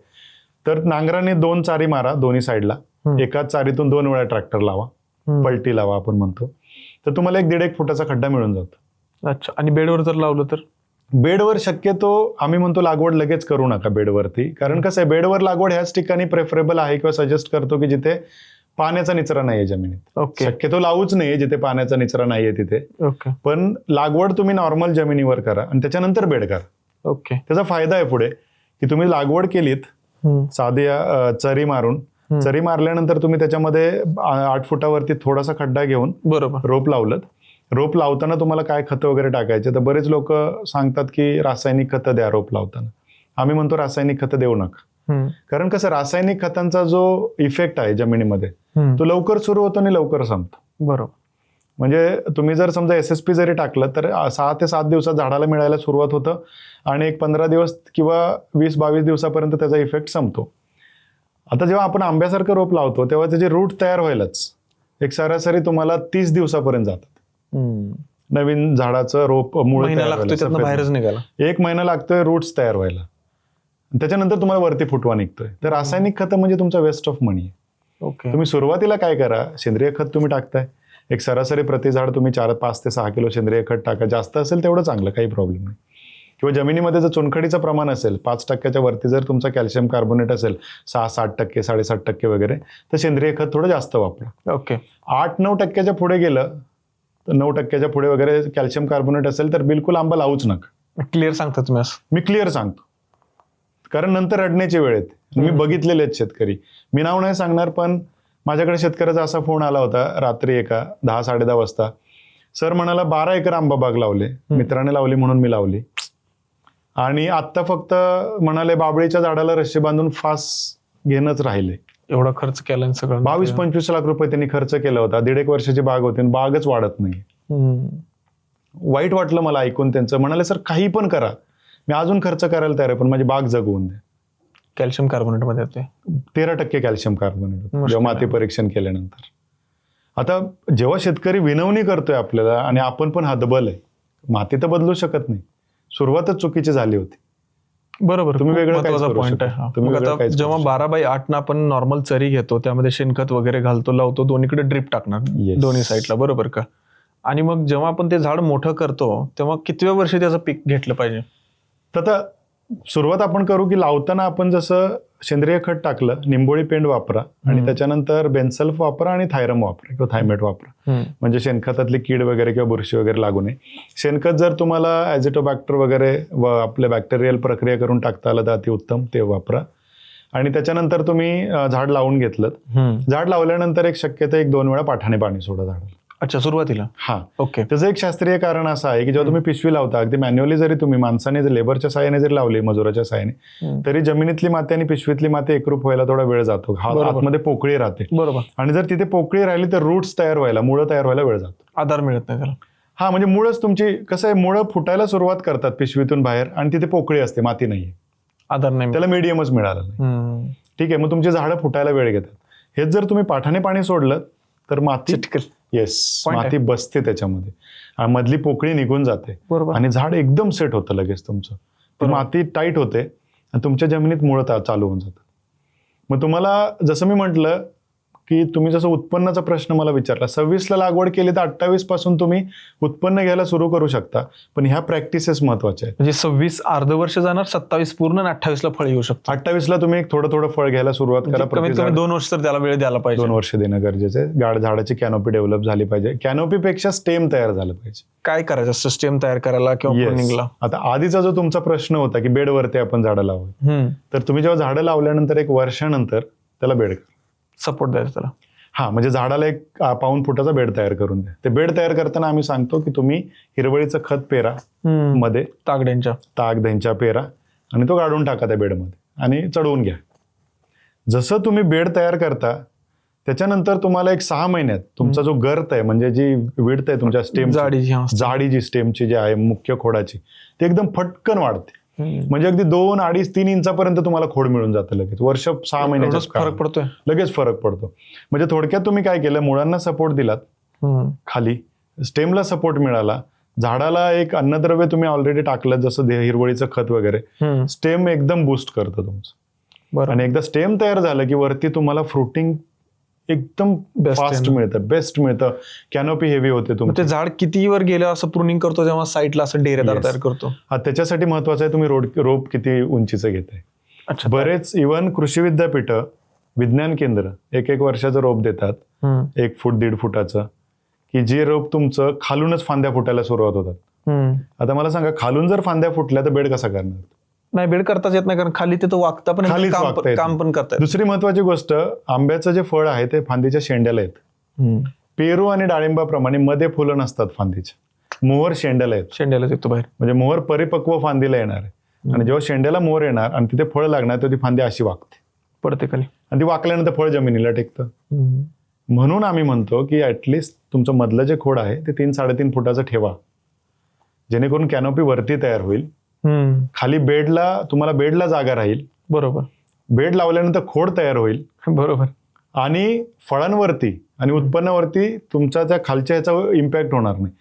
तर नांगराने 2 चारी मारा दोन्ही साईडला. एकाच चारीतून 2 वेळा ट्रॅक्टर लावा, पलटी लावा आपण म्हणतो, तर तुम्हाला 1-1.5 फुटाचा खड्डा मिळून जातो. अच्छा. आणि बेडवर जर लावलं तर? बेडवर शक्यतो आम्ही म्हणतो लागवड लगेच करू नका बेडवरती, कारण कसं आहे बेडवर लागवड ह्याच ठिकाणी प्रेफरेबल आहे किंवा सजेस्ट करतो की जिथे पाण्याचा निचरा नाहीये जमिनीत. शक्यतो लावूच नाही जिथे पाण्याचा निचरा नाहीये तिथे. पण लागवड तुम्ही नॉर्मल जमिनीवर करा आणि त्याच्यानंतर बेड करा. त्याचा फायदा आहे पुढे की तुम्ही लागवड केलीत साधी चरी मारून, चरी मारल्यानंतर तुम्ही त्याच्यामध्ये 8 फुटावरती थोडासा खड्डा घेऊन रोप लावलं. रोप लावताना तुम्हाला काय खतं वगैरे टाकायचे, तर बरेच लोक सांगतात की रासायनिक खतं द्या रोप लावताना. आम्ही म्हणतो रासायनिक खतं देऊ नका, कारण कसं रासायनिक खतांचा जो इफेक्ट आहे जमिनीमध्ये तो लवकर सुरू होतो आणि लवकर संपतो. म्हणजे तुम्ही जर समजा SSP जरी टाकलं तर 6 ते 7 दिवसात झाडाला मिळायला सुरुवात होतं आणि एक 15 दिवस किंवा 20-22 दिवसापर्यंत त्याचा इफेक्ट संपतो. आता जेव्हा आपण आंब्यासारखं रोप लावतो तेव्हा त्याचे रूट तयार व्हायलाच एक सरासरी तुम्हाला 30 दिवसापर्यंत जातात. नवीन झाडाचं रोप मूळ बाहेरच निघाला 1 महिना लागतोय रूट्स तयार व्हायला, त्याच्यानंतर तुम्हाला वरती फुटवा निघतोय. तर रासायनिक खतं म्हणजे तुमचा वेस्ट ऑफ मनी आहे. तुम्ही सुरुवातीला काय करा, सेंद्रिय खत तुम्ही टाकताय, एक सरासरी प्रति झाड तुम्ही 5 ते 6 किलो सेंद्रिय खत टाका. जास्त असेल तेवढं चांगलं, काही प्रॉब्लेम नाही. किंवा जमिनीमध्ये जर चुनखडीचं प्रमाण असेल 5% वरती, जर तुमचा कॅल्शियम कार्बोनेट असेल 6-7%, 7.5% वगैरे, तर सेंद्रिय खत थोडं जास्त वापरा. 8-9% पुढे गेलं तर 9% पुढे वगैरे कॅल्शियम कार्बोनेट असेल तर बिलकुल आंबा लावूच नका. क्लिअर सांगता तुम्ही? मी क्लिअर सांगतो, कारण नंतर रडण्याची वेळ येते. मी बघितलेले आहेत शेतकरी, मी नाव नाही सांगणार, पण माझ्याकडे शेतकऱ्याचा असा फोन आला होता रात्री एका 10-10:30 वाजता. सर म्हणाला 12 एकर आंबा बाग लावले, मित्राने लावली म्हणून मी लावली, आणि आत्ता फक्त म्हणाले बाबळीच्या झाडाला रस्सी बांधून फास घेणंच राहिले. एवढा खर्च केला सगळं? 22-25 लाख रुपये त्यांनी खर्च केला होता. 1.5 वर्षाची बाग होती आणि बागच वाढत नाही. वाईट वाटलं मला ऐकून त्यांचं. म्हणाले सर काही पण करा, मी अजून खर्च करायला तयार आहे, पण माझी बाग जगवून द्या. कॅल्शियम कार्बोनेट मध्ये 13% कॅल्शियम कार्बोनेट जेव्हा माती परीक्षण केल्यानंतर. आता जेव्हा शेतकरी विनवणी करतोय आपल्याला आणि आपण पण हतबल आहे, माती तर बदलू शकत नाही, सुरुवातच चुकीची झाली होती. बरोबर, तुम्ही वेगळं पॉईंट आहे. जेव्हा 12x8 आपण नॉर्मल चरी घेतो त्यामध्ये शेणखत वगैरे घालतो, लावतो, दोन्हीकडे ड्रिप टाकणार दोन्ही साईडला, बरोबर का? आणि मग जेव्हा आपण ते झाड मोठं करतो तेव्हा कितव्या वर्षी त्याचं पीक घेतलं पाहिजे? तर आता सुरुवात आपण करू की लावताना आपण जसं सेंद्रिय खत टाकलं, निंबोळी पेंड वापरा आणि त्याच्यानंतर बेन्सल्फ वापरा आणि थायरम वापरा किंवा थायमेट वापरा, म्हणजे शेणखतातली कीड वगैरे किंवा बुरशी वगैरे लागू नये. शेणखत जर तुम्हाला ॲझिटोबॅक्टर वगैरे व आपल्या बॅक्टेरियल प्रक्रिया करून टाकता आलं तर अतिउत्तम, ते वापरा. आणि त्याच्यानंतर तुम्ही झाड लावून घेतलं, झाड लावल्यानंतर एक शक्यता 1-2 वेळा पाठाने पाणी सोडा झाडाला. अच्छा, सुरुवातीला? हा, ओके. त्याचं एक शास्त्रीय कारण असं आहे की जेव्हा तुम्ही पिशवी लावता, अगदी मॅन्युअली जरी तुम्ही माणसाने जर लेबरच्या साहाय्याने जरी लावली, मजुराच्या साहाय्याने, तरी जमिनीतली माती आणि पिशवीतली माती एकरूप व्हायला थोडा वेळ जातो. आतमध्ये पोकळी राहते, बरोबर, आणि जर तिथे पोकळी राहिली तर रूट्स तयार व्हायला, मुळं तयार व्हायला वेळ जातो, आधार मिळत नाही त्याला. हा, म्हणजे मुळच तुमची कसं आहे, मुळं फुटायला सुरुवात करतात पिशवीतून बाहेर आणि तिथे पोकळी असते, माती नाहीये, आधार नाही, त्याला मीडियमच मिळाला नाही. ठीक आहे, मग तुमची झाडं फुटायला वेळ घेतात. हेच जर तुम्ही पाठाने पाणी सोडलं तर माती चिटकल. येस, Point आहे. माती बसते त्याच्यामध्ये आणि मधली पोकळी निघून जाते बरोबर. आणि झाड एकदम सेट होतं लगेच तुमचं. ती बरोबर. माती टाईट होते आणि तुमच्या जमिनीत मुळं चालू होऊन जातात. मग तुम्हाला जसं मी म्हटलं की तुम्ही जसं उत्पन्नाचा प्रश्न मला विचारला, 26ला लागवड केली तर 28 पासून तुम्ही उत्पन्न घ्यायला सुरू करू शकता. पण ह्या प्रॅक्टिसेस महत्वाच्या आहेत. म्हणजे 26 अर्ध वर्ष जाणार, 27 पूर्ण आणि 28ला फळ येऊ शकतो. 28ला तुम्ही एक थोडं थोडं फळ घ्यायला सुरुवात करा. म्हणजे कमीत कमी 2 वर्ष तर त्याला वेळ द्यायला पाहिजे. 2 वर्ष देणं गरजेचं आहे. झाडाची कॅनोपी डेव्हलप झाली पाहिजे. कॅनोपीपेक्षा स्टेम तयार झालं पाहिजे. काय करायचं असतं स्टेम तयार करायला किंवा Yes. प्रूनिंगला? आता आधीचा जो तुमचा प्रश्न होता की बेडवरती आपण झाडं लावू, तर तुम्ही जेव्हा झाडं लावल्यानंतर एक वर्षानंतर त्याला बेड करा. सपोर्ट द्यायचा त्याला. हा, म्हणजे झाडाला एक पाऊण फुटाचा बेड तयार करून द्या. ते बेड तयार करताना आम्ही सांगतो की तुम्ही हिरवळीचं खत पेरा मध्ये, ताकद्यांच्या पेरा आणि तो काढून टाका त्या बेडमध्ये आणि चढवून घ्या. जसं तुम्ही बेड तयार करता त्याच्यानंतर तुम्हाला एक 6 महिन्यात तुमचा जो गर्थ आहे, म्हणजे जी विड्थ आहे तुमच्या स्टेम, जाडी जी स्टेमची जी आहे मुख्य खोडाची, ती एकदम फटकन वाढते. म्हणजे अगदी 2, 2.5, 3 इंचापर्यंत तुम्हाला खोड मिळून जातं लगेच. वर्ष 6 महिन्याचा फरक पडतोय. लगेच फरक पडतो. म्हणजे थोडक्यात तुम्ही काय केलं, मुळांना सपोर्ट दिलात, खाली स्टेमला सपोर्ट मिळाला, झाडाला एक अन्नद्रव्य तुम्ही ऑलरेडी टाकलं जसं हिरवळीचं खत वगैरे, स्टेम एकदम बूस्ट करतं तुमचं. आणि एकदा स्टेम तयार झालं की वरती तुम्हाला फ्रुटिंग एकदम फास्ट मिळतं, बेस्ट मिळतं. कॅनोपी हेवी होते तुमचं. ते झाड किती वर गेलं असं प्रूनिंग करतो तेव्हा साईडला असं डेरेदार तयार करतो. त्याच्यासाठी महत्वाचं आहे तुम्ही रोप किती उंचीचं घेताय. बरेच इव्हन कृषी विद्यापीठ, विज्ञान केंद्र 1-1 वर्षाचं रोप देतात, 1 फूट 1.5 फुटाचं, की जे रोप तुमचं खालूनच फांद्या फुटायला सुरुवात होतात. आता मला सांगा, खालून जर फांद्या फुटल्या तर बेड कसा करणार? नाही, बेड करताच येत नाही, कारण खाली ते तो वागता पण काम पण करतात. दुसरी महत्वाची गोष्ट, आंब्याचं जे फळ आहे ते फांदीच्या शेंड्याला येतं. पेरू आणि डाळिंबाप्रमाणे मध्ये फुलं नसतात फांदीच्या, मोहर शेंड्याला येतं. शेंड्याला येतो बाहेर, म्हणजे मोहर परिपक्व फांदीला येणार आहे आणि जेव्हा शेंड्याला मोहर येणार आणि तिथे फळ लागणार तर ती फांदी अशी वाकते, पडते खाली, आणि ती वाकल्यानंतर फळ जमिनीला टेकतं. म्हणून आम्ही म्हणतो की ऍटलिस्ट तुमचं मधलं जे खोड आहे ते 3-3.5 फुटाचं ठेवा, जेणेकरून कॅनोपी वरती तयार होईल. खाली तुम्हाला बेडला जागा राहील. बरोबर. बेड लावल्यानंतर खोड तयार होईल. बरोबर. आणि फळांवरती आणि उत्पन्नावरती तुमचा त्या खालच्या ह्याचा इम्पॅक्ट होणार नाही.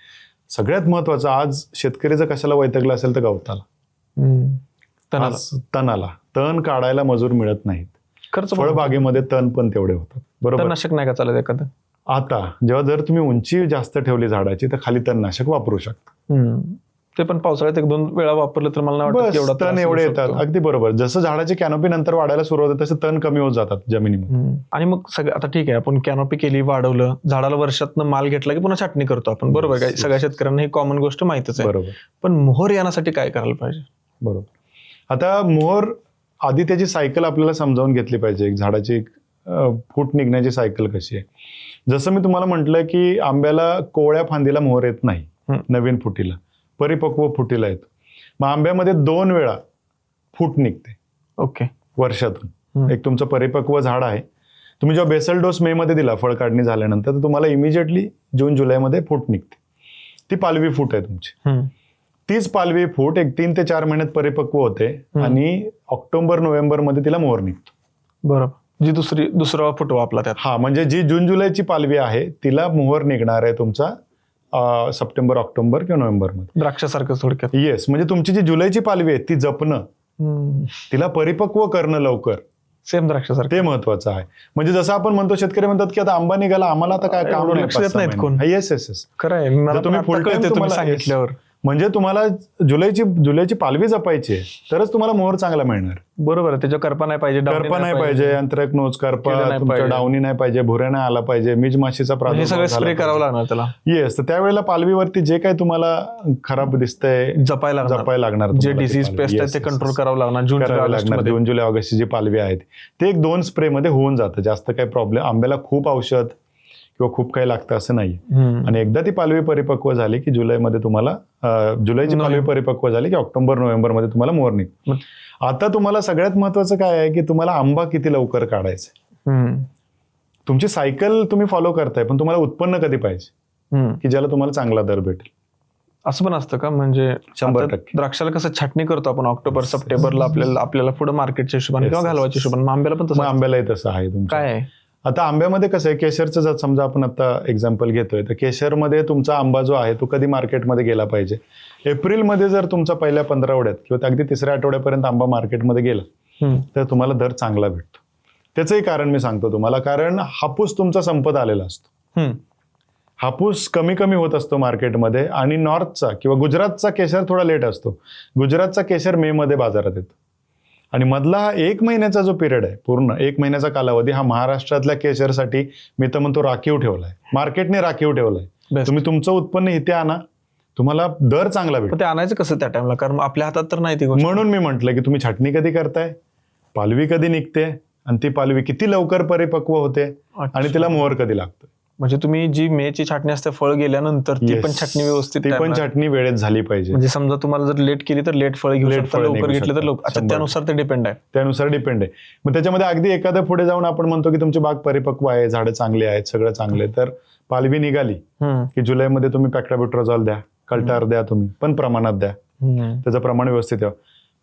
सगळ्यात महत्वाचं, आज शेतकरी जर कशाला वैतागला असेल तर गवताला, तणाला. तण काढायला मजूर मिळत नाहीत. फळबागेमध्ये तण पण तेवढे होतात. बरोबर. तणनाशक नाही का चालत एखादं? आता जेव्हा जर तुम्ही उंची जास्त ठेवली झाडाची तर खाली तणनाशक वापरू शकता. ते पण पावसाळ्यात 1-2 वेळा वापरलं तर मला नाही वाटत तण एवढे येतात. अगदी बरोबर. जसं झाडाची कॅनोपी नंतर वाढायला सुरुवात होते तसं तण कमी होत जातात जमिनीमध्ये. आणि मग सगळं आता ठीक आहे, आपण कॅनोपी केली, वाढवलं, झाडाला वर्षातनं माल घेतला की पुन्हा छाटणी करतो आपण. बरोबर काय? सगळ्या शेतकऱ्यांना ही कॉमन गोष्ट माहितच आहे. बरोबर. पण मोहर येण्यासाठी काय करायला पाहिजे? बरोबर. आता मोहर आधी त्याची सायकल आपल्याला समजावून घेतली पाहिजे. एक झाडाची फूट निघण्याची सायकल कशी आहे. जसं मी तुम्हाला म्हटलं की आंब्याला कोवळ्या फांदीला मोहर येत नाही, नवीन फुटीला, परिपक्व फुटीला येतो. मग आंब्यामध्ये 2 वेळा फूट निघते. ओके. वर्षातून. एक तुमचं परिपक्व झाड आहे, तुम्ही जेव्हा बेसल डोस मे मध्ये दिला फळ काढणी झाल्यानंतर, तर तुम्हाला इमिजिएटली जून-जुलैमध्ये फूट निघते. ती पालवी फूट आहे तुमची. तीच पालवी फूट एक 3 ते 4 महिन्यात परिपक्व होते आणि ऑक्टोबर-नोव्हेंबर मध्ये तिला मोहर निघतो. बरोबर. जी दुसरा फुटवा आपला त्यात. हा, म्हणजे जी जून-जुलैची पालवी आहे तिला मोहर निघणार आहे तुमचा सप्टेंबर, ऑक्टोबर किंवा नोव्हेंबर मध्ये. द्राक्षासारखं थोडक्यात. येस. म्हणजे तुमची जी जुलैची पालवी आहे ती जपणं, तिला परिपक्व करणं लवकर, सेम द्राक्षासारखं, ते महत्वाचं आहे. म्हणजे जसं आपण म्हणतो, शेतकरी म्हणतात की आता आंबा निघाला, आम्हाला आता काय काम नाही, लक्ष देत नाहीत कोण. येस. खरं आहे. तुम्ही फुल टाइम सांगितल्यावर म्हणजे तुम्हाला जुलैची पालवी जपायची आहे तरच तुम्हाला मोहर चांगला मिळणार. बरोबर आहे. त्याच्या करपा नाही पाहिजे, अंतरकनोज करपा, तुमच्या डावणी नाही पाहिजे, भुऱ्या नाही आला पाहिजे, मिजमाशीचा प्रादुर्भाव स्प्रे करावं लागणार त्याला. येस. तर त्यावेळेला पालवीवरती जे काही तुम्हाला खराब दिसतंय, जपायला लागणार, जे डिसीज पेस्ट आहे ते कंट्रोल करावं लागणार. जून, जुलै, ऑगस्टची जी पालवी आहेत ते 1-2 स्प्रे मध्ये होऊन जातं. जास्त काही प्रॉब्लेम, आंब्याला खूप औषध किंवा खूप काही लागतं असं नाही. आणि एकदा ती पालवी परिपक्व झाली की जुलैमध्ये तुम्हाला, जुलैची पालवी परिपक्व झाली की ऑक्टोबर-नोव्हेंबर मध्ये तुम्हाला मोहर निघतो. आता तुम्हाला सगळ्यात महत्वाचं काय आहे की तुम्हाला आंबा किती लवकर काढायचा. तुमची सायकल तुम्ही फॉलो करताय, पण तुम्हाला उत्पन्न कधी पाहिजे की ज्याला तुम्हाला चांगला दर भेटेल. असं पण असतं का? म्हणजे 100% द्राक्षाला कसं छाटणी करतो आपण ऑक्टोबर सप्टेंबरला, आपल्याला पुढे मार्केटच्या हिशोबाने किंवा घालवायच्या हिशोबाने, आंब्याला पण तसं. आंब्यालाही तसं आहे. काय आहे आता आंब्यामध्ये कसं आहे, केशरचं जर समजा आपण आता एक्झाम्पल घेतोय, तर केशरमध्ये तुमचा आंबा जो आहे तो कधी मार्केटमध्ये गेला पाहिजे. एप्रिलमध्ये जर तुमचा पहिल्या 15 आठवड्यात किंवा अगदी 3ऱ्या आठवड्यापर्यंत आंबा मार्केटमध्ये गेला तर तुम्हाला दर चांगला भेटतो. त्याचंही कारण मी सांगतो तुम्हाला, कारण हापूस तुमचा संपत आलेला असतो. हापूस कमी कमी होत असतो मार्केटमध्ये, आणि नॉर्थचा किंवा गुजरातचा केशर थोडा लेट असतो. गुजरातचा केशर मे मध्ये बाजारात येतो, आणि मधला हा 1 महिन्याचा जो पिरियड आहे, पूर्ण 1 महिन्याचा कालावधी, हा महाराष्ट्रातल्या केशरसाठी मी तर म्हणतो राखीव ठेवलाय. मार्केटने राखीव ठेवलाय. तुम्ही तुमचं उत्पन्न इथे आणा, तुम्हाला दर चांगला भेटेल. ते आणायचं कसं त्या टाइमला, कारण आपल्या हातात तर नाही ती गोष्ट. म्हणून मी म्हटलं की तुम्ही छाटणी कधी करताय, पालवी कधी निघते, आणि ती पालवी किती लवकर परिपक्व होते, आणि तिला मोहर कधी लागतो. म्हणजे तुम्ही जी मेची छाटणी असते फळ गेल्यानंतर ती पण छाटणी व्यवस्थित, ती पण छाटणी वेळेत झाली पाहिजे. म्हणजे समजा तुम्हाला जर लेट केली तर लेट फळ घेऊ शकता, लवकर घेतली तर लवकर. अच्छा, त्यानुसार ते डिपेंड आहे. त्यानुसार डिपेंड आहे. मग त्याच्यामध्ये अगदी एखाद्या पुढे जाऊन आपण म्हणतो की तुमची बाग परिपक्व आहे, झाडं चांगली आहेत, सगळं चांगले, तर पालवी निघाली की जुलैमध्ये तुम्ही पॅक्लाब्युट्राझॉल द्या, कल्टार द्या, तुम्ही पण प्रमाणात द्या, त्याचं प्रमाण व्यवस्थित द्या.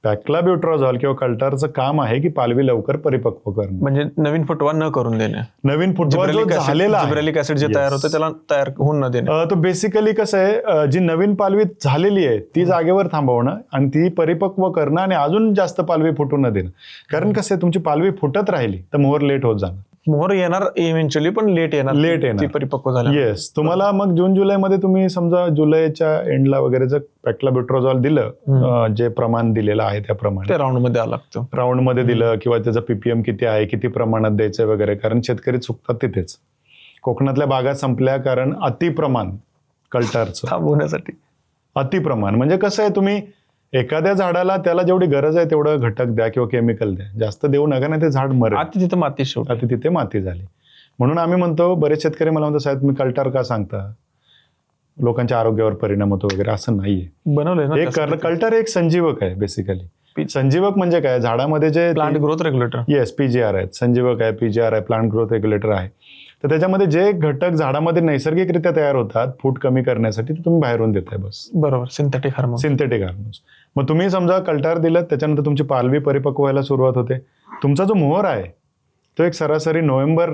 पॅक्लाब्युट्राझॉल किंवा कल्टारचं काम आहे की पालवी लवकर परिपक्व करणं, म्हणजे नवीन फुटवा न करून देणे. नवीन फुटवा जो झालेला आहे, जिब्रेलिक ऍसिड जे तयार होतं त्याला तयार होऊन न देणे. तो बेसिकली कसं आहे, जी नवीन पालवी झालेली आहे ती जागेवर थांबवणं आणि ती परिपक्व करणं, आणि अजून जास्त पालवी फुटू न देणं. कारण कसं आहे, तुमची पालवी फुटत राहिली तर मोहर लेट होत जाणार. मोहर येणार इव्हेंच्युअली, पण लेट येणार ती परिपक्व झाली. येस. तुम्हाला मग जून जुलैमध्ये तुम्ही समजा जुलैच्या एंडला वगैरे जर पॅक्लाब्युट्राझॉल दिलं, जे प्रमाण दिलेलं आहे त्याप्रमाणे ते राऊंड मध्ये लागतं, राऊंड मध्ये दिलं, किंवा त्याचं पीपीएम किती आहे, किती प्रमाणात द्यायचं वगैरे, कारण शेतकरी चुकतात तिथेच. कोकणातल्या बागा संपल्या कारण अतिप्रमाण कल्टारचं थांबवण्यासाठी. अतिप्रमाण म्हणजे कसं आहे, तुम्ही एखाद्या झाडाला त्याला जेवढी गरज आहे तेवढं घटक द्या किंवा केमिकल द्या, जास्त देऊ नका, नाही ते झाड मरेल. आता तिथे माती शेवट, आता तिथे माती झाली. म्हणून आम्ही म्हणतो, बरेच शेतकरी मला म्हणतो, साहेब तुम्ही कल्टार का सांगता, लोकांच्या आरोग्यावर परिणाम होतो वगैरे. असं नाहीये. बनवलंय ना एक कल्टार एक संजीवक आहे बेसिकली. संजीवक म्हणजे काय, झाडामध्ये जे plant growth regulator, yes, PGR आहेत, संजीवक आहे, पीजीआर आहे, प्लांट ग्रोथ रेग्युलेटर आहे. तर त्याच्यामध्ये जे घटक झाडामध्ये नैसर्गिकरित्या तयार होतात फूट कमी करण्यासाठी, ते तुम्ही बाहेरून देताय. बस, बरोबर. Synthetic hormones. मग तुम्ही समजा कल्टार दिलं, त्याच्यानंतर तुमची पालवी परिपक्व व्हायला सुरुवात होते. तुमचा जो मोहर आहे तो एक सरासरी नोव्हेंबर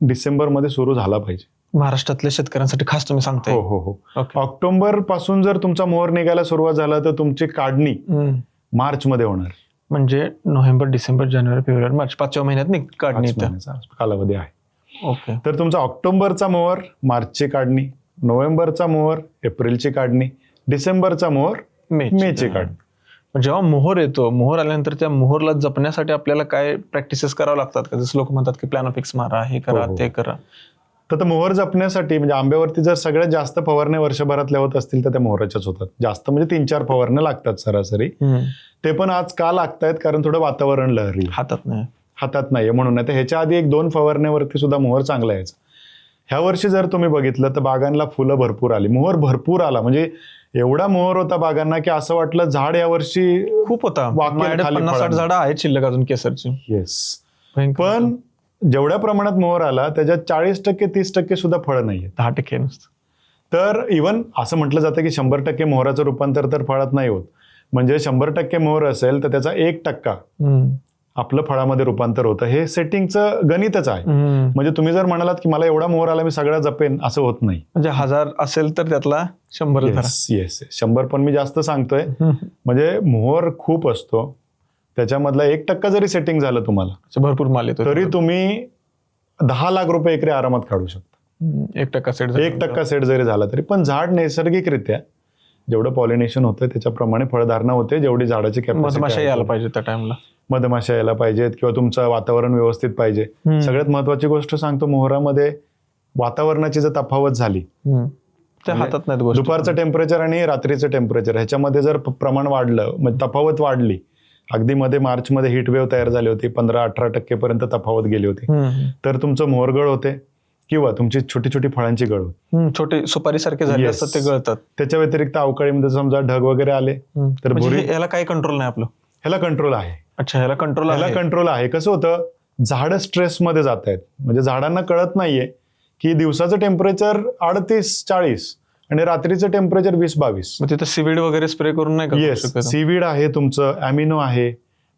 डिसेंबर मध्ये सुरू झाला पाहिजे. महाराष्ट्रातल्या शेतकऱ्यांसाठी खास तुम्ही सांगताय. हो. ऑक्टोबर पासून जर तुमचा मोहर निघायला सुरुवात झाला तर तुमची काढणी मार्च मध्ये होणार. म्हणजे नोव्हेंबर डिसेंबर जानेवारी फेब्रुवारी मार्च 5व्या महिन्यात काढणी कालावधी आहे. ओके. तर तुमचा ऑक्टोबरचा मोहर मार्चची काढणी, नोव्हेंबरचा मोहर एप्रिलची काढणी, डिसेंबरचा मोहर मेची काढणी. जेव्हा मोहर येतो, मोहर आल्यानंतर त्या मोहरला जपण्यासाठी आपल्याला काय प्रॅक्टिसेस करावं लागतात का? जसं लोक म्हणतात की प्लॅनोफिक्स मारा, हे करा, ते करा. तर मोहर जपण्यासाठी म्हणजे आंब्यावरती जर सगळ्यात जास्त फवारण्या वर्षभरातल्या होत असतील तर त्या मोहराच्याच होतात. जास्त म्हणजे 3-4 फवारण्या लागतात सरासरी. ते पण आज का लागतायत, कारण थोडं वातावरण लहरी हातात नाहीये म्हणून. नाही तर ह्याच्या आधी 1-2 फवारण्यावरती सुद्धा मोहर चांगला यायचा. ह्या वर्षी जर तुम्ही बघितलं तर बागांना फुलं भरपूर आली, मोहर भरपूर आला. म्हणजे एवढा मोहर होता बागांना की असं वाटलं झाड यावर्षी खूप होता. 50-60 झाडं आहेत शिल्लक अजून केसरची. येस. पण जेवढ्या प्रमाणात मोहर आला त्याच्यात 40% 30% सुद्धा फळं नाहीये, 10% नुसतं. तर इव्हन असं म्हटलं जातं की 100% मोहराचं रूपांतर तर फळात नाही होत. म्हणजे 100% मोहर असेल तर त्याचा 1% आपलं फळामध्ये रूपांतर होतं. हे सेटिंगचं गणितच आहे. म्हणजे तुम्ही जर म्हणालात की मला एवढा मोहर आला मी सगळा जपेन, असं होत नाही. म्हणजे 1000 असेल तर त्यातला 100 येस 100 पण मी जास्त सांगतोय. म्हणजे मोहर खूप असतो, त्याच्यामधला 1% जरी सेटिंग झालं तुम्हाला भरपूर माल येतो, तरी तुम्ही 10 लाख रुपये एकरी आरामात काढू शकता. 1% सेट जरी झाला तरी. पण झाड नैसर्गिकरित्या जेवढं पॉलिनेशन होतं त्याच्याप्रमाणे फळधारणा होते, जेवढी झाडाची कॅपॅसिटी. मधमाशा यायला पाहिजे त्या टाइमला, मधमाशा यायला पाहिजेत, किंवा तुमचं वातावरण व्यवस्थित पाहिजे. सगळ्यात महत्वाची गोष्ट सांगतो, मोहरामध्ये वातावरणाची जर तफावत झाली, त्या हातात नाही गोष्टी. दुपारचं टेम्परेचर आणि रात्रीचं टेम्परेचर ह्याच्यामध्ये जर प्रमाण वाढलं, म्हणजे तफावत वाढली, अगदी मध्ये मार्च मध्ये हीट वेव्ह तयार झाली होती, 15-18% पर्यंत तफावत गेली होती, तर तुमचं मोहरगळ होते किंवा तुमची छोटी छोटी फळांची गळ होते. छोटे सुपारी सारखे झाले असतात ते गळतात. त्याच्या व्यतिरिक्त अवकाळीमध्ये समजा ढग वगैरे आले तर याला काही कंट्रोल नाही आपलं. ह्याला कंट्रोल आहे. अच्छा, ह्याला कंट्रोल आहे. कसं होतं, झाडं स्ट्रेसमध्ये जात आहेत. म्हणजे झाडांना कळत नाहीये की दिवसाचं टेम्परेचर 38-40 आणि रात्रीचं टेम्परेचर 20-22. मग तिथं सीवीड वगैरे स्प्रे करून नाही का? येस, सीवीड आहे तुमचं, अॅमिनो आहे,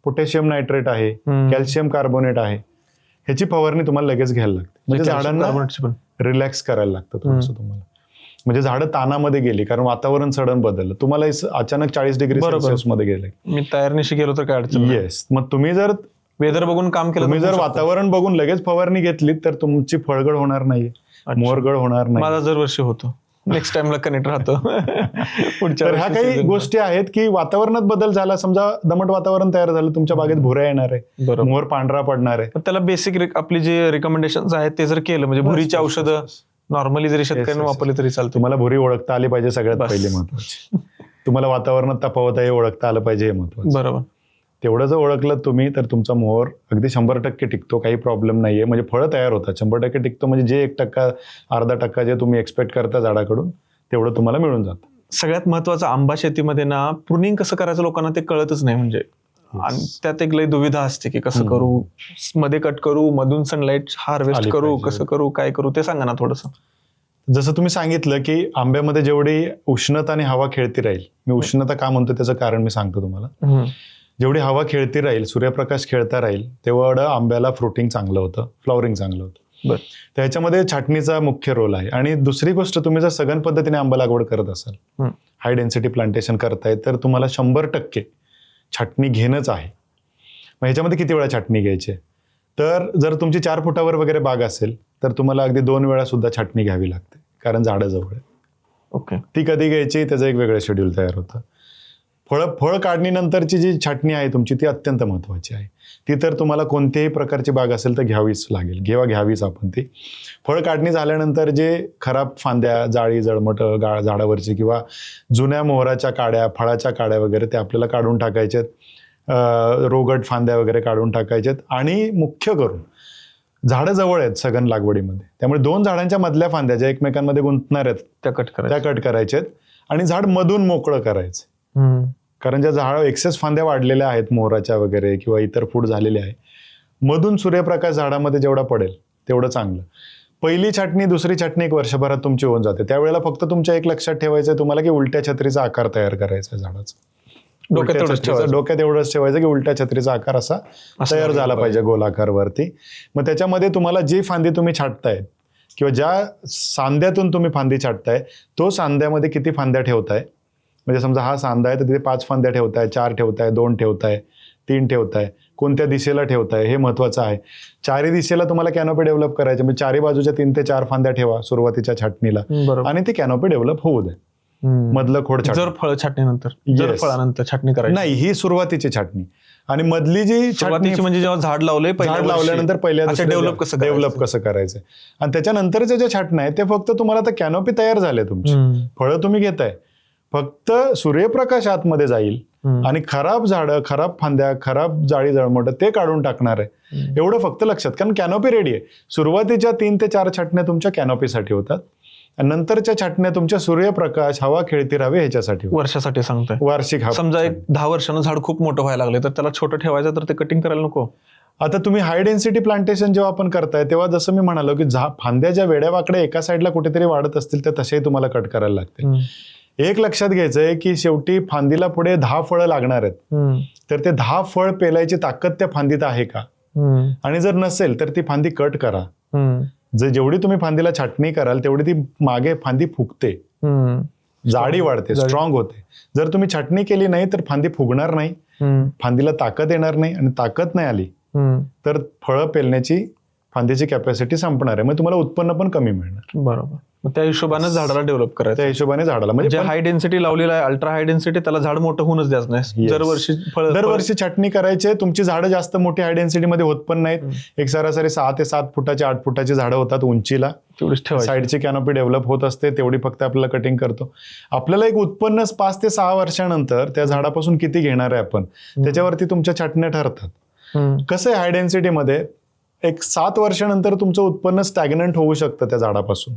पोटॅशियम नायट्रेट आहे, कॅल्शियम कार्बोनेट आहे. ह्याची फवारणी तुम्हाला लगेच घ्यायला लागते. म्हणजे झाडांना कार्बोनेटची पण रिलॅक्स करायला लागतं थोडंसं तुम्हाला. म्हणजे झाडं तानामध्ये गेली कारण वातावरण सडन बदललं. तुम्हाला अचानक 40 डिग्री सेल्सिअस मध्ये गेले. मी तयारनिशी गेलो तर काय अडचण नाही. येस. मग तुम्ही जर वेदर बघून काम केलं तुम्ही तर जर होऊ शकतं. वातावरण बघून लगेच फवारणी घेतली तर तुमची फळगड होणार नाही, मोहरगड होणार नाही. माझा दरवर्षी होतो. नेक्स्ट टाइमला कनेक्ट राहतो. पुढच्या तर ह्या काही गोष्टी आहेत की वातावरणात बदल झाला, समजा दमट वातावरण तयार झालं, तुमच्या बागेत भुऱ्या येणार आहे, बरोबर. मोहर पांढरा पडणार आहे. पण त्याला बेसिक आपली जे रिकमेंडेशन आहेत ते जर केलं म्हणजे भुरीची औषधं नॉर्मली जरी शेतकऱ्यांनी वापरली तरी चालतं. तुम्हाला भुरी ओळखता आली पाहिजे सगळ्यात पहिले महत्वाची. तुम्हाला वातावरणात तफावत आहे हे ओळखता आलं पाहिजे हे महत्वाचं. बरोबर. तेवढं जर ओळखलं तुम्ही तर तुमचा मोहर अगदी 100% टिकतो, काही प्रॉब्लेम नाहीये. म्हणजे फळं तयार होतात 100% टिकतो. म्हणजे जे 1% अर्धा टक्का जे तुम्ही एक्सपेक्ट करता झाडाकडून तेवढं तुम्हाला मिळून जातं. सगळ्यात महत्वाचं आंबा शेतीमध्ये ना प्रुनिंग कसं करायचं लोकांना ते कळतच नाही. म्हणजे आणि त्यात एक लई दुविधा असते की कसं करू, मध्ये कट करू, मधून सनलाईट हार्वेस्ट आली करू, पाहिजे. कसं करू, काय करू ते सांगा ना थोडंसं. जसं तुम्ही सांगितलं की आंब्यामध्ये जेवढी उष्णता आणि हवा खेळती राहील, मी उष्णता का म्हणतो त्याचं कारण मी सांगतो तुम्हाला. जेवढी हवा खेळती राहील, सूर्यप्रकाश खेळता राहील, तेवढं आंब्याला फ्रुटिंग चांगलं होतं, फ्लॉवरिंग चांगलं होतं. बरं. त्याच्यामध्ये छाटणीचा मुख्य रोल आहे. आणि दुसरी गोष्ट, तुम्ही जर सघन पद्धतीने आंबा लागवड करत असाल, हाय डेन्सिटी प्लांटेशन करताय, तर तुम्हाला 100% छाटणी घेणंच आहे. मग ह्याच्यामध्ये किती वेळा छाटणी घ्यायची? तर जर तुमची 4 फुटावर वगैरे बाग असेल तर तुम्हाला अगदी 2 वेळा सुद्धा छाटणी घ्यावी लागते, कारण झाडं जवळ आहे. ओके. ती कधी घ्यायची त्याचं एक वेगळं शेड्यूल तयार होतं. फळ काढणीनंतरची जी छाटणी आहे तुमची ती अत्यंत महत्त्वाची आहे. ती तर तुम्हाला कोणत्याही प्रकारची बाग असेल तर घ्यावीच लागेल, घ्यावीच आपण ती. फळ काढणी झाल्यानंतर जे खराब फांद्या, जाळी जळमट झाडावरची किंवा जुन्या मोहराच्या काड्या, फळाच्या काड्या वगैरे ते आपल्याला काढून टाकायच्यात. रोगट फांद्या वगैरे काढून टाकायच्यात. आणि मुख्य करून झाडं जवळ आहेत सघन लागवडीमध्ये, त्यामुळे 2 झाडांच्या मधल्या फांद्या ज्या एकमेकांमध्ये गुंतणार आहेत त्या कट करायच्यात आणि झाड मधून मोकळं करायचं. कारण ज्या झाड एक्सेस फांद्या वाढलेल्या आहेत मोहराच्या वगैरे किंवा इतर फूट झालेले आहे, मधून सूर्यप्रकाश झाडामध्ये जेवढा पडेल तेवढं चांगलं. पहिली छाटणी, दुसरी छाटणी 1 वर्षभरात तुमची होऊन जाते. त्यावेळेला फक्त तुमच्या एक लक्षात ठेवायचं आहे तुम्हाला की उलट्या छत्रीचा आकार तयार करायचा आहे झाडाचा. डोक्यात एवढंच ठेवायचं की उलट्या छत्रीचा आकार असा तयार झाला पाहिजे गोलाकार वरती. मग त्याच्यामध्ये तुम्हाला जी फांदी तुम्ही छाटताय किंवा ज्या सांध्यातून तुम्ही फांदी छाटताय तो सांध्यामध्ये किती फांद्या ठेवताय, म्हणजे समजा हा सांधा आहे तर तिथे 5 फांद्या ठेवताय, 4 ठेवताय, 2 ठेवताय, 3 ठेवताय, कोणत्या दिशेला ठेवताय हे महत्वाचं आहे. 4ही दिशेला तुम्हाला कॅनोपी डेव्हलप करायची, म्हणजे 4ही बाजूच्या 3 ते 4 फांद्या ठेवा सुरुवातीच्या छाटणीला आणि ती कॅनोपी डेव्हलप होऊ दे. मधलं खोड जर फळ छाटणीनंतर, जर फळानंतर छाटणी करायची नाही, ही सुरुवातीची छाटणी. आणि मधली जी छाटणी म्हणजे जेव्हा झाड लावल्यानंतर पहिल्या डेव्हलप कसं करायचं, आणि त्याच्यानंतरच्या ज्या छाटण्या आहेत ते फक्त तुम्हाला आता कॅनोपी तयार झाले तुमची, फळं तुम्ही घेताय, फक्त सूर्यप्रकाश आतमध्ये जाईल आणि खराब झाडं, खराब फांद्या, खराब जाळी जळमट ते काढून टाकणार आहे. एवढं फक्त लक्षात, कारण कॅनोपी रेडी आहे. सुरुवातीच्या 3 ते 4 छाटण्या तुमच्या कॅनोपीसाठी होतात आणि नंतरच्या छाटण्या तुमच्या सूर्यप्रकाश, हवा खेळती राहावी ह्याच्यासाठी, वर्षासाठी सांगतोय. वार्षिक. समजा एक 10 वर्षानं झाड खूप मोठं व्हायला लागले तर त्याला छोटं ठेवायचं तर ते कटिंग करायला नको. आता तुम्ही हाय डेन्सिटी प्लांटेशन जेव्हा आपण करताय तेव्हा जसं मी म्हणालो की फांद्या ज्या वेड्या वाकडे एका साईडला कुठेतरी वाढत असतील तर तसेही तुम्हाला कट करायला लागतील. एक लक्षात घ्यायचंय की शेवटी फांदीला पुढे 10 फळं लागणार आहेत, तर ते 10 फळ पेलायची ताकद त्या फांदीत आहे का, आणि जर नसेल तर ती फांदी कट करा. जेवढी तुम्ही फांदीला छाटणी कराल तेवढी ती मागे फांदी फुगते, जाडी वाढते, स्ट्रॉंग होते. जर तुम्ही छाटणी केली नाही तर फांदी फुगणार नाही, फांदीला ताकद येणार नाही, आणि ताकद नाही आली तर फळं पेलण्याची फांदीची कॅपॅसिटी संपणार आहे, मग तुम्हाला उत्पन्न पण कमी मिळणार. बरोबर. त्या हिशोबाने झाडाला डेव्हलप करायचं, त्या हिशोबाने झाडाला, म्हणजे हाय डेन्सिटी लावलेला आहे, अल्ट्रा हाय डेन्सिटी, त्याला झाड मोठं होऊनच द्यायचं नाही. दरवर्षी छाटणी करायची. तुमची झाडं जास्त मोठी हाय डेन्सिटी मध्ये होत पण नाहीत. एक सरासरी 6 ते 7 फुटाची 8 फुटाची झाडं होतात उंचीला. साईडची कॅनोपी डेव्हलप होत असते, तेवढी फक्त आपल्याला कटिंग करतो. आपल्याला एक उत्पन्न 5 ते 6 वर्षानंतर त्या झाडापासून किती घेणार आहे आपण, त्याच्यावरती तुमच्या छाटण्या ठरतात. कसं आहे, हाय डेन्सिटी मध्ये एक 7 वर्षानंतर तुमचं उत्पन्न स्टॅग्नंट होऊ शकतं, त्या झाडापासून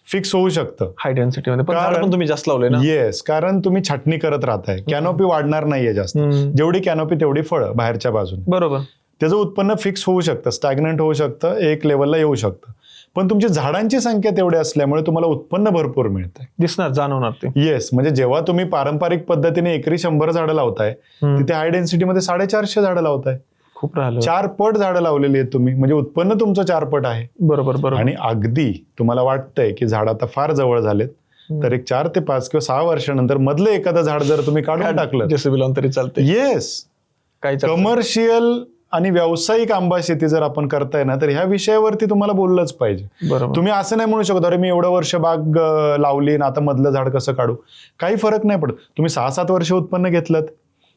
फिक्स होऊ शकतं हाय डेन्सिटी मध्ये. पण तुम्ही जास्त लावले ना. येस, कारण तुम्ही छाटणी करत राहताय, कॅनोपी वाढणार नाहीये जास्त. जेवढी कॅनोपी तेवढी फळं बाहेरच्या बाजूने. बरोबर. त्याचं उत्पन्न फिक्स होऊ शकतं, स्टॅग्नंट होऊ शकतं, एक लेवलला येऊ शकतं. पण तुमची झाडांची संख्या तेवढी असल्यामुळे तुम्हाला उत्पन्न भरपूर मिळतंय, दिसणार, जाणवणार ते. येस, म्हणजे जेव्हा तुम्ही पारंपरिक पद्धतीने एकरी 100 झाडं लावताय तिथे हाय डेन्सिटी मध्ये 450 झाडं लावताय. खूप राहिलं. 4 पट झाडं लावलेली आहेत तुम्ही, म्हणजे उत्पन्न तुमचं 4 पट आहे. बरोबर बरोबर. आणि अगदी तुम्हाला वाटतंय की झाड आता फार जवळ झालेत, तर एक 4 ते 5 किंवा 6 वर्षानंतर मधलं एखादं झाड जर तुम्ही काढून टाकलं, जेसीबी लावून तरी चालते. येस, काही कमर्शियल आणि व्यावसायिक आंबा शेती जर आपण करताय ना, तर ह्या विषयावरती तुम्हाला बोललंच पाहिजे. बरोबर. तुम्ही असं नाही म्हणू शकत अरे मी एवढं वर्ष बाग लावली आणि आता मधलं झाड कसं काढू. काही फरक नाही पडत. तुम्ही 6-7 वर्ष उत्पन्न घेतलं,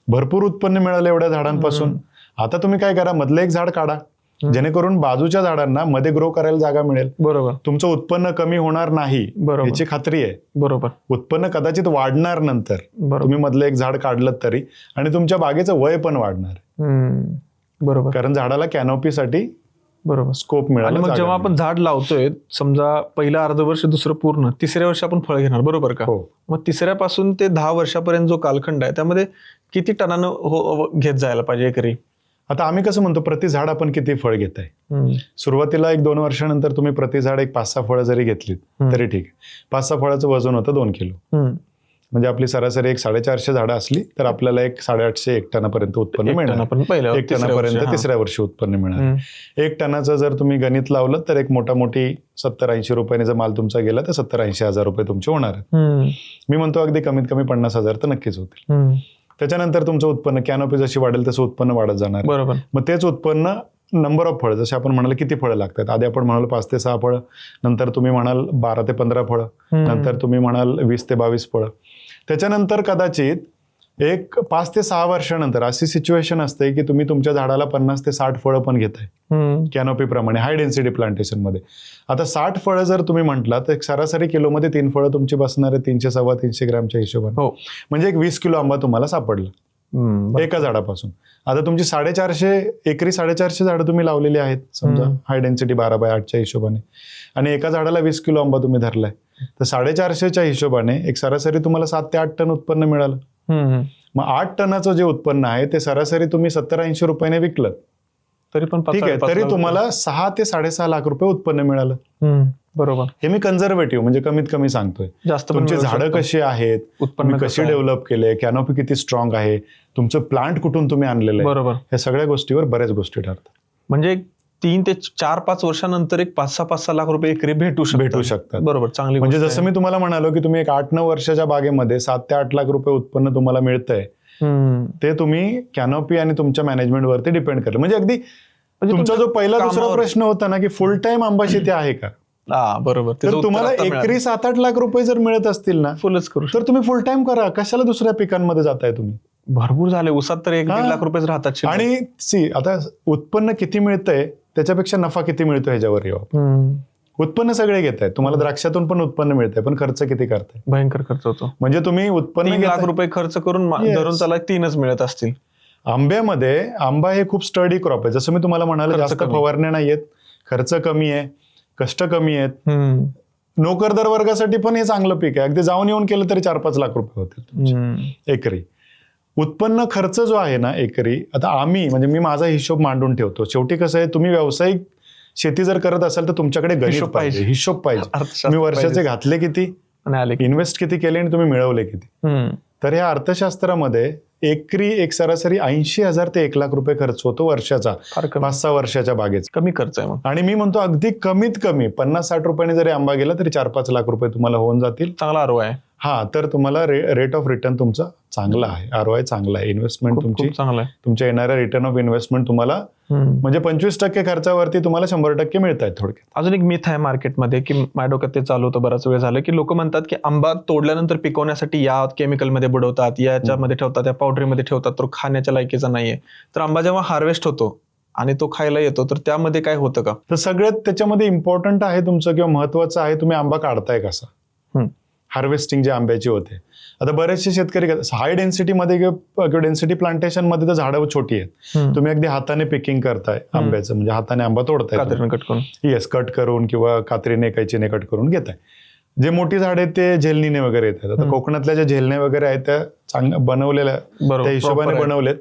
भरपूर उत्पन्न मिळालं एवढ्या झाडांपासून. आता तुम्ही काय करा, मधलं एक झाड काढा, जेणेकरून बाजूच्या झाडांना मध्ये ग्रो करायला जागा मिळेल. बरोबर. तुमचं उत्पन्न कमी होणार नाही याची खात्री आहे. बरोबर. उत्पन्न कदाचित वाढणार नंतर, बरोबर. तुम्ही मधलं एक झाड काढलं तरी, आणि तुमच्या बागेचं वय पण वाढणार. बरोबर. कारण झाडाला कॅनोपीसाठी बरोबर स्कोप मिळाला. आणि मग जेव्हा आपण झाड लावतोय, समजा पहिलं अर्ध वर्ष, दुसरं पूर्ण, तिसऱ्या वर्षी आपण फळ घेणार, बरोबर का? हो. मग तिसऱ्यापासून ते 10 वर्षापर्यंत जो कालखंड आहे, त्यामध्ये किती टनानं घेत जायला पाहिजे एकरी? आता आम्ही कसं म्हणतो, प्रति झाड आपण किती फळ घेताय. सुरुवातीला 1-2 वर्षानंतर तुम्ही प्रति झाड एक 5-6 फळं जरी घेतलीत तरी ठीक आहे. 5-6 फळाचं वजन होतं 2 किलो. म्हणजे आपली सरासरी एक 450 झाडं असली तर आपल्याला एक 850-1 टनापर्यंत उत्पन्न मिळणार. 1 टनापर्यंत तिसऱ्या वर्षी उत्पन्न मिळणार. 1 टनाचं जर तुम्ही गणित लावलं तर एक मोठी 70-80 रुपयाने जर माल तुमचा गेला तर 70-80 हजार रुपये तुमचे होणार आहेत. मी म्हणतो अगदी कमीत कमी 50,000 तर नक्कीच होतील. त्याच्यानंतर तुमचं उत्पन्न, कॅनोपी जशी वाढेल तसं उत्पन्न वाढत जाणार. बरोबर. मग तेच उत्पन्न नंबर ऑफ फळं, जसे आपण म्हणाल किती फळं लागतात, आधी आपण म्हणाल 5 ते 6 फळं, नंतर तुम्ही म्हणाल 12 ते 15 फळं, नंतर तुम्ही म्हणाल 20 ते 22 फळं. त्याच्यानंतर कदाचित एक 5 ते 6 वर्षानंतर अशी सिच्युएशन असते की तुम्ही तुमच्या झाडाला 50 ते 60 फळं पण घेताय कॅनोपी प्रमाणे, हाय डेन्सिटी प्लांटेशन मध्ये. आता 60 फळं जर तुम्ही म्हटला तर एक सरासरी किलोमध्ये 3 फळं तुमची बसणार आहे 300-350 ग्रॅमच्या हिशोबाने. म्हणजे एक 20 किलो आंबा तुम्हाला सापडला एका झाडापासून. आता तुमची 450 झाडं तुम्ही लावलेली आहेत समजा, हाय डेन्सिटी 12/8च्या हिशोबाने, आणि एका झाडाला 20 किलो आंबा तुम्ही धरलाय, तर 450च्या हिशोबाने एक सरासरी तुम्हाला 7 ते 8 टन उत्पन्न मिळालं. मग 8 टनाचं जे उत्पन्न आहे ते सरासरी तुम्ही 70-80 रुपयाने विकलं तरी पण ठीक आहे, तरी तुम्हाला 6 ते 6.5 लाख रुपये उत्पन्न मिळालं. बरोबर. हे मी कन्झर्वेटिव्ह म्हणजे कमीत कमी सांगतोय. जास्त तुमची झाडं कशी आहेत, उत्पन्न कशी डेव्हलप केले, कॅनोपी किती स्ट्रॉंग आहे, तुमचं प्लांट कुठून तुम्ही आणलेलं आहे, बरोबर, या सगळ्या गोष्टीवर बऱ्याच गोष्टी ठरतात. म्हणजे 3 ते 4-5 वर्षानंतर एक 5-6 लाख रुपये एकरी भेटू शकतात. बरोबर, चांगली. म्हणजे जसं मी तुम्हाला म्हणालो की तुम्ही एक 8-9 वर्षाच्या बागेमध्ये 7 ते 8 लाख रुपये उत्पन्न तुम्हाला मिळतंय, ते तुम्ही कॅनोपी आणि तुमच्या मॅनेजमेंट वरती डिपेंड करेल. म्हणजे अगदी तुमचा जो पहिला दुसरा प्रश्न होता ना की फुल टाइम आंबा शेती आहे का, बरोबर, तर तुम्हाला एकरी 7-8 लाख रुपये जर मिळत असतील ना, फुलच करू तर तुम्ही फुल टाइम करा. कशाला दुसऱ्या पिकांमध्ये जाताय तुम्ही? भरपूर झाले उसात तर 1-1.5 लाख रुपये राहतात. आणि आता उत्पन्न किती मिळतंय त्याच्यापेक्षा नफा किती मिळतो ह्याच्यावर येऊ. उत्पन्न सगळे घेत आहेत, तुम्हाला द्राक्षातून पण उत्पन्न मिळतंय, पण खर्च किती करताय? भयंकर खर्च होतो. म्हणजे तुम्ही उत्पन्न 3 लाख रुपये खर्च करून धरून त्याला 3च मिळत असतील. आंब्यामध्ये आंबा हे खूप स्टडी क्रॉप आहे. जसं मी तुम्हाला म्हणालो, जास्त फवारण्या नाहीयेत, खर्च कमी आहे, कष्ट कमी आहेत. नोकरदार वर्गासाठी पण हे चांगलं पीक आहे. अगदी जाऊन येऊन केलं तरी 4-5 लाख रुपये होतील एकरी. उत्पन्न खर्च जो आहे ना एकरी, आता आम्ही म्हणजे मी माझा हिशोब मांडून ठेवतो. शेवटी कसं आहे, तुम्ही व्यावसायिक शेती जर करत असाल तर तुमच्याकडे गणित पाहिजे, हिशोब पाहिजे. तुम्ही वर्षाचे घातले किती, इन्व्हेस्ट किती केले आणि तुम्ही मिळवले किती. तर या अर्थशास्त्रामध्ये एकरी एक सरासरी 80,000 ते 1 लाख रुपये खर्च होतो वर्षाचा, 5-6 वर्षाच्या बागेचा. कमी खर्च आहे मग. आणि मी म्हणतो अगदी कमीत कमी 50-60 रुपयाने जरी आंबा गेला तरी 4-5 लाख रुपये तुम्हाला होऊन जातील. चांगला आरओआय आहे. हा, तर तुम्हाला रेट ऑफ रिटर्न तुमचा चांगला आहे, आरओआय चांगला आहे, इन्व्हेस्टमेंट तुमची चांगला आहे. तुमच्या येणाऱ्या रिटर्न ऑफ इन्व्हेस्टमेंट तुम्हाला म्हणजे 25% खर्चावरती तुम्हाला 100% मिळत आहेत. थोडक्यात अजून एक मिथ आहे मार्केटमध्ये की माझ्या डोक्यात ते चालू होतं बराच वेळ झालं, की लोक म्हणतात की आंबा तोडल्यानंतर पिकवण्यासाठी या केमिकलमध्ये बुडवतात, याच्यामध्ये ठेवतात, या पावडरीमध्ये ठेवतात, तो खाण्याच्या लायकीचा नाहीये. तर आंबा जेव्हा हार्वेस्ट होतो आणि तो खायला येतो तर त्यामध्ये काय होतं का? तर सगळ्यात त्याच्यामध्ये इम्पॉर्टंट आहे तुमचं किंवा महत्वाचं आहे, तुम्ही आंबा काढताय कसा, हार्वेस्टिंग जे आंब्याची होते. आता बरेचसे शेतकरी हाय डेन्सिटीमध्ये किंवा डेन्सिटी प्लांटेशन मध्ये तर झाडं छोटी आहेत, तुम्ही अगदी हाताने पिकिंग करताय आंब्याचं, म्हणजे हाताने आंबा तोडताय, कट करून, येस, कट करून किंवा कात्रीने कैचीने कट करून घेताय. जे मोठी झाडे ते झेलनीने वगैरे येतात. आता कोकणातल्या ज्या झेलण्या वगैरे आहेत त्या चांगल्या बनवलेल्या, त्या हिशोबाने बनवलेत.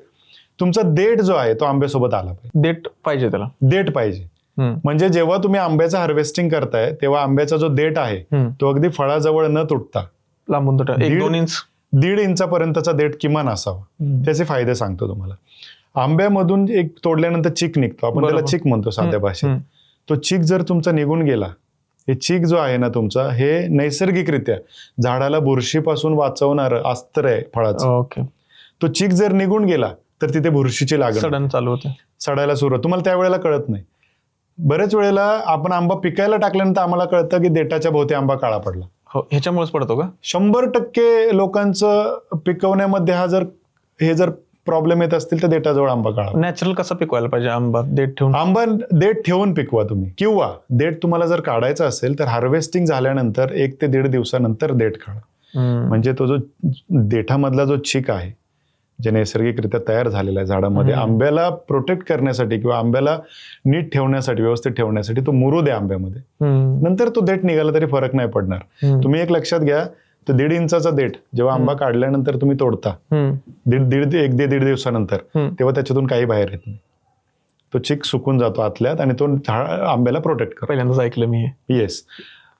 तुमचा देठ जो आहे तो आंब्यासोबत आला पाहिजे. देठ पाहिजे, त्याला देठ पाहिजे. म्हणजे जेव्हा तुम्ही आंब्याचं हार्वेस्टिंग करताय तेव्हा आंब्याचा जो देठ आहे तो अगदी फळाजवळ न तुटता लांबून 1-2 इंच, 1.5 इंचापर्यंतचा देठ किमान असावा. त्याचे फायदे सांगतो तुम्हाला. आंब्यामधून एक तोडल्यानंतर चिक निघतो, आपण त्याला बरोबर. चिक म्हणतो साध्या भाषेत. तो चिक जर तुमचा निघून गेला, हे चिक जो आहे ना तुमचा, हे नैसर्गिकरित्या झाडाला बुरशीपासून वाचवणारं अस्त्र आहे फळाचं. ओके. तो चिक जर निघून गेला तर तिथे बुरशीची लागण, सडन चालू होते. सडायला सुरुवात. तुम्हाला त्यावेळेला कळत नाही. बऱ्याच वेळेला आपण आंबा पिकायला टाकल्यानंतर आम्हाला कळतं की देठाच्या भोवती आंबा काळा पडला. हो, ह्याच्यामुळेच पडतो का? 100% लोकांचं पिकवण्यामध्ये हे जर प्रॉब्लेम येत असतील तर देठाजवळ आंबा काढा. नॅचरल कसा पिकवायला पाहिजे आंबा? देठ ठेवून? आंबा देठ ठेवून पिकवा तुम्ही, किंवा देठ तुम्हाला जर काढायचं असेल तर हार्वेस्टिंग झाल्यानंतर 1 ते 1.5 दिवसानंतर देठ काढा. म्हणजे तो जो देठामधला जो चिक आहे, जे नैसर्गिकरित्या तयार झालेला आहे झाडामध्ये, आंब्याला प्रोटेक्ट करण्यासाठी किंवा आंब्याला नीट ठेवण्यासाठी, व्यवस्थित ठेवण्यासाठी तो मुरू द्या आंब्यामध्ये. नंतर तो देठ निघाला तरी फरक नाही पडणार. तुम्ही एक लक्षात घ्या, तर 1.5 इंचाचा देठ जेव्हा आंबा काढल्यानंतर तुम्ही तोडता 1 ते 1.5 दिवसानंतर, तेव्हा त्याच्यातून काही बाहेर येत नाही. तो चिक सुकून जातो आतल्यात आणि तो आंब्याला प्रोटेक्ट करतो. पहिल्यांदाच ऐकलं मी हे. येस.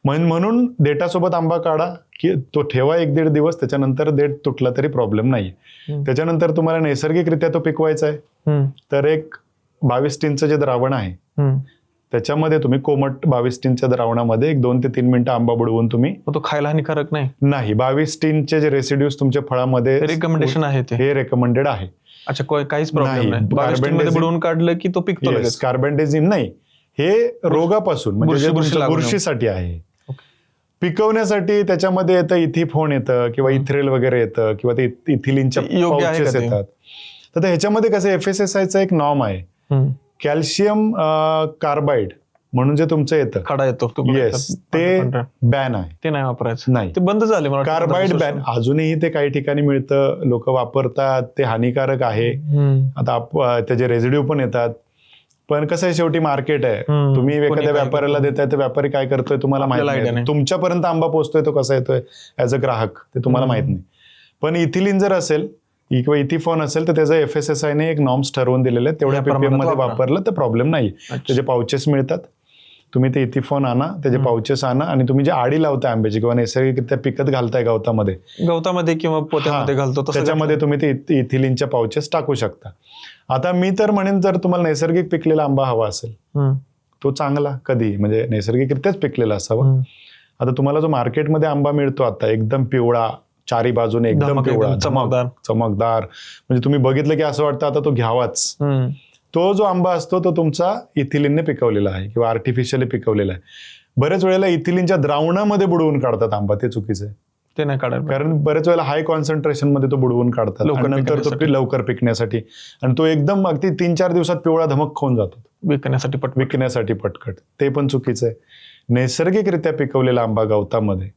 म्हणून देठासोबत आंबा काढा, की तो ठेवा 1 ते 1.5 दिवस, त्याच्यानंतर देठ तुटला तरी प्रॉब्लेम नाही. त्याच्यानंतर तुम्हाला नैसर्गिकरित्या तो पिकवायचा आहे, तर एक 22 टीनचं जे द्रावण आहे त्याच्यामध्ये तुम्ही कोमट 22 टीनच्या द्रावणामध्ये 1 2 ते 3 मिनिटं आंबा बुडवून तुम्ही, तो खायला हानिकारक नाही? नाही, 22 टीनचे जे रेसिड्यूज तुमच्या फळामध्ये रिकमेंडेशन आहे ते? हे रेकमेंडेड आहे. अच्छा, काहीच प्रॉब्लेम नाही? कार्बन मध्ये बुडवून काढलं की तो पिकतो लगेच? कार्बेंडेझिम नाही, हे रोगापासून म्हणजे बुरशीसाठी आहे. पिकवण्यासाठी त्याच्यामध्ये येतं इथिफोन येतं, किंवा इथ्रेल वगैरे येतं, किंवा ते इथिलिनच्या पाउचेस येतात. तर ह्याच्यामध्ये कसं FSSAIचा एक नॉर्म आहे, कॅल्शियम कार्बाइड म्हणून जे तुमचं येतं, खडा येतो. येस, ते बॅन आहे. ते नाही वापरायचं? नाही, ते बंद झाले मला. कार्बाइड बॅन अजूनही ते काही ठिकाणी मिळतं, लोक वापरतात, ते हानिकारक आहे. आता त्याचे रेसिड्यू पण येतात. पण कसं आहे, शेवटी मार्केट आहे. तुम्ही एखाद्या व्यापाऱ्याला देताय, तर व्यापारी काय करतोय तुम्हाला माहिती नाही. तुमच्यापर्यंत आंबा पोहोचतोय तो कसा येतोय ऍज अ ग्राहक, ते तुम्हाला माहित नाही. पण इथिलिन जर असेल किंवा इथिफॉन असेल तर त्याचा FSSAIने एक नॉर्म्स ठरवून दिलेले आहेत. तेवढ्या PPM मध्ये वापरलं तर प्रॉब्लेम नाही. त्याचे पाउचेस मिळतात, तुम्ही ते इथिफॉन आणा, त्याचे पाउचेस आणा, आणि तुम्ही जे आडी लावताय आंब्याची किंवा नैसर्गिकरित्या पिकत घालताय गवतामध्ये किंवा पोत्यामध्ये घालतो, त्याच्यामध्ये तुम्ही ते इथिलिनच्या पाउचेस टाकू शकता. आता मी तर म्हणेन, जर तुम्हाला नैसर्गिक पिकलेला आंबा हवा असेल, तो चांगला कधी म्हणजे नैसर्गिकरित्याच पिकलेला असावा. आता तुम्हाला जो मार्केटमध्ये आंबा मिळतो आता, एकदम पिवळा, चारी बाजूने एकदम पिवळा, चमकदार, म्हणजे तुम्ही बघितलं की असं वाटतं आता तो घ्यावाच, तो जो आंबा असतो तो तुमचा इथिलिनने पिकवलेला आहे किंवा आर्टिफिशियली पिकवलेला आहे. बऱ्याच वेळेला इथिलिनच्या द्रावणामध्ये बुडवून काढतात आंबा, ते चुकीचं आहे. ते नाही काढायला, कारण बऱ्याच वेळेला हाय कॉन्सन्ट्रेशन मध्ये तो बुडवून काढतात, नंतर तो लवकर पिकण्यासाठी, आणि तो एकदम अगदी 3-4 दिवसात पिवळा धमक खाऊन जातो विकण्यासाठी पटकट. ते पण चुकीचं आहे. नैसर्गिकरित्या पिकवलेला आंबा गवतामध्ये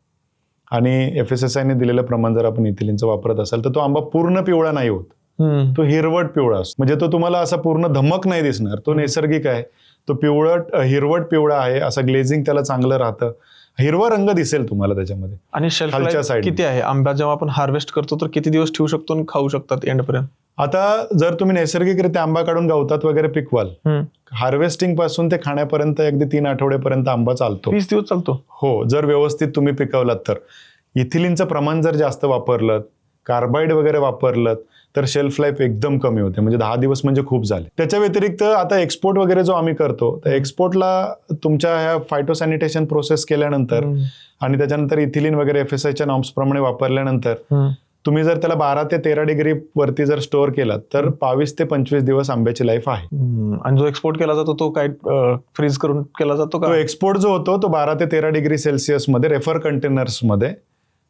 आणि FSSAIने दिलेलं प्रमाण जर आपण इथिलिनचं वापरत असाल, तर तो आंबा पूर्ण पिवळा नाही होत, तो हिरवट पिवळा असतो. म्हणजे तो तुम्हाला असा पूर्ण धमक नाही दिसणार, तो नैसर्गिक आहे, तो हिरवट पिवळा आहे, असं ग्लेझिंग त्याला चांगलं राहतं, हिरवा रंग दिसेल तुम्हाला त्याच्यामध्ये. आणि शेल्फ लाईफ किती आहे आंबा? जेव्हा आपण हार्वेस्ट करतो तर किती दिवस ठेवू शकतो आणि खाऊ शकतात एंडपर्यंत? आता जर तुम्ही नैसर्गिकरित्या आंबा काढून गवतात वगैरे पिकवाल, हार्वेस्टिंग पासून ते खाण्यापर्यंत अगदी 3 आठवड्यापर्यंत आंबा चालतो. 20 दिवस चालतो? हो, जर व्यवस्थित तुम्ही पिकवलात तर. इथिलिनचं प्रमाण जर जास्त वापरलं, कार्बाइड वगैरे वापरलं, तर शेल्फ लाईफ एकदम कमी होते, म्हणजे 10 दिवस म्हणजे खूप झाले. त्याच्या व्यतिरिक्त आता एक्सपोर्ट वगैरे जो आम्ही करतो, तर एक्सपोर्टला तुमच्या ह्या फायटोसॅनिटेशन प्रोसेस केल्यानंतर आणि त्याच्यानंतर इथिलिन वगैरे FSAIच्या नॉर्म्स प्रमाणे वापरल्यानंतर तुम्ही जर त्याला 12 ते 13 डिग्री वरती जर स्टोअर केलात तर 22 ते 25 दिवस आंब्याची लाईफ आहे. आणि जो एक्सपोर्ट केला जातो तो काय फ्रीज करून केला जातो का? तो एक्सपोर्ट जो होतो तो 12 ते 13 डिग्री सेल्सिअस मध्ये रेफर कंटेनर्स मध्ये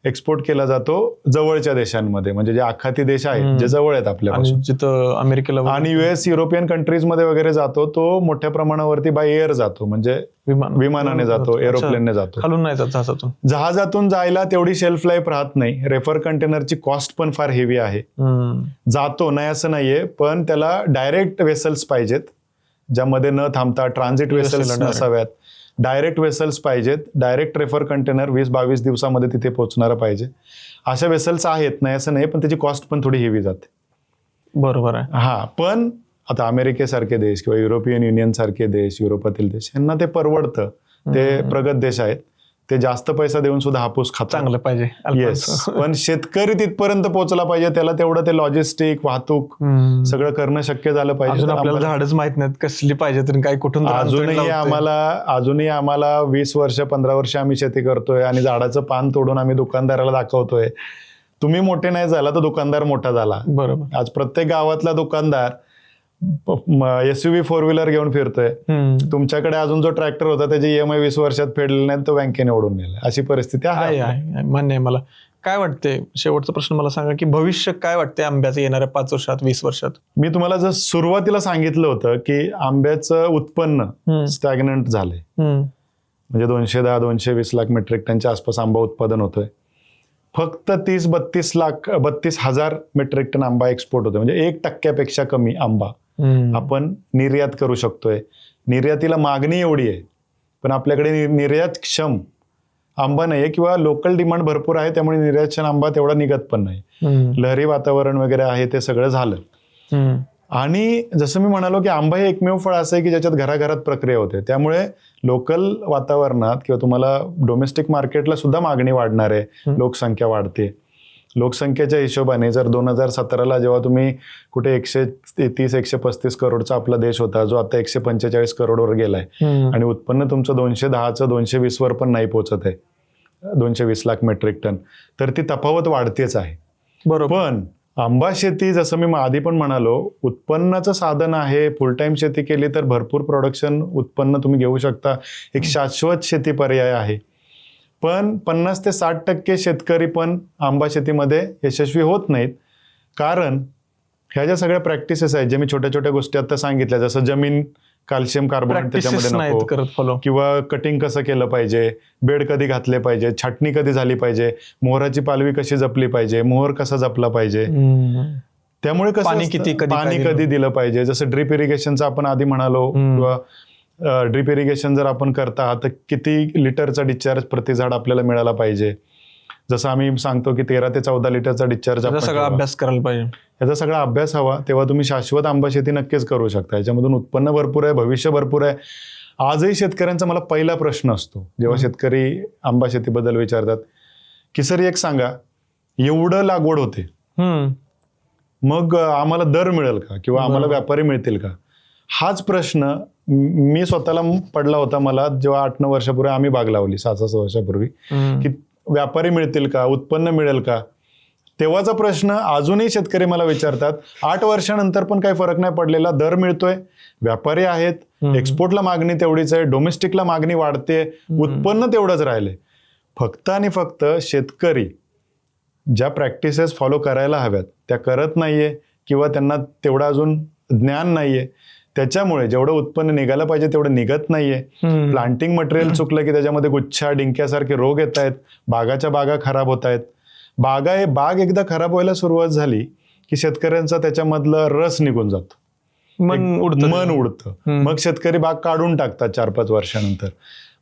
एक्सपोर्ट केला जातो जवळच्या देशांमध्ये, म्हणजे जे आखाती देश आहेत जे जवळ आहेत आपल्यापासून, जिथं अमेरिकेला आणि US युरोपियन कंट्रीज मध्ये वगैरे जातो, तो मोठ्या प्रमाणावरती बाय एअर जातो, म्हणजे विमानाने जातो, एरोप्लेनने जातो, खालून नाही जात, जहाजातून जायला तेवढी शेल्फ लाईफ राहत नाही. रेफर कंटेनरची कॉस्ट पण फार हेवी आहे. जातो नाही असं नाहीये, पण त्याला डायरेक्ट वेसल्स पाहिजेत, ज्यामध्ये न थांबता ट्रान्झिट वेसल्स नसाव्यात, डायरेक्ट वेसल्स पाहिजेत. डायरेक्ट रेफर कंटेनर 20-22 दिवसामध्ये तिथे पोहोचणारा पाहिजे. अशा वेसल्स आहेत, नाही असं नाही, पण त्याची कॉस्ट पण थोडी हेवी जाते. बरोबर आहे. हा, पण आता अमेरिकेसारखे देश किंवा युरोपियन युनियन सारखे देश, युरोपातील देश, यांना ते परवडतं, ते प्रगत देश आहेत, ते जास्त पैसा देऊन सुद्धा हापूस खातात. चांगलं पाहिजे येस, पण शेतकरी तिथपर्यंत पोहोचला पाहिजे, त्याला तेवढं ते लॉजिस्टिक, वाहतूक सगळं करणं शक्य झालं पाहिजे. अजून आपल्याला झाडच माहित नाहीत कसली पाहिजे तर काय कुठून अजूनही आम्हाला 20 वर्ष 15 वर्ष आम्ही शेती करतोय आणि झाडाचं पान तोडून आम्ही दुकानदाराला दाखवतोय. तुम्ही मोठे नाही झाला तर दुकानदार मोठा झाला. बरोबर. आज प्रत्येक गावातला दुकानदार SUV 4 व्हीलर घेऊन फिरतोय. तुमच्याकडे अजून जो ट्रॅक्टर होता त्याची EMI 20 वर्षात फेडलेला नाही, तो बँकेने ओढून नेला. अशी परिस्थिती आहे. मान्य आहे मला. काय वाटते, शेवटचा प्रश्न मला सांगा की भविष्य काय वाटते आंब्याचं येणाऱ्या 5 वर्षात 20 वर्षात? मी तुम्हाला जर सुरुवातीला सांगितलं होतं की आंब्याचं उत्पन्न स्टॅग्नंट झालंय, म्हणजे 210-220 लाख मेट्रिक टनच्या आसपास आंबा उत्पादन होतोय. फक्त 30-32 हजार मेट्रिक टन आंबा एक्सपोर्ट होतोय, म्हणजे 1% कमी आंबा आपण निर्यात करू शकतोय. निर्यातीला मागणी एवढी आहे, पण आपल्याकडे निर्यात क्षम आंबा नाहीये किंवा लोकल डिमांड भरपूर आहे, त्यामुळे निर्यातक्षम आंबा तेवढा निघत पण नाही. लहरी वातावरण वगैरे आहे, ते सगळं झालं. आणि जसं मी म्हणालो की आंबा हे एकमेव फळ असं आहे की ज्याच्यात घराघरात प्रक्रिया होते, त्यामुळे लोकल वातावरणात किंवा तुम्हाला डोमेस्टिक मार्केटला सुद्धा मागणी वाढणार आहे. लोकसंख्या वाढते. लोकसंख्येच्या हिशोबाने जर 2017ला जेव्हा तुम्ही कुठे 130-135 करोडचा आपला देश होता, जो आता 145 करोडवर गेलाय, आणि उत्पन्न तुमचं 210चं 220 वर पण नाही पोहोचत आहे, 220 लाख मेट्रिक टन, तर ती तफावत वाढतेच आहे. बरोबर. पण आंबा शेती, जसं मी आधी पण म्हणालो, उत्पन्नाचं साधन आहे. फुल टाइम शेती केली तर भरपूर प्रोडक्शन उत्पन्न तुम्ही घेऊ शकता. एक शाश्वत शेती पर्याय आहे. पण 50 ते 60% शेतकरी पण आंबा शेतीमध्ये यशस्वी होत नाहीत, कारण ह्या ज्या सगळ्या प्रॅक्टिसेस आहेत, जे मी छोट्या छोट्या गोष्टी आता सांगितल्या, जसं जमीन कॅल्शियम कार्बोनेट त्याच्यामध्ये नको, किंवा कटिंग कसं केलं पाहिजे, बेड कधी घातले पाहिजे, छाटणी कधी झाली पाहिजे, मोहराची पालवी कशी जपली पाहिजे, मोहर कसा जपला पाहिजे, त्यामुळे पाणी कधी दिलं पाहिजे. जसं ड्रीप इरिगेशनचं आपण आधी म्हणालो, किंवा ड्रीप इरिगेशन जर आपण करता तर किती लिटरचा डिस्चार्ज प्रति झाड आपल्याला मिळाला पाहिजे. जसं आम्ही सांगतो की 13 ते 14 लिटरचा डिस्चार्ज, सगळा अभ्यास करायला पाहिजे. याचा सगळा अभ्यास हवा, तेव्हा तुम्ही शाश्वत आंबा शेती नक्कीच करू शकता. याच्यामधून उत्पन्न भरपूर आहे, भविष्य भरपूर आहे. आजही शेतकऱ्यांचा मला पहिला प्रश्न असतो जेव्हा शेतकरी आंबा शेतीबद्दल विचारतात की सर एक सांगा, एवढं लागवड होते, मग आम्हाला दर मिळेल का, किंवा आम्हाला व्यापारी मिळतील का? हाच प्रश्न मी स्वतःला पडला होता मला जेव्हा 8-9 वर्षापूर्वी आम्ही बाग लावली, 6-6 वर्षापूर्वी, की व्यापारी मिळतील का, उत्पन्न मिळेल का. तेव्हाचा प्रश्न अजूनही शेतकरी मला विचारतात. 8 वर्षानंतर पण काही फरक नाही पडलेला. दर मिळतोय, व्यापारी आहेत, एक्सपोर्टला मागणी तेवढीच आहे, डोमेस्टिकला मागणी वाढते, उत्पन्न तेवढंच राहिलंय. फक्त आणि फक्त शेतकरी ज्या प्रॅक्टिसेस फॉलो करायला हव्यात त्या करत नाहीये, किंवा त्यांना तेवढं अजून ज्ञान नाहीये. त्याच्यामुळे जेवढं उत्पन्न निघायला पाहिजे तेवढं निघत नाहीये. प्लांटिंग मटेरियल चुकलं की त्याच्यामध्ये गुच्छा, डिंक्यासारखे रोग येत आहेत, बागाच्या बागा खराब होत आहेत. बाग एकदा खराब व्हायला सुरुवात झाली की शेतकऱ्यांचा त्याच्यामधलं रस निघून जातो, मन उडतं. मग शेतकरी बाग काढून टाकतात 4-5 वर्षानंतर.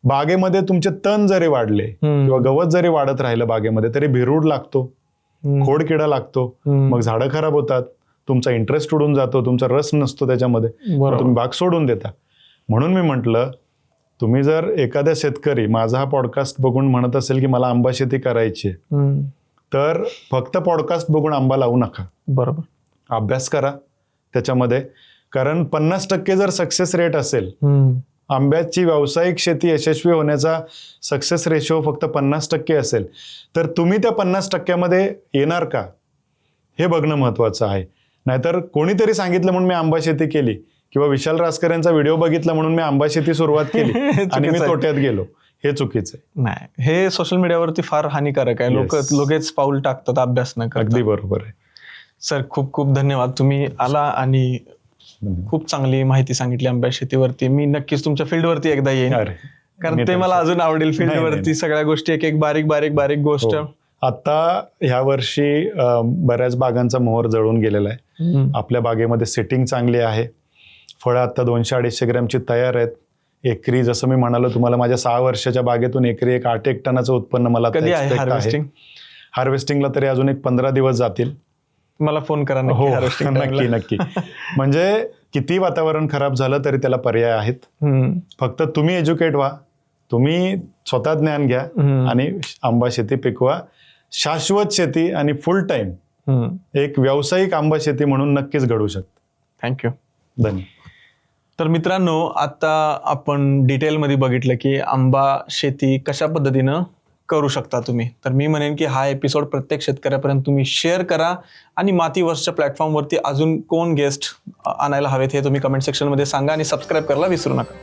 बागेमध्ये तुमचे तण जरी वाढले किंवा गवत जरी वाढत राहिलं बागेमध्ये, तरी भिरूड लागतो, खोडकिडा लागतो, मग झाडं खराब होतात, तुमचा इंटरेस्ट उडून जातो, तुमचा रस नसतो त्याच्यामध्ये, तुम्ही बाग सोडून देता. म्हणून मी म्हटलं, तुम्ही जर एखाद्या शेतकरी माझा हा पॉडकास्ट बघून म्हणत असेल की मला आंबा शेती करायची, तर फक्त पॉडकास्ट बघून आंबा लावू नका. बरोबर. अभ्यास करा त्याच्यामध्ये, कारण 50% जर सक्सेस रेट असेल, आंब्याची व्यावसायिक शेती यशस्वी होण्याचा सक्सेस रेशो फक्त 50% असेल, तर तुम्ही त्या 50%मध्ये येणार का हे बघणं महत्वाचं आहे. नाहीतर कोणीतरी सांगितलं म्हणून मी आंबा शेती केली, किंवा विशाल रासकर यांचा व्हिडिओ बघितला म्हणून मी आंबा शेती सुरुवात केली आणि मी तोट्यात गेलो, हे चुकीचं आहे. नाही, हे सोशल मीडियावरती फार हानिकारक आहे. लोक लगेच पाऊल टाकतात अभ्यास न करता. अगदी बरोबर आहे. सर, खूप खूप धन्यवाद. तुम्ही आला आणि खूप चांगली माहिती सांगितली आंबा शेतीवरती. मी नक्कीच तुमच्या फील्डवरती एकदा येईन, कारण ते मला अजून आवडेल. फील्डवरती सगळ्या गोष्टी, एक एक बारीक गोष्ट. आता ह्या वर्षी बऱ्याच बागांचा मोहर जळून गेलेला आहे. आपल्या बागेमध्ये सेटिंग चांगली आहे. फळं आता 200-250 ग्रॅमची तयार आहेत. एकरी जसं मी म्हणालो तुम्हाला, माझ्या 6 वर्षाच्या बागेतून एकरी 8-1 टनाचं उत्पन्न मला कधी आहे हार्वेस्टिंग? हार्वेस्टिंगला तरी अजून एक 15 दिवस जातील. मला फोन करा. हो, नक्की. म्हणजे किती वातावरण खराब झालं तरी त्याला पर्याय आहेत. फक्त तुम्ही एज्युकेट व्हा, तुम्ही स्वतः ज्ञान घ्या आणि आंबा शेती पिकवा. शाश्वत शेती आणि फुल टाइम एक व्यावसायिक आंबा शेती म्हणून नक्कीच घडू शकते. थँक्यू. धन्यवाद. तर मित्रांनो, आता आपण डिटेलमध्ये बघितलं की आंबा शेती कशा पद्धतीनं करू शकता तुम्ही. तर मी म्हणेन की हा एपिसोड प्रत्येक शेतकऱ्यापर्यंत तुम्ही शेअर करा आणि मातीवर्सच्या प्लॅटफॉर्मवरती अजून कोण गेस्ट आणायला हवेत हे तुम्ही कमेंट सेक्शनमध्ये सांगा आणि सबस्क्राईब करायला विसरू नका.